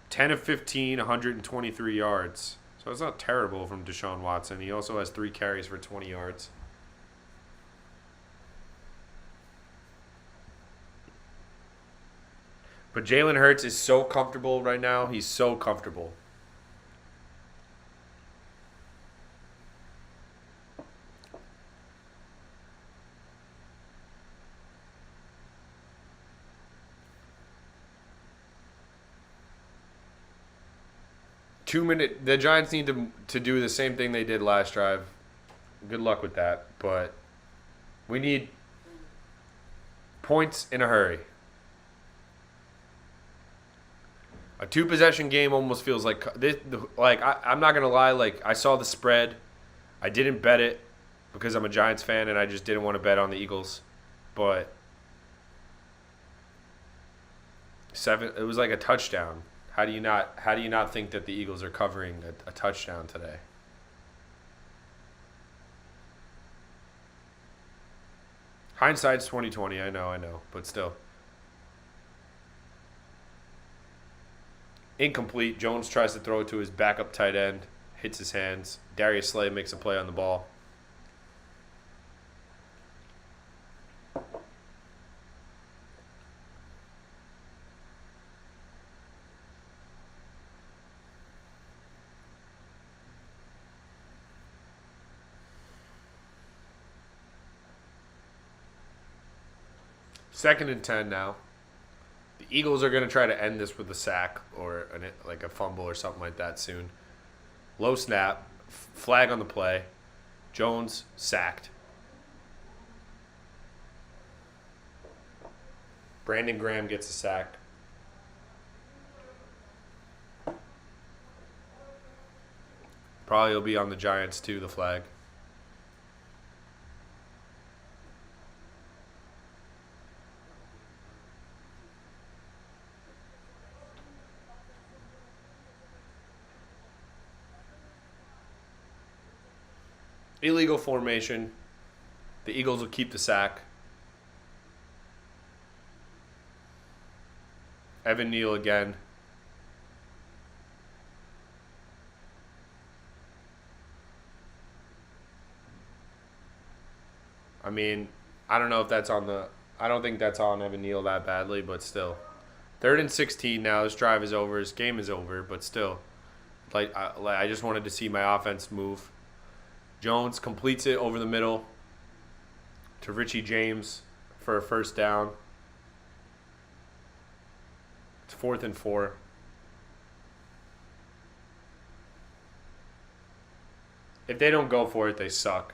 10 of 15, 123 yards. So it's not terrible from Deshaun Watson. He also has 3 carries for 20 yards. But Jalen Hurts is so comfortable right now. He's so comfortable. The Giants need to do the same thing they did last drive. Good luck with that. But we need points in a hurry. A 2-possession game almost feels like this. I'm not gonna lie. Like, I saw the spread, I didn't bet it because I'm a Giants fan and I just didn't want to bet on the Eagles. But 7. It was like a touchdown. How do you not think that the Eagles are covering a touchdown today? Hindsight's 20/20. I know, but still. Incomplete. Jones tries to throw it to his backup tight end, hits his hands. Darius Slay makes a play on the ball. Second and 10 now. The Eagles are going to try to end this with a sack or a fumble or something like that soon. Low snap. Flag on the play. Jones sacked. Brandon Graham gets a sack. Probably will be on the Giants too, the flag. Illegal formation. The Eagles will keep the sack. Evan Neal again. I mean, I don't know if that's on the... I don't think that's on Evan Neal that badly, but still. 3rd and 16 now. This drive is over. This game is over, but still. I just wanted to see my offense move. Jones completes it over the middle to Richie James for a first down. It's 4th and 4. If they don't go for it, they suck.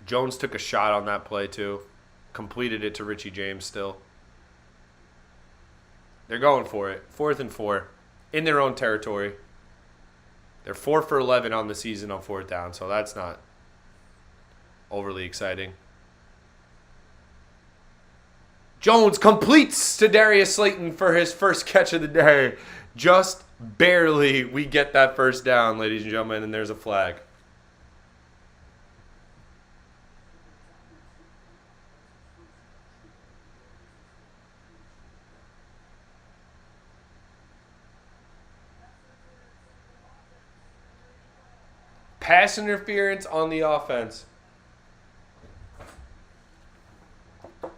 Jones took a shot on that play too. Completed it to Richie James still. They're going for it. 4th and 4. In their own territory. They're 4 for 11 on the season on 4th down, so that's not overly exciting. Jones completes to Darius Slayton for his first catch of the day. Just barely we get that first down, ladies and gentlemen, and there's a flag. Pass interference on the offense.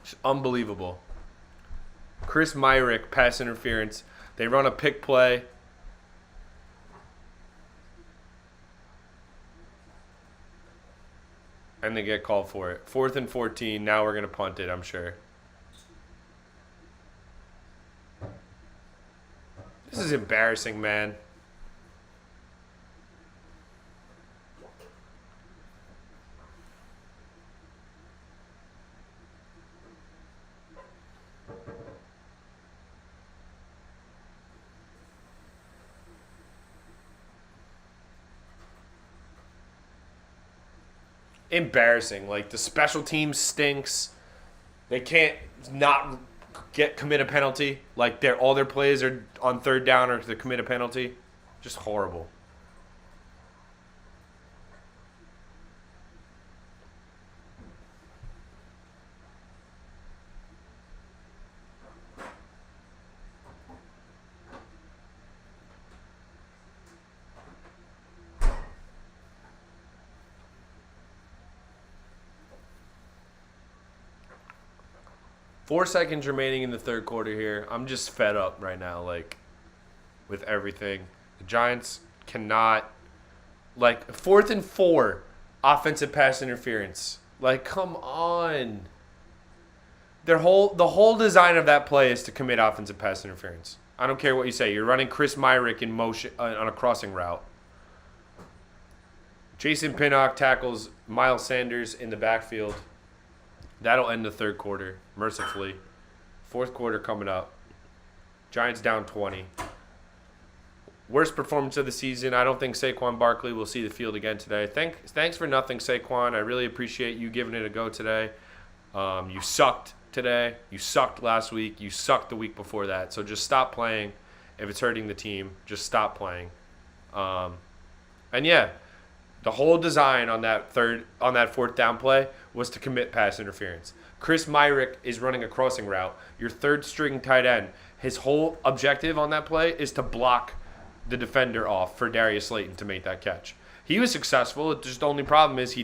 It's unbelievable. Chris Myrick, pass interference. They run a pick play. And they get called for it. 4th and 14. Now we're going to punt it, I'm sure. This is embarrassing, man. Embarrassing. Like, the special team stinks. They can't not commit a penalty. Like, all their plays are on 3rd down or to commit a penalty. Just horrible. Four seconds remaining in the third quarter here. I'm just fed up right now, like, with everything. The Giants cannot, like, 4th and 4, offensive pass interference. Like, come on. The whole design of that play is to commit offensive pass interference. I don't care what you say. You're running Chris Myrick in motion on a crossing route. Jason Pinnock tackles Miles Sanders in the backfield. That'll end the third quarter, mercifully. Fourth quarter coming up. Giants down 20. Worst performance of the season. I don't think Saquon Barkley will see the field again today. Thanks for nothing, Saquon. I really appreciate you giving it a go today. You sucked today. You sucked last week. You sucked the week before that. So just stop playing. If it's hurting the team, just stop playing. And yeah, the whole design on that 4th down play was to commit pass interference. Chris Myrick is running a crossing route. Your 3rd string tight end. His whole objective on that play is to block the defender off for Darius Slayton to make that catch. He was successful. Just the only problem is he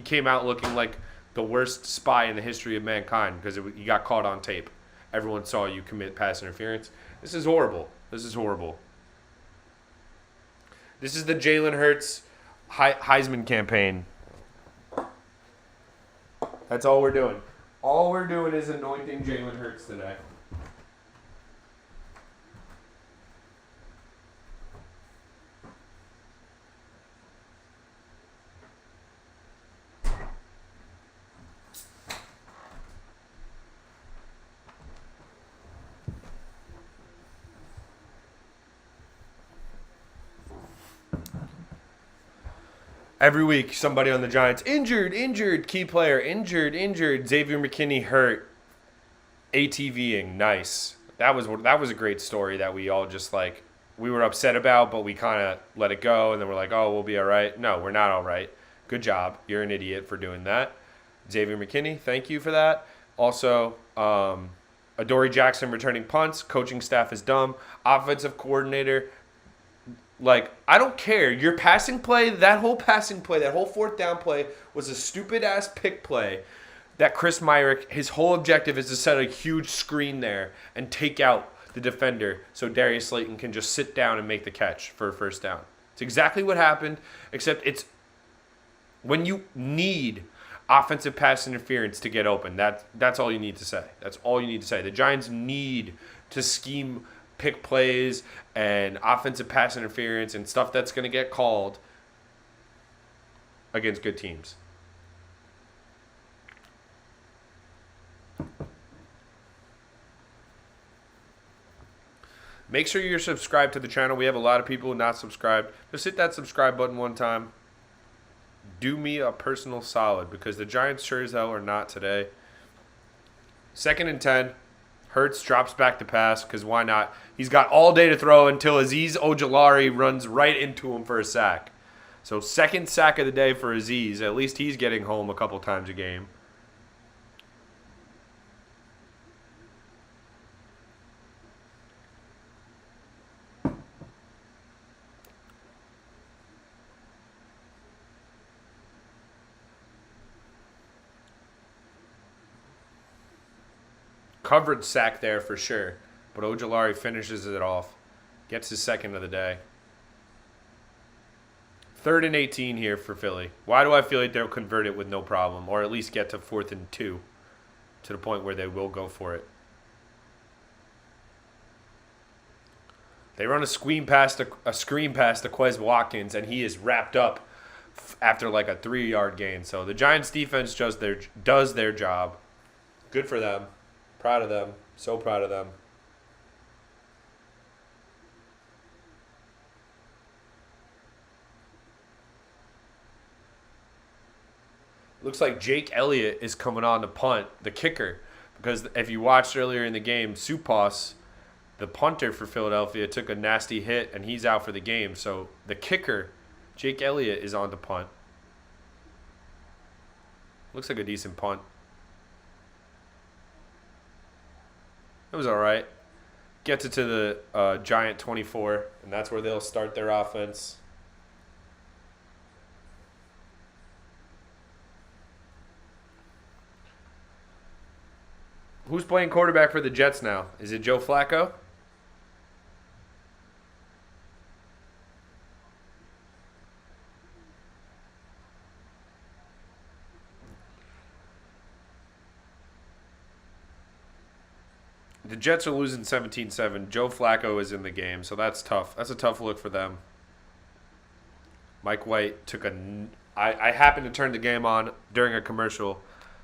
came out looking like the worst spy in the history of mankind because he got caught on tape. Everyone saw you commit pass interference. This is horrible. This is horrible. This is the Jalen Hurts Heisman campaign. That's all we're doing. All we're doing is anointing Jalen Hurts today. Every week, somebody on the Giants, injured, key player, injured. Xavier McKinney hurt, ATVing, nice. That was a great story that we all just, like, we were upset about, but we kind of let it go, and then we're like, oh, we'll be all right. No, we're not all right. Good job. You're an idiot for doing that. Xavier McKinney, thank you for that. Also, Adoree Jackson returning punts. Coaching staff is dumb. Offensive coordinator, like, I don't care. Your passing play, that whole 4th down play was a stupid-ass pick play that Chris Myrick, his whole objective is to set a huge screen there and take out the defender so Darius Slayton can just sit down and make the catch for a 1st down. It's exactly what happened, except it's when you need offensive pass interference to get open. That's all you need to say. That's all you need to say. The Giants need to scheme pick plays and offensive pass interference and stuff that's going to get called against good teams. Make sure you're subscribed to the channel. We have a lot of people not subscribed. Just hit that subscribe button one time. Do me a personal solid because the Giants sure as hell are not today. 2nd and 10. Hurts drops back to pass because why not? He's got all day to throw until Azeez Ojulari runs right into him for a sack. So 2nd sack of the day for Azeez. At least he's getting home a couple times a game. coverage sack there for sure. But Ojulari finishes it off. Gets his second of the day. 3rd and 18 here for Philly. Why do I feel like they'll convert it with no problem, or at least get to 4th and 2 to the point where they will go for it? They run a screen pass to Quez Watkins, and he is wrapped up after like a 3-yard gain. So the Giants defense does their job. Good for them. Proud of them. So proud of them. Looks like Jake Elliott is coming on to punt, the kicker. Because if you watched earlier in the game, Supos, the punter for Philadelphia, took a nasty hit, and he's out for the game. So the kicker, Jake Elliott, is on to punt. Looks like a decent punt. It was all right. Gets it to the Giant 24, and that's where they'll start their offense. Who's playing quarterback for the Jets now? Is it Joe Flacco? The Jets are losing 17-7. Joe Flacco is in the game, so that's tough. That's a tough look for them. Mike White took I happened to turn the game on during a commercial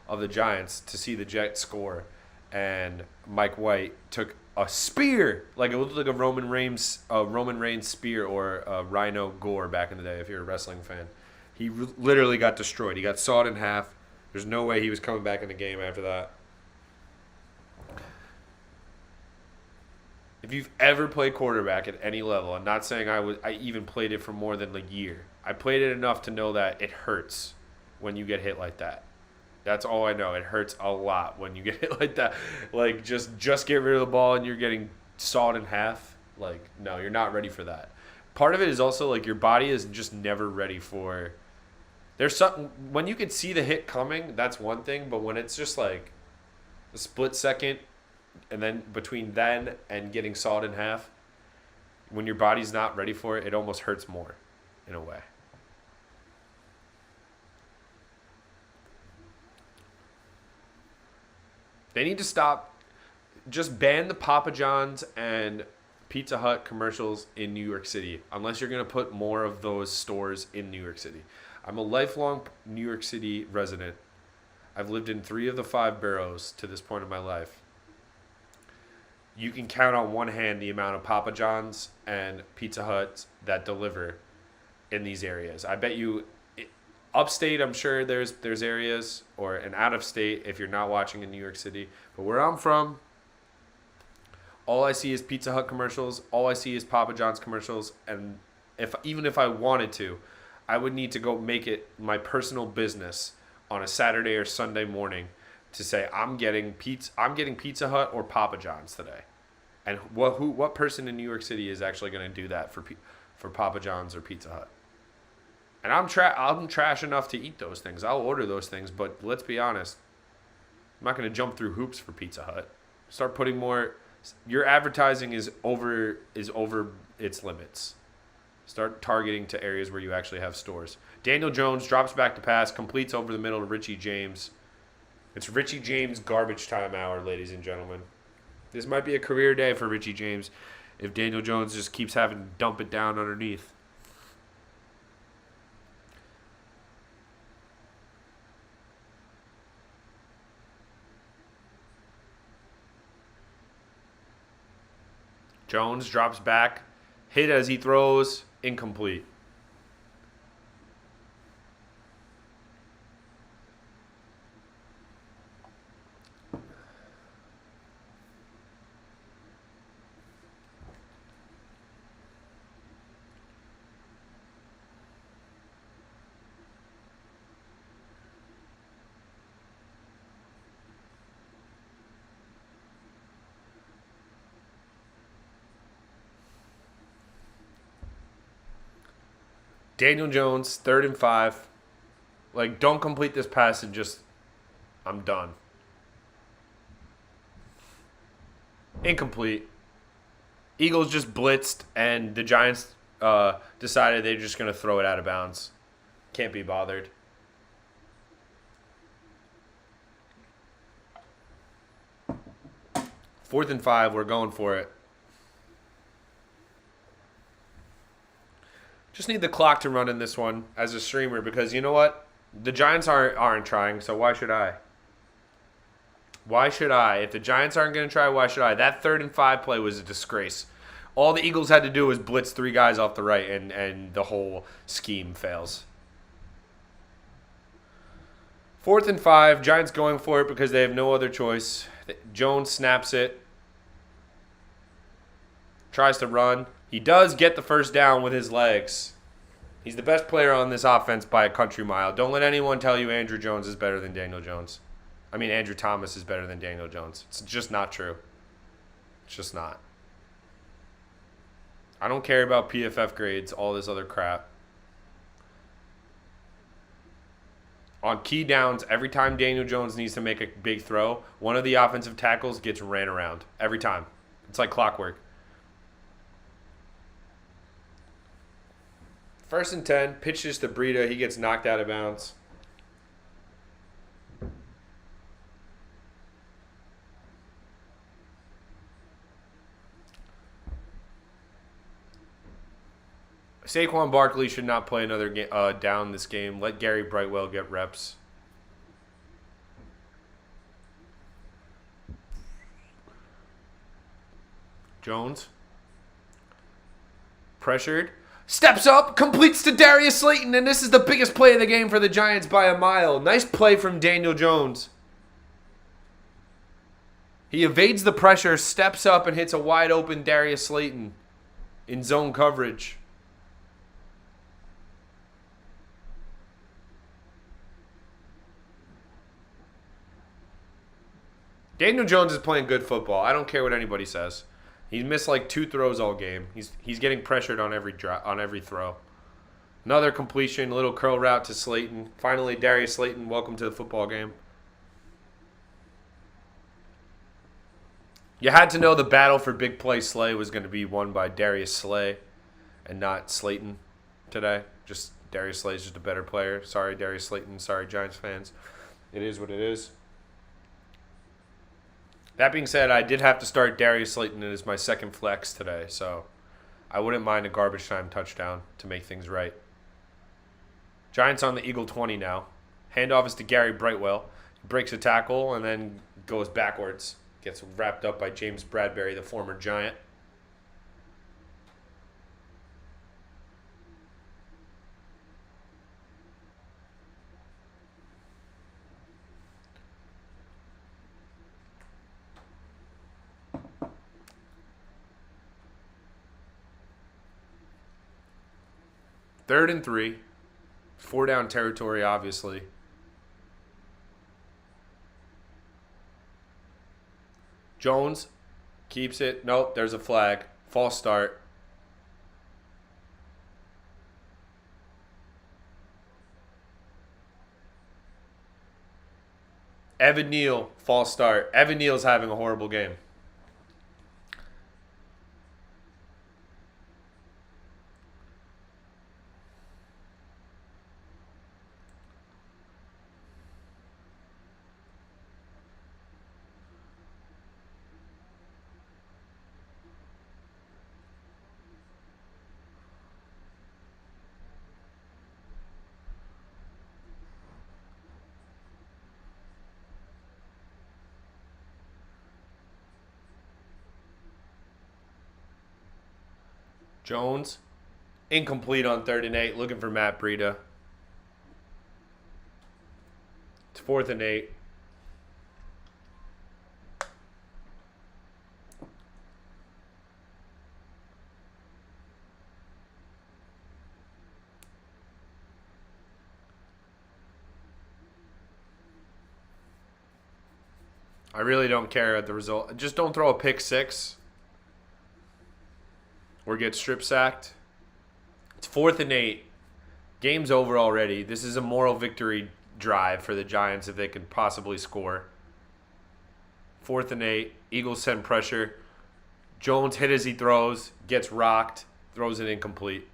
of the Giants to see the Jets score. And Mike White took a spear, like it looked like a Roman Reigns spear, or a Rhino Gore back in the day. If you're a wrestling fan, he literally got destroyed. He got sawed in half. There's no way he was coming back in the game after that. If you've ever played quarterback at any level, I'm not saying I even played it for more than a year. I played it enough to know that it hurts when you get hit like that. That's all I know. It hurts a lot when you get hit like that. Like, just get rid of the ball and you're getting sawed in half. Like, no, you're not ready for that. Part of it is also, like, your body is just never ready for... There's something... When you can see the hit coming, that's one thing. But when it's just, like, a split second, and then between then and getting sawed in half, when your body's not ready for it, it almost hurts more, in a way. They need to stop, just ban the Papa John's and Pizza Hut commercials in New York City, unless you're going to put more of those stores in New York City. I'm a lifelong New York City resident. I've lived in 3 of the 5 boroughs to this point in my life. You can count on one hand the amount of Papa John's and Pizza Huts that deliver in these areas. I bet you... Upstate, I'm sure there's areas, or an out of state if you're not watching in New York City. But where I'm from, all I see is Pizza Hut commercials. All I see is Papa John's commercials. And even if I wanted to, I would need to go make it my personal business on a Saturday or Sunday morning to say I'm getting Pizza Hut or Papa John's today. And what person in New York City is actually going to do that for Papa John's or Pizza Hut? And I'm trash enough to eat those things. I'll order those things, but let's be honest. I'm not going to jump through hoops for Pizza Hut. Start putting more. Your advertising is over its limits. Start targeting to areas where you actually have stores. Daniel Jones drops back to pass, completes over the middle to Richie James. It's Richie James garbage time hour, ladies and gentlemen. This might be a career day for Richie James if Daniel Jones just keeps having to dump it down underneath. Jones drops back, hit as he throws, incomplete. Daniel Jones, 3rd and 5. Like, don't complete this pass and just, I'm done. Incomplete. Eagles just blitzed, and the Giants decided they're just going to throw it out of bounds. Can't be bothered. Fourth and 5, we're going for it. Just need the clock to run in this one as a streamer because you know what? The Giants aren't trying, so why should I? Why should I? If the Giants aren't going to try, why should I? That 3rd and 5 play was a disgrace. All the Eagles had to do was blitz 3 guys off the right, and the whole scheme fails. 4th and 5, Giants going for it because they have no other choice. Jones snaps it. Tries to run. He does get the first down with his legs. He's the best player on this offense by a country mile. Don't let anyone tell you Andrew Jones is better than Daniel Jones. Andrew Thomas is better than Daniel Jones. It's just not true. It's just not. I don't care about PFF grades, all this other crap. On key downs, every time Daniel Jones needs to make a big throw, one of the offensive tackles gets ran around. Every time. It's like clockwork. 1st and 10, pitches to Breida. He gets knocked out of bounds. Saquon Barkley should not play another down this game. Let Gary Brightwell get reps. Jones. Pressured. Steps up, completes to Darius Slayton, and this is the biggest play of the game for the Giants by a mile. Nice play from Daniel Jones. He evades the pressure, steps up, and hits a wide open Darius Slayton in zone coverage. Daniel Jones is playing good football. I don't care what anybody says. He missed like 2 throws all game. He's getting pressured on every throw. Another completion, little curl route to Slayton. Finally, Darius Slayton, welcome to the football game. You had to know the battle for big play Slay was going to be won by Darius Slay and not Slayton today. Just Darius Slay is just a better player. Sorry, Darius Slayton. Sorry, Giants fans. It is what it is. That being said, I did have to start Darius Slayton as my second flex today, so I wouldn't mind a garbage time touchdown to make things right. Giants on the Eagle 20 now. Handoff is to Gary Brightwell. He breaks a tackle and then goes backwards. Gets wrapped up by James Bradbury, the former Giant. Third and 3. 4 down territory, obviously. Jones keeps it. Nope, there's a flag. False start. Evan Neal, false start. Evan Neal's having a horrible game. Jones, incomplete on 3rd and 8, looking for Matt Breida. It's 4th and 8. I really don't care at the result. Just don't throw a pick 6. Or get strip sacked. It's 4th and 8. Game's over already. This is a moral victory drive for the Giants if they can possibly score. 4th and 8. Eagles send pressure. Jones hit as he throws, gets rocked, throws it incomplete.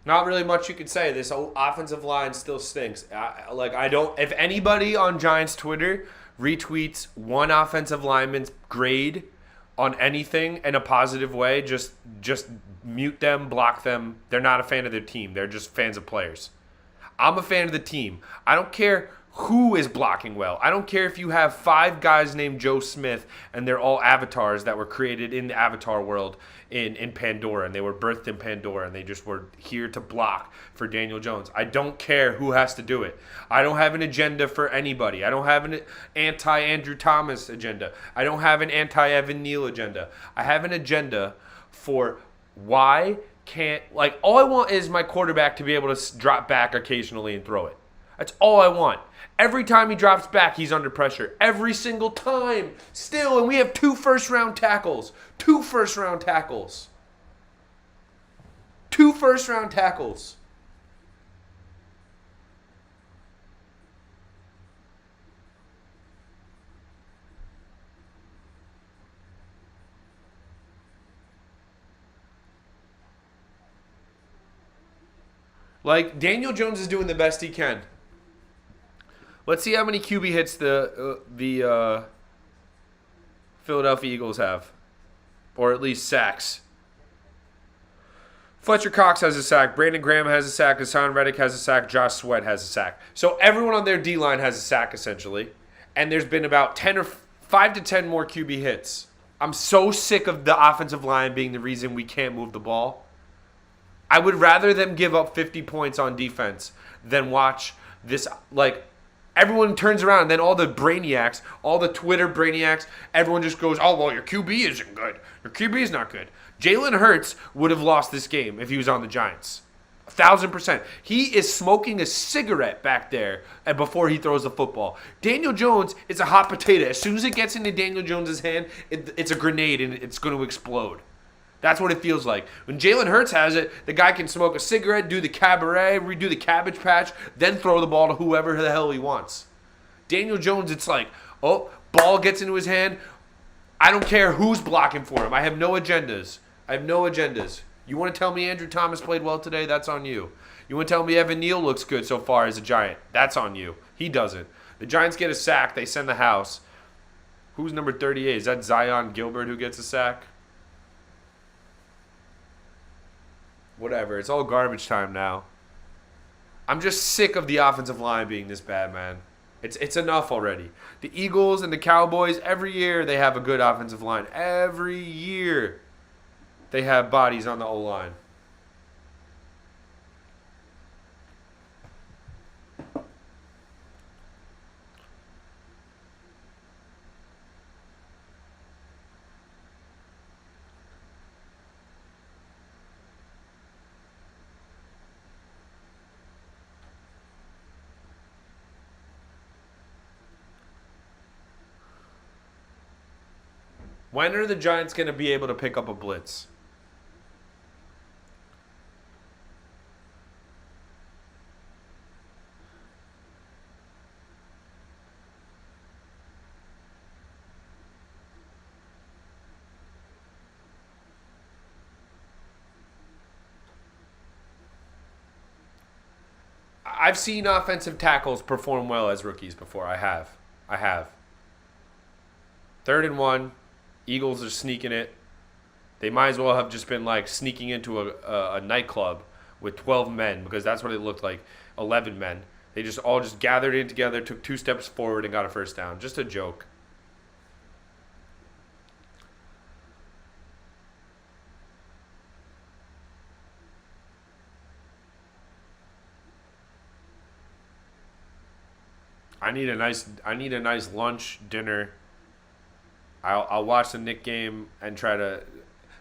Not really much you can say. This offensive line still stinks. I don't. If anybody on Giants Twitter retweets one offensive lineman's grade on anything in a positive way, just mute them, block them. They're not a fan of their team. They're just fans of players. I'm a fan of the team. I don't care who is blocking well. I don't care if you have 5 guys named Joe Smith and they're all avatars that were created in the avatar world in Pandora, and they were birthed in Pandora, and they just were here to block for Daniel Jones. I don't care who has to do it. I don't have an agenda for anybody. I don't have an anti-Andrew Thomas agenda. I don't have an anti-Evan Neal agenda. I have an agenda for why can't, like, all I want is my quarterback to be able to drop back occasionally and throw it. That's all I want. Every time he drops back, he's under pressure. Every single time. Still, and we have 2 first-round tackles. 2 first-round tackles. 2 first-round tackles. Like, Daniel Jones is doing the best he can. Let's see how many QB hits the Philadelphia Eagles have. Or at least sacks. Fletcher Cox has a sack. Brandon Graham has a sack. Hassan Reddick has a sack. Josh Sweat has a sack. So everyone on their D-line has a sack, essentially. And there's been about 5 to 10 more QB hits. I'm so sick of the offensive line being the reason we can't move the ball. I would rather them give up 50 points on defense than watch this, like, everyone turns around, and then all the brainiacs, all the Twitter brainiacs, everyone just goes, oh, well, your QB isn't good. Your QB is not good. Jalen Hurts would have lost this game if he was on the Giants. 1,000%. He is smoking a cigarette back there before he throws the football. Daniel Jones is a hot potato. As soon as it gets into Daniel Jones' hand, it's a grenade, and it's going to explode. That's what it feels like. When Jalen Hurts has it, the guy can smoke a cigarette, do the cabaret, redo the Cabbage Patch, then throw the ball to whoever the hell he wants. Daniel Jones, it's like, oh, ball gets into his hand. I don't care who's blocking for him. I have no agendas. You want to tell me Andrew Thomas played well today? That's on you. You want to tell me Evan Neal looks good so far as a Giant? That's on you. He doesn't. The Giants get a sack. They send the house. Who's number 38? Is that Zion Gilbert who gets a sack? Whatever. It's all garbage time now. I'm just sick of the offensive line being this bad, man. It's enough already. The Eagles and the Cowboys, every year they have a good offensive line. Every year they have bodies on the O-line. When are the Giants going to be able to pick up a blitz? I've seen offensive tackles perform well as rookies before. I have. 3rd and 1. Eagles are sneaking it. They might as well have just been like sneaking into a nightclub with 12 men, because that's what it looked like. 11 men. They just all just gathered in together, took 2 steps forward, and got a first down. Just a joke. I need a nice lunch, dinner. I'll watch the Knicks game and try to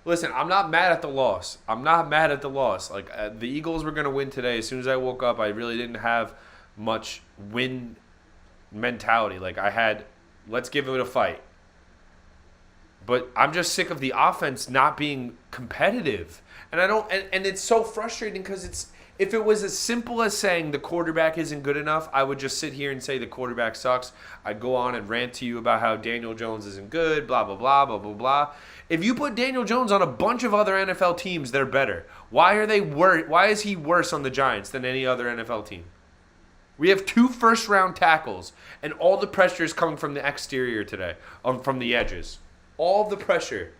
listen. I'm not mad at the loss. Like, the Eagles were gonna win today. As soon as I woke up, I really didn't have much win mentality. Like I had, let's give it a fight. But I'm just sick of the offense not being competitive. And I don't and it's so frustrating because it's if it was as simple as saying the quarterback isn't good enough, I would just sit here and say the quarterback sucks. I'd go on and rant to you about how Daniel Jones isn't good, blah, blah, blah, blah, blah, blah. If you put Daniel Jones on a bunch of other NFL teams, they're better. Why is he worse on the Giants than any other NFL team? We have 2 first-round tackles, and all the pressure is coming from the exterior today, from the edges. All the pressure.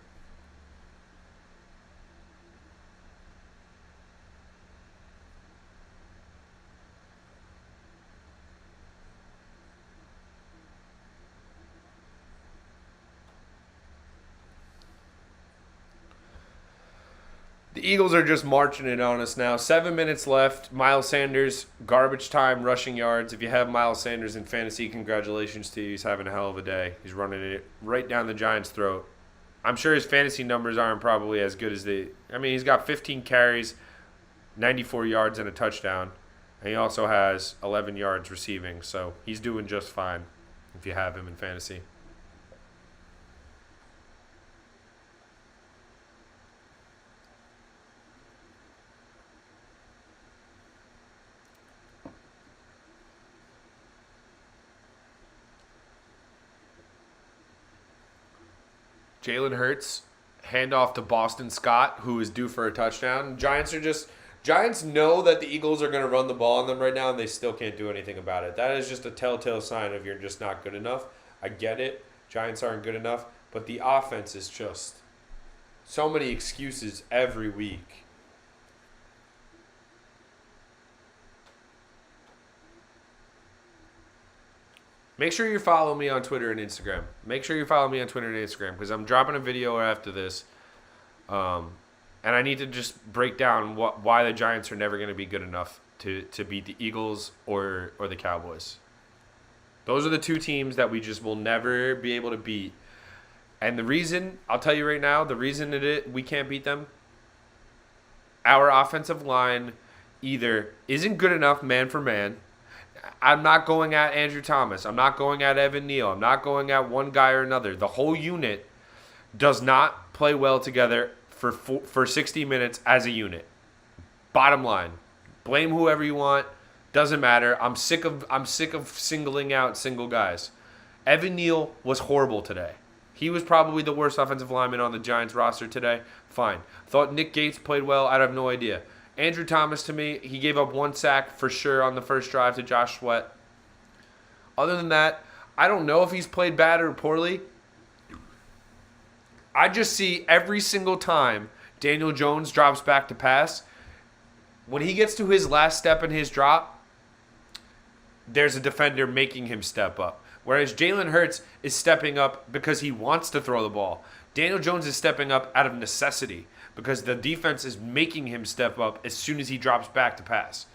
The Eagles are just marching it on us now. 7 minutes left. Miles Sanders, garbage time, rushing yards. If you have Miles Sanders in fantasy, congratulations to you. He's having a hell of a day. He's running it right down the Giants' throat. I'm sure his fantasy numbers aren't probably as good as he's got 15 carries, 94 yards, and a touchdown. And he also has 11 yards receiving. So he's doing just fine if you have him in fantasy. Jalen Hurts, handoff to Boston Scott, who is due for a touchdown. Giants know that the Eagles are going to run the ball on them right now, and they still can't do anything about it. That is just a telltale sign of you're just not good enough. I get it. Giants aren't good enough, but the offense is just so many excuses every week. Make sure you follow me on Twitter and Instagram. Because I'm dropping a video after this. And I need to just break down why the Giants are never going to be good enough to beat the Eagles or the Cowboys. Those are the 2 teams that we just will never be able to beat. And the reason, I'll tell you right now, the reason we can't beat them, our offensive line either isn't good enough man for man. I'm not going at Andrew Thomas. I'm not going at Evan Neal. I'm not going at one guy or another. The whole unit does not play well together for 60 minutes as a unit. Bottom line. Blame whoever you want. Doesn't matter. I'm sick of singling out single guys. Evan Neal was horrible today. He was probably the worst offensive lineman on the Giants roster today. Fine. Thought Nick Gates played well. I have no idea. Andrew Thomas, to me, he gave up 1 sack for sure on the first drive to Josh Sweat. Other than that, I don't know if he's played bad or poorly. I just see every single time Daniel Jones drops back to pass, when he gets to his last step in his drop, there's a defender making him step up. Whereas Jalen Hurts is stepping up because he wants to throw the ball. Daniel Jones is stepping up out of necessity, because the defense is making him step up as soon as he drops back to pass.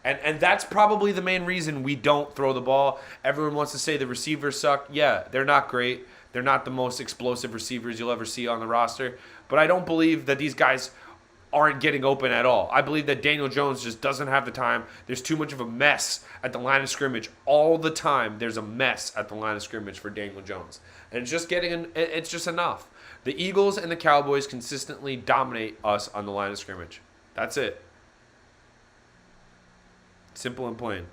And that's probably the main reason we don't throw the ball. Everyone wants to say the receivers suck. Yeah, they're not great. They're not the most explosive receivers you'll ever see on the roster. But I don't believe that these guys aren't getting open at all. I believe that Daniel Jones just doesn't have the time. There's too much of a mess at the line of scrimmage. All the time there's a mess at the line of scrimmage for Daniel Jones. And it's just enough. The Eagles and the Cowboys consistently dominate us on the line of scrimmage. That's it. Simple and plain.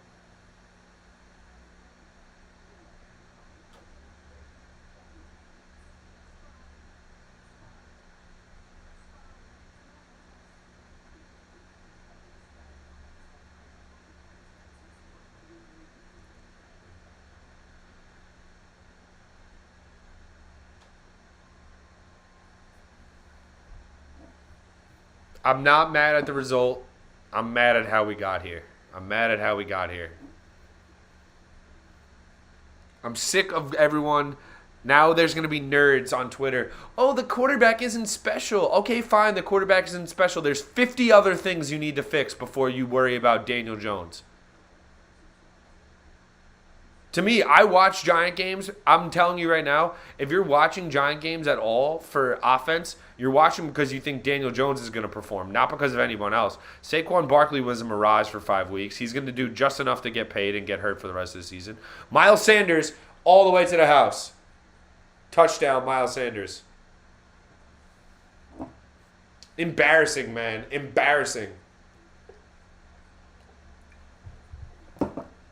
I'm not mad at the result. I'm mad at how we got here. I'm sick of everyone. Now there's going to be nerds on Twitter. Oh, the quarterback isn't special. Okay, fine, the quarterback isn't special. There's 50 other things you need to fix before you worry about Daniel Jones. To me, I watch Giant games. I'm telling you right now, if you're watching Giant games at all for offense, you're watching because you think Daniel Jones is going to perform, not because of anyone else. Saquon Barkley was a mirage for 5 weeks. He's going to do just enough to get paid and get hurt for the rest of the season. Miles Sanders, all the way to the house. Touchdown, Miles Sanders. Embarrassing, man. Embarrassing.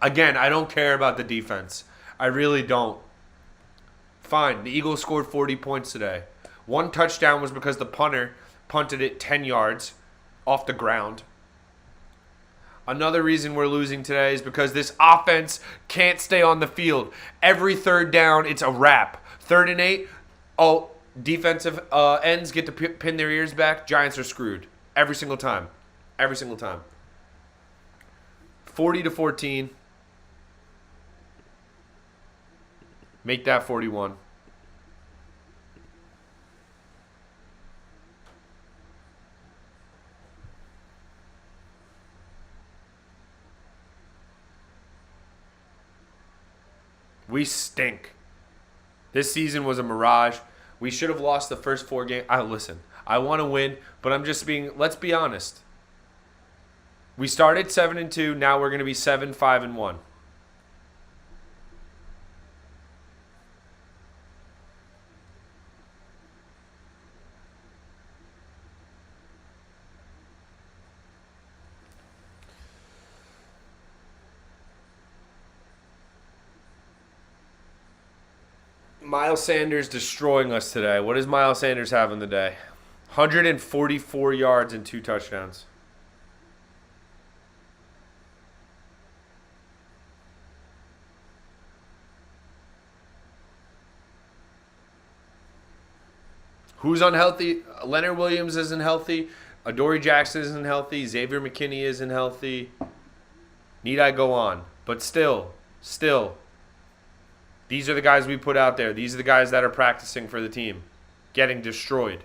Again, I don't care about the defense. I really don't. Fine, the Eagles scored 40 points today. One touchdown was because the punter punted it 10 yards off the ground. Another reason we're losing today is because this offense can't stay on the field. Every third down, it's a wrap. 3rd and 8, defensive ends get to pin their ears back. Giants are screwed. Every single time. Every single time. 40-14. Make that 41. We stink. This season was a mirage. We should have lost the first 4 games. Listen, I want to win, but let's be honest. We started 7-2, now we're going to be 7-5-1. Miles Sanders destroying us today. What does Miles Sanders have in the day? 144 yards and 2 touchdowns. Who's unhealthy? Leonard Williams isn't healthy. Adoree Jackson isn't healthy. Xavier McKinney isn't healthy. Need I go on? But still. These are the guys we put out there. These are the guys that are practicing for the team. Getting destroyed.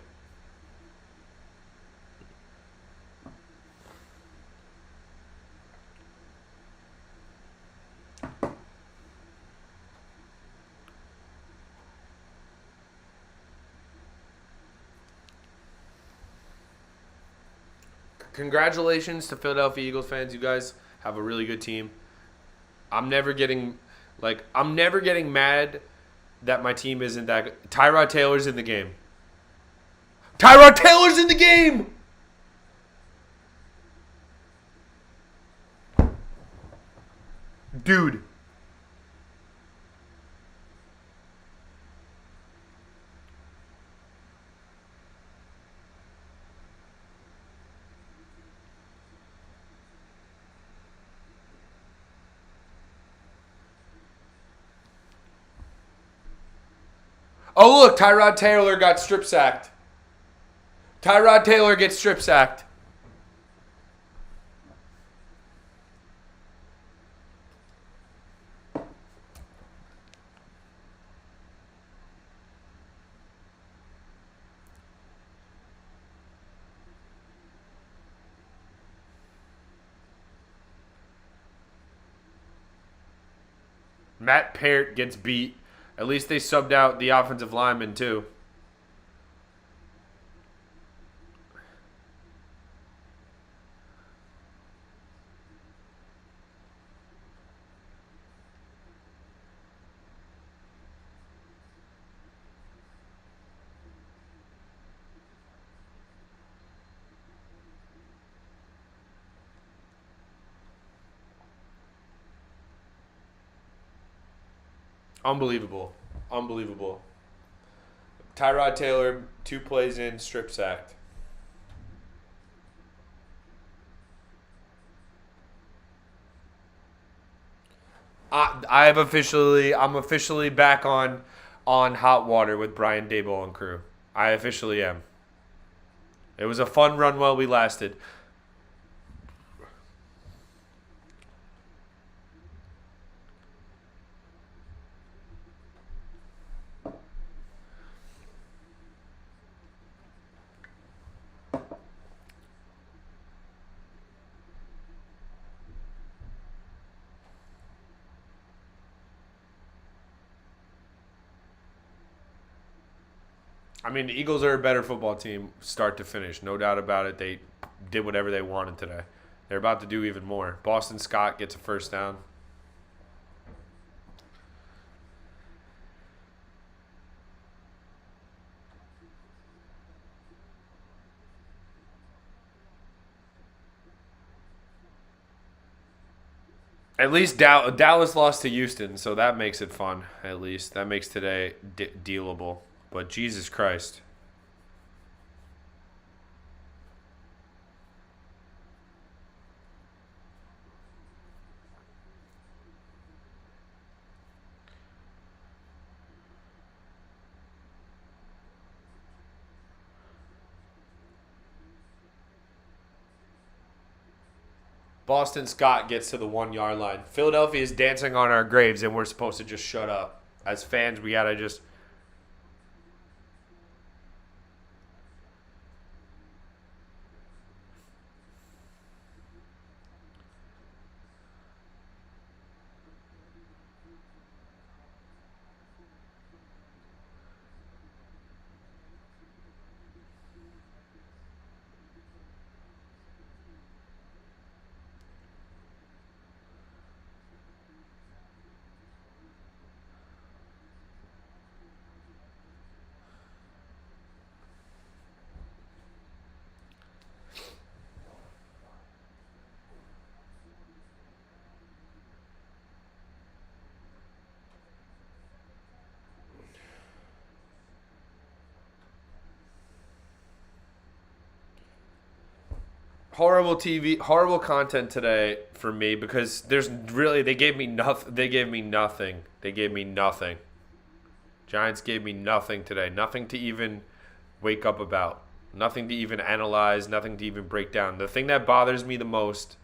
Congratulations to Philadelphia Eagles fans. You guys have a really good team. I'm never getting mad that my team isn't that good. Tyrod Taylor's in the game. Tyrod Taylor's in the game! Dude. Oh, look, Tyrod Taylor got strip sacked. Tyrod Taylor gets strip sacked. Matt Peart gets beat. At least they subbed out the offensive lineman, too. Unbelievable. Tyrod Taylor, 2 plays in, strip sacked. I'm officially back on hot water with Brian Daboll and crew. I officially am. It was a fun run while we lasted. I mean, the Eagles are a better football team, start to finish, no doubt about it. They did whatever they wanted today. They're about to do even more. Boston Scott gets a first down. At least Dallas lost to Houston, so that makes it fun. At least that makes today dealable. But Jesus Christ. Boston Scott gets to the 1 yard line. Philadelphia is dancing on our graves, and we're supposed to just shut up. As fans, we gotta just. Horrible TV, horrible content today for me because they gave me nothing. They gave me nothing. They gave me nothing. Giants gave me nothing today. Nothing to even wake up about. Nothing to even analyze. Nothing to even break down. The thing that bothers me the most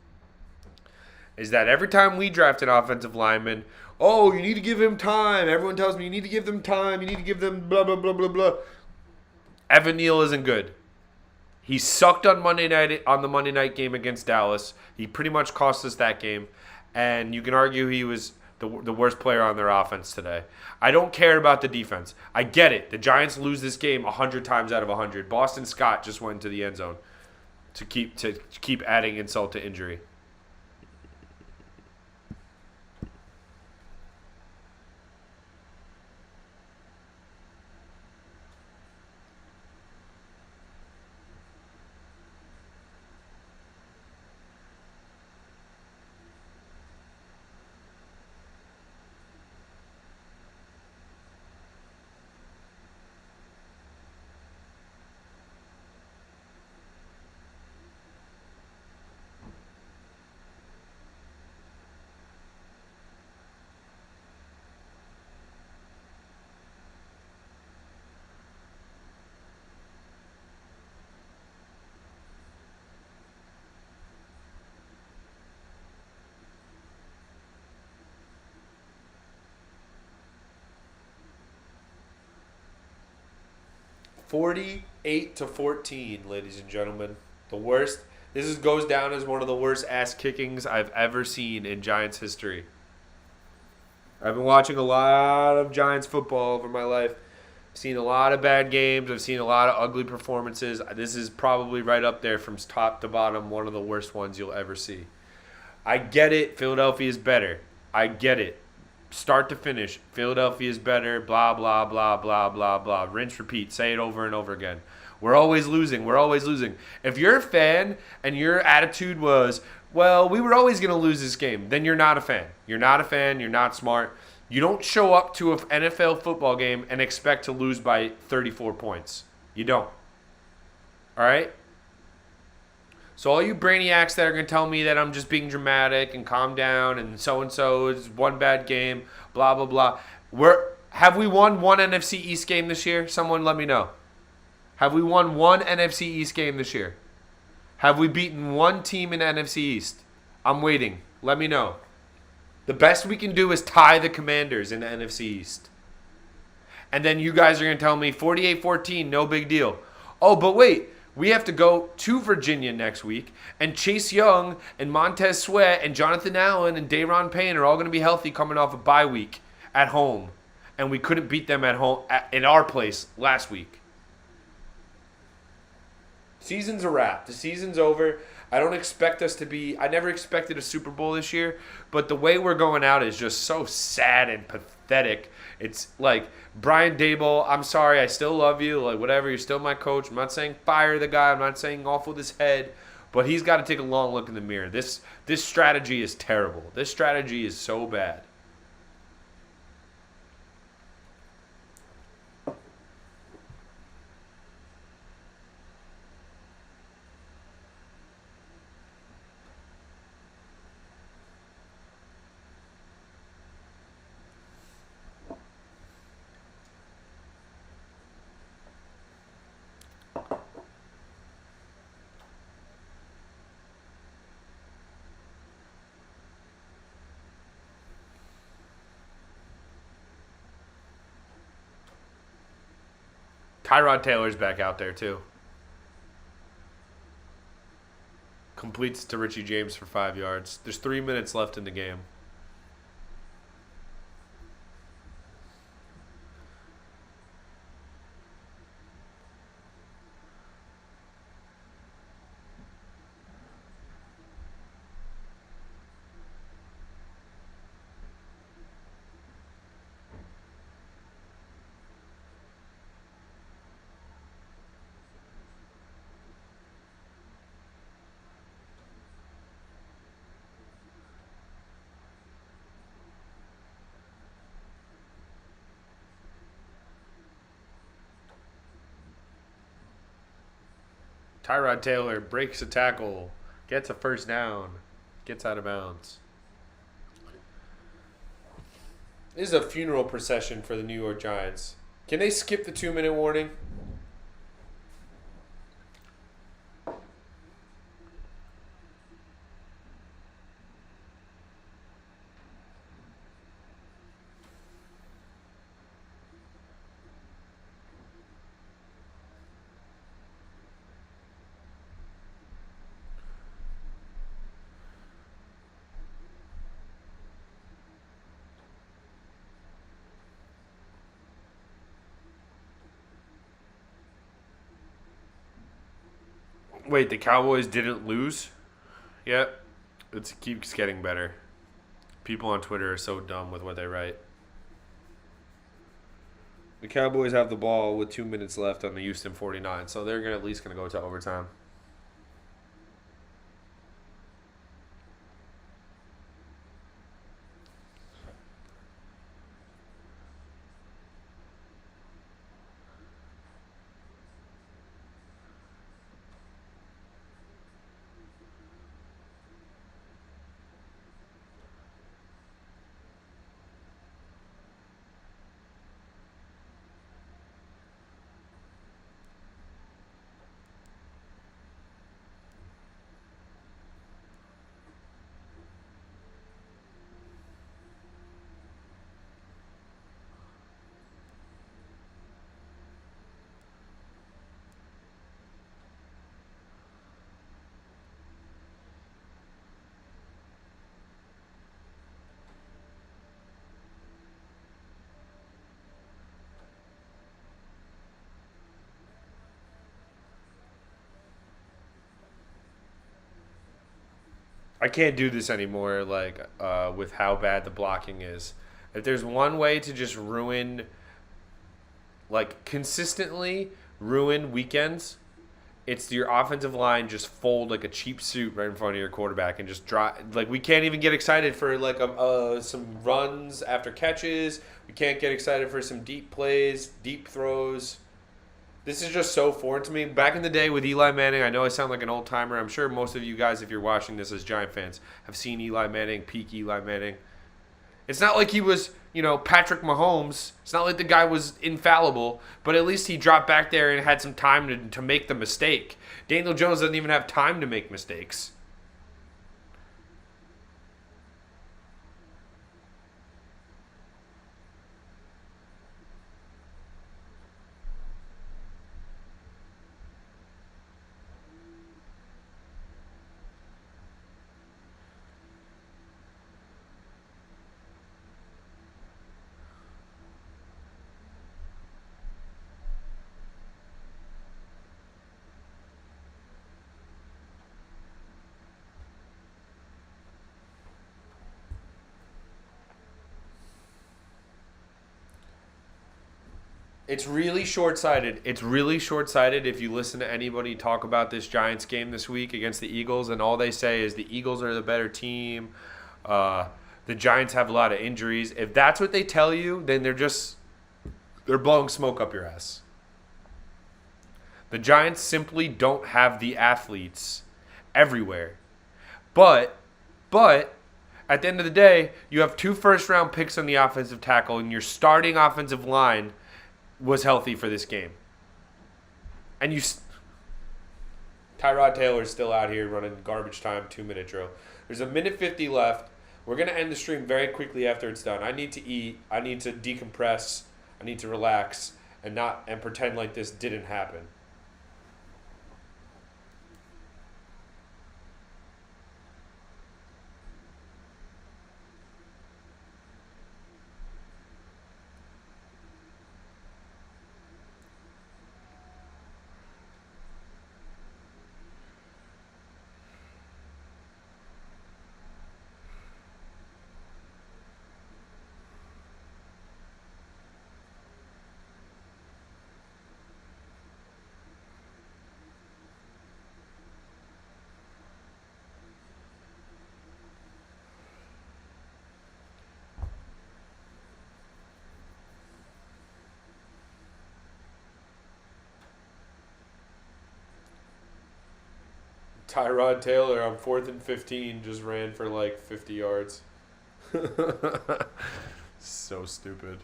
is that every time we draft an offensive lineman, oh, you need to give him time. Everyone tells me you need to give them time. You need to give them blah, blah, blah, blah, blah. Evan Neal isn't good. He sucked on the Monday night game against Dallas. He pretty much cost us that game. And you can argue he was the worst player on their offense today. I don't care about the defense. I get it. The Giants lose this game 100 times out of 100. Boston Scott just went into the end zone to keep adding insult to injury. $48-14, ladies and gentlemen. The worst. Goes down as one of the worst ass kickings I've ever seen in Giants history. I've been watching a lot of Giants football over my life. I've seen a lot of bad games. I've seen a lot of ugly performances. This is probably right up there from top to bottom, one of the worst ones you'll ever see. I get it. Philadelphia is better. I get it. Start to finish, Philadelphia is better, blah, blah, blah, blah, blah, blah. Rinse, repeat. Say it over and over again. We're always losing. We're always losing. If you're a fan and your attitude was, well, we were always going to lose this game, then you're not a fan. You're not a fan. You're not smart. You don't show up to an NFL football game and expect to lose by 34 points. You don't. All right? So all you brainiacs that are going to tell me that I'm just being dramatic and calm down and so is one bad game, blah, blah, blah. Have we won one NFC East game this year? Someone let me know. Have we won one NFC East game this year? Have we beaten one team in NFC East? I'm waiting. Let me know. The best we can do is tie the Commanders in the NFC East. And then you guys are going to tell me 48-14, no big deal. Oh, but wait. We have to go to Virginia next week, and Chase Young and Montez Sweat and Jonathan Allen and Daron Payne are all going to be healthy coming off a bye week at home, and we couldn't beat them at home in our place last week. Season's a wrap. The season's over. I don't expect us to be. I never expected a Super Bowl this year, but the way we're going out is just so sad and pathetic. It's like Brian Dable. I'm sorry. I still love you. Like whatever. You're still my coach. I'm not saying fire the guy. I'm not saying off with his head, but he's got to take a long look in the mirror. This strategy is terrible. This strategy is so bad. Tyrod Taylor's back out there too. Completes to Richie James for 5 yards. There's 3 minutes left in the game. Tyrod Taylor breaks a tackle, gets a first down, gets out of bounds. This is a funeral procession for the New York Giants. Can they skip the 2-minute warning? Wait, the Cowboys didn't lose yet? It keeps getting better. People on Twitter are so dumb with what they write. The Cowboys have the ball with 2 minutes left on the Houston 49, so they're at least going to go to overtime. I can't do this anymore, like, with how bad the blocking is. If there's one way to just ruin, like, consistently ruin weekends, it's your offensive line just fold like a cheap suit right in front of your quarterback and just drop. Like, we can't even get excited for, like, some runs after catches. We can't get excited for some deep plays, deep throws. This is just so foreign to me. Back in the day with Eli Manning, I know I sound like an old timer. I'm sure most of you guys, if you're watching this as Giant fans, have seen Eli Manning, peak Eli Manning. It's not like he was, Patrick Mahomes. It's not like the guy was infallible, but at least he dropped back there and had some time to make the mistake. Daniel Jones doesn't even have time to make mistakes. It's really short-sighted. It's really short-sighted if you listen to anybody talk about this Giants game this week against the Eagles, and all they say is the Eagles are the better team. The Giants have a lot of injuries. If that's what they tell you, then they're blowing smoke up your ass. The Giants simply don't have the athletes everywhere. But at the end of the day, you have 2 first-round picks on the offensive tackle, and your starting offensive line was healthy for this game. And Tyrod Taylor's still out here running garbage time 2-minute drill. There's a minute 50 left. We're going to end the stream very quickly after it's done. I need to eat. I need to decompress. I need to relax and pretend like this didn't happen. Tyrod Taylor on 4th and 15 just ran for like 50 yards. So stupid.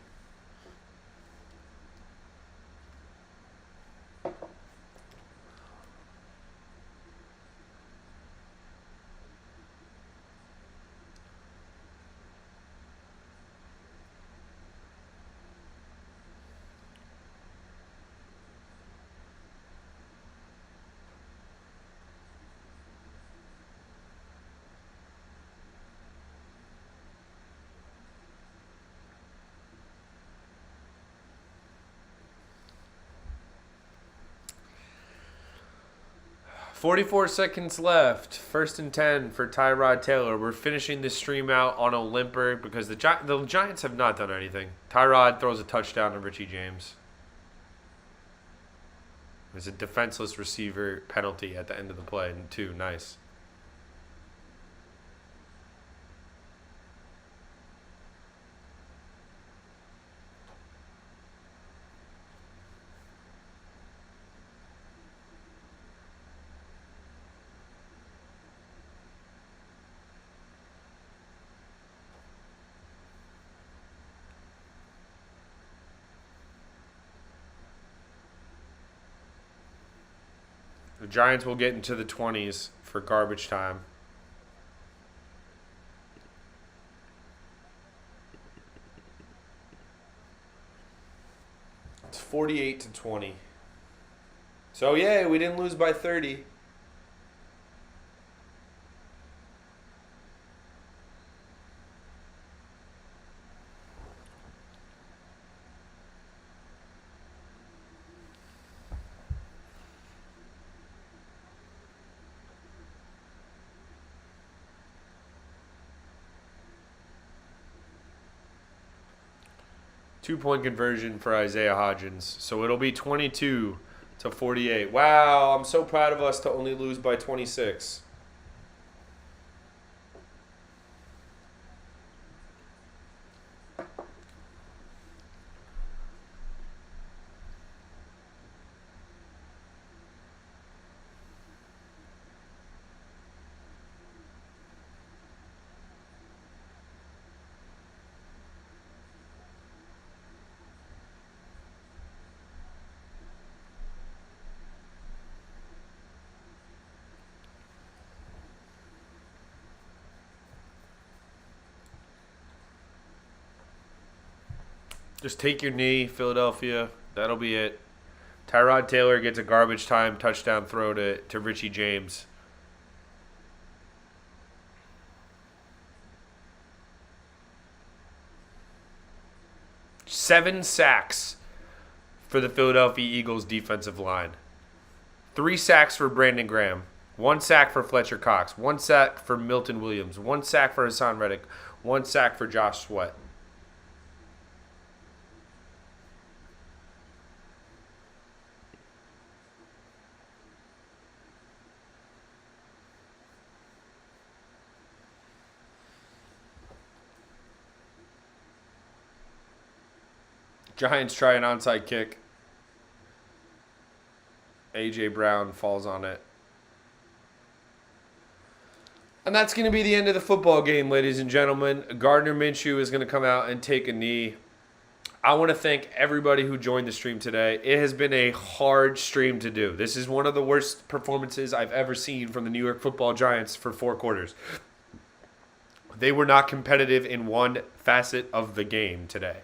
.44 seconds left. 1st and 10 for Tyrod Taylor. We're finishing this stream out on a limper because the Giants have not done anything. Tyrod throws a touchdown to Richie James. There's a defenseless receiver penalty at the end of the play. And 2, nice. The Giants will get into the 20s for garbage time. It's 48-20. So, yeah, we didn't lose by 30. Two-point conversion for Isaiah Hodgins. So it'll be 22-48. Wow, I'm so proud of us to only lose by 26. Just take your knee, Philadelphia. That'll be it. Tyrod Taylor gets a garbage time touchdown throw to Richie James. Seven sacks for the Philadelphia Eagles defensive line. 3 sacks for Brandon Graham. 1 sack for Fletcher Cox. 1 sack for Milton Williams. 1 sack for Hassan Reddick. 1 sack for Josh Sweat. Giants try an onside kick. A.J. Brown falls on it. And that's going to be the end of the football game, ladies and gentlemen. Gardner Minshew is going to come out and take a knee. I want to thank everybody who joined the stream today. It has been a hard stream to do. This is one of the worst performances I've ever seen from the New York Football Giants for 4 quarters. They were not competitive in one facet of the game today.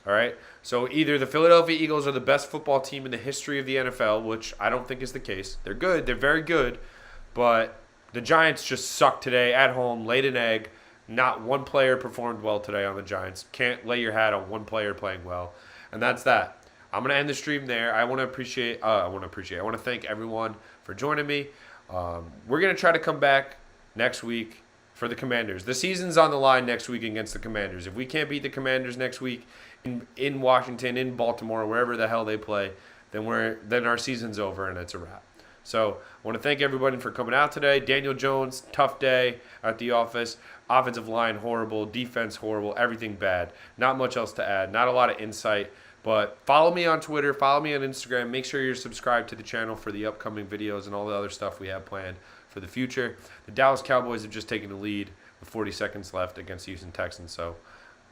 All right? So either the Philadelphia Eagles are the best football team in the history of the NFL, which I don't think is the case. They're good. They're very good. But the Giants just sucked today at home, laid an egg. Not one player performed well today on the Giants. Can't lay your hat on one player playing well. And that's that. I'm going to end the stream there. I want to thank everyone for joining me. We're going to try to come back next week for the Commanders. The season's on the line next week against the Commanders. If we can't beat the Commanders next week in Washington, in Baltimore, wherever the hell they play, then our season's over and it's a wrap. So I want to thank everybody for coming out today. Daniel Jones, tough day at the office. Offensive line, horrible. Defense, horrible. Everything bad. Not much else to add. Not a lot of insight. But follow me on Twitter. Follow me on Instagram. Make sure you're subscribed to the channel for the upcoming videos and all the other stuff we have planned for the future. The Dallas Cowboys have just taken the lead with 40 seconds left against Houston Texans. So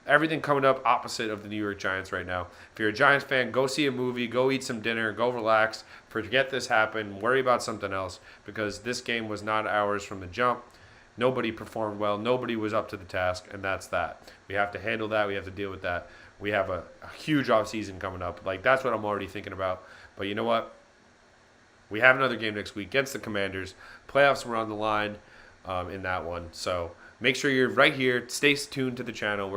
everything coming up opposite of the New York Giants right now. If you're a Giants fan, go see a movie, go eat some dinner, go relax, forget this happened, worry about something else, because this game was not ours from the jump. Nobody performed well. Nobody was up to the task, and that's that. We have to handle that. We have to deal with that. We have a huge offseason coming up. Like, that's what I'm already thinking about. But you know what? We have another game next week against the Commanders. Playoffs were on the line in that one. So make sure you're right here. Stay tuned to the channel.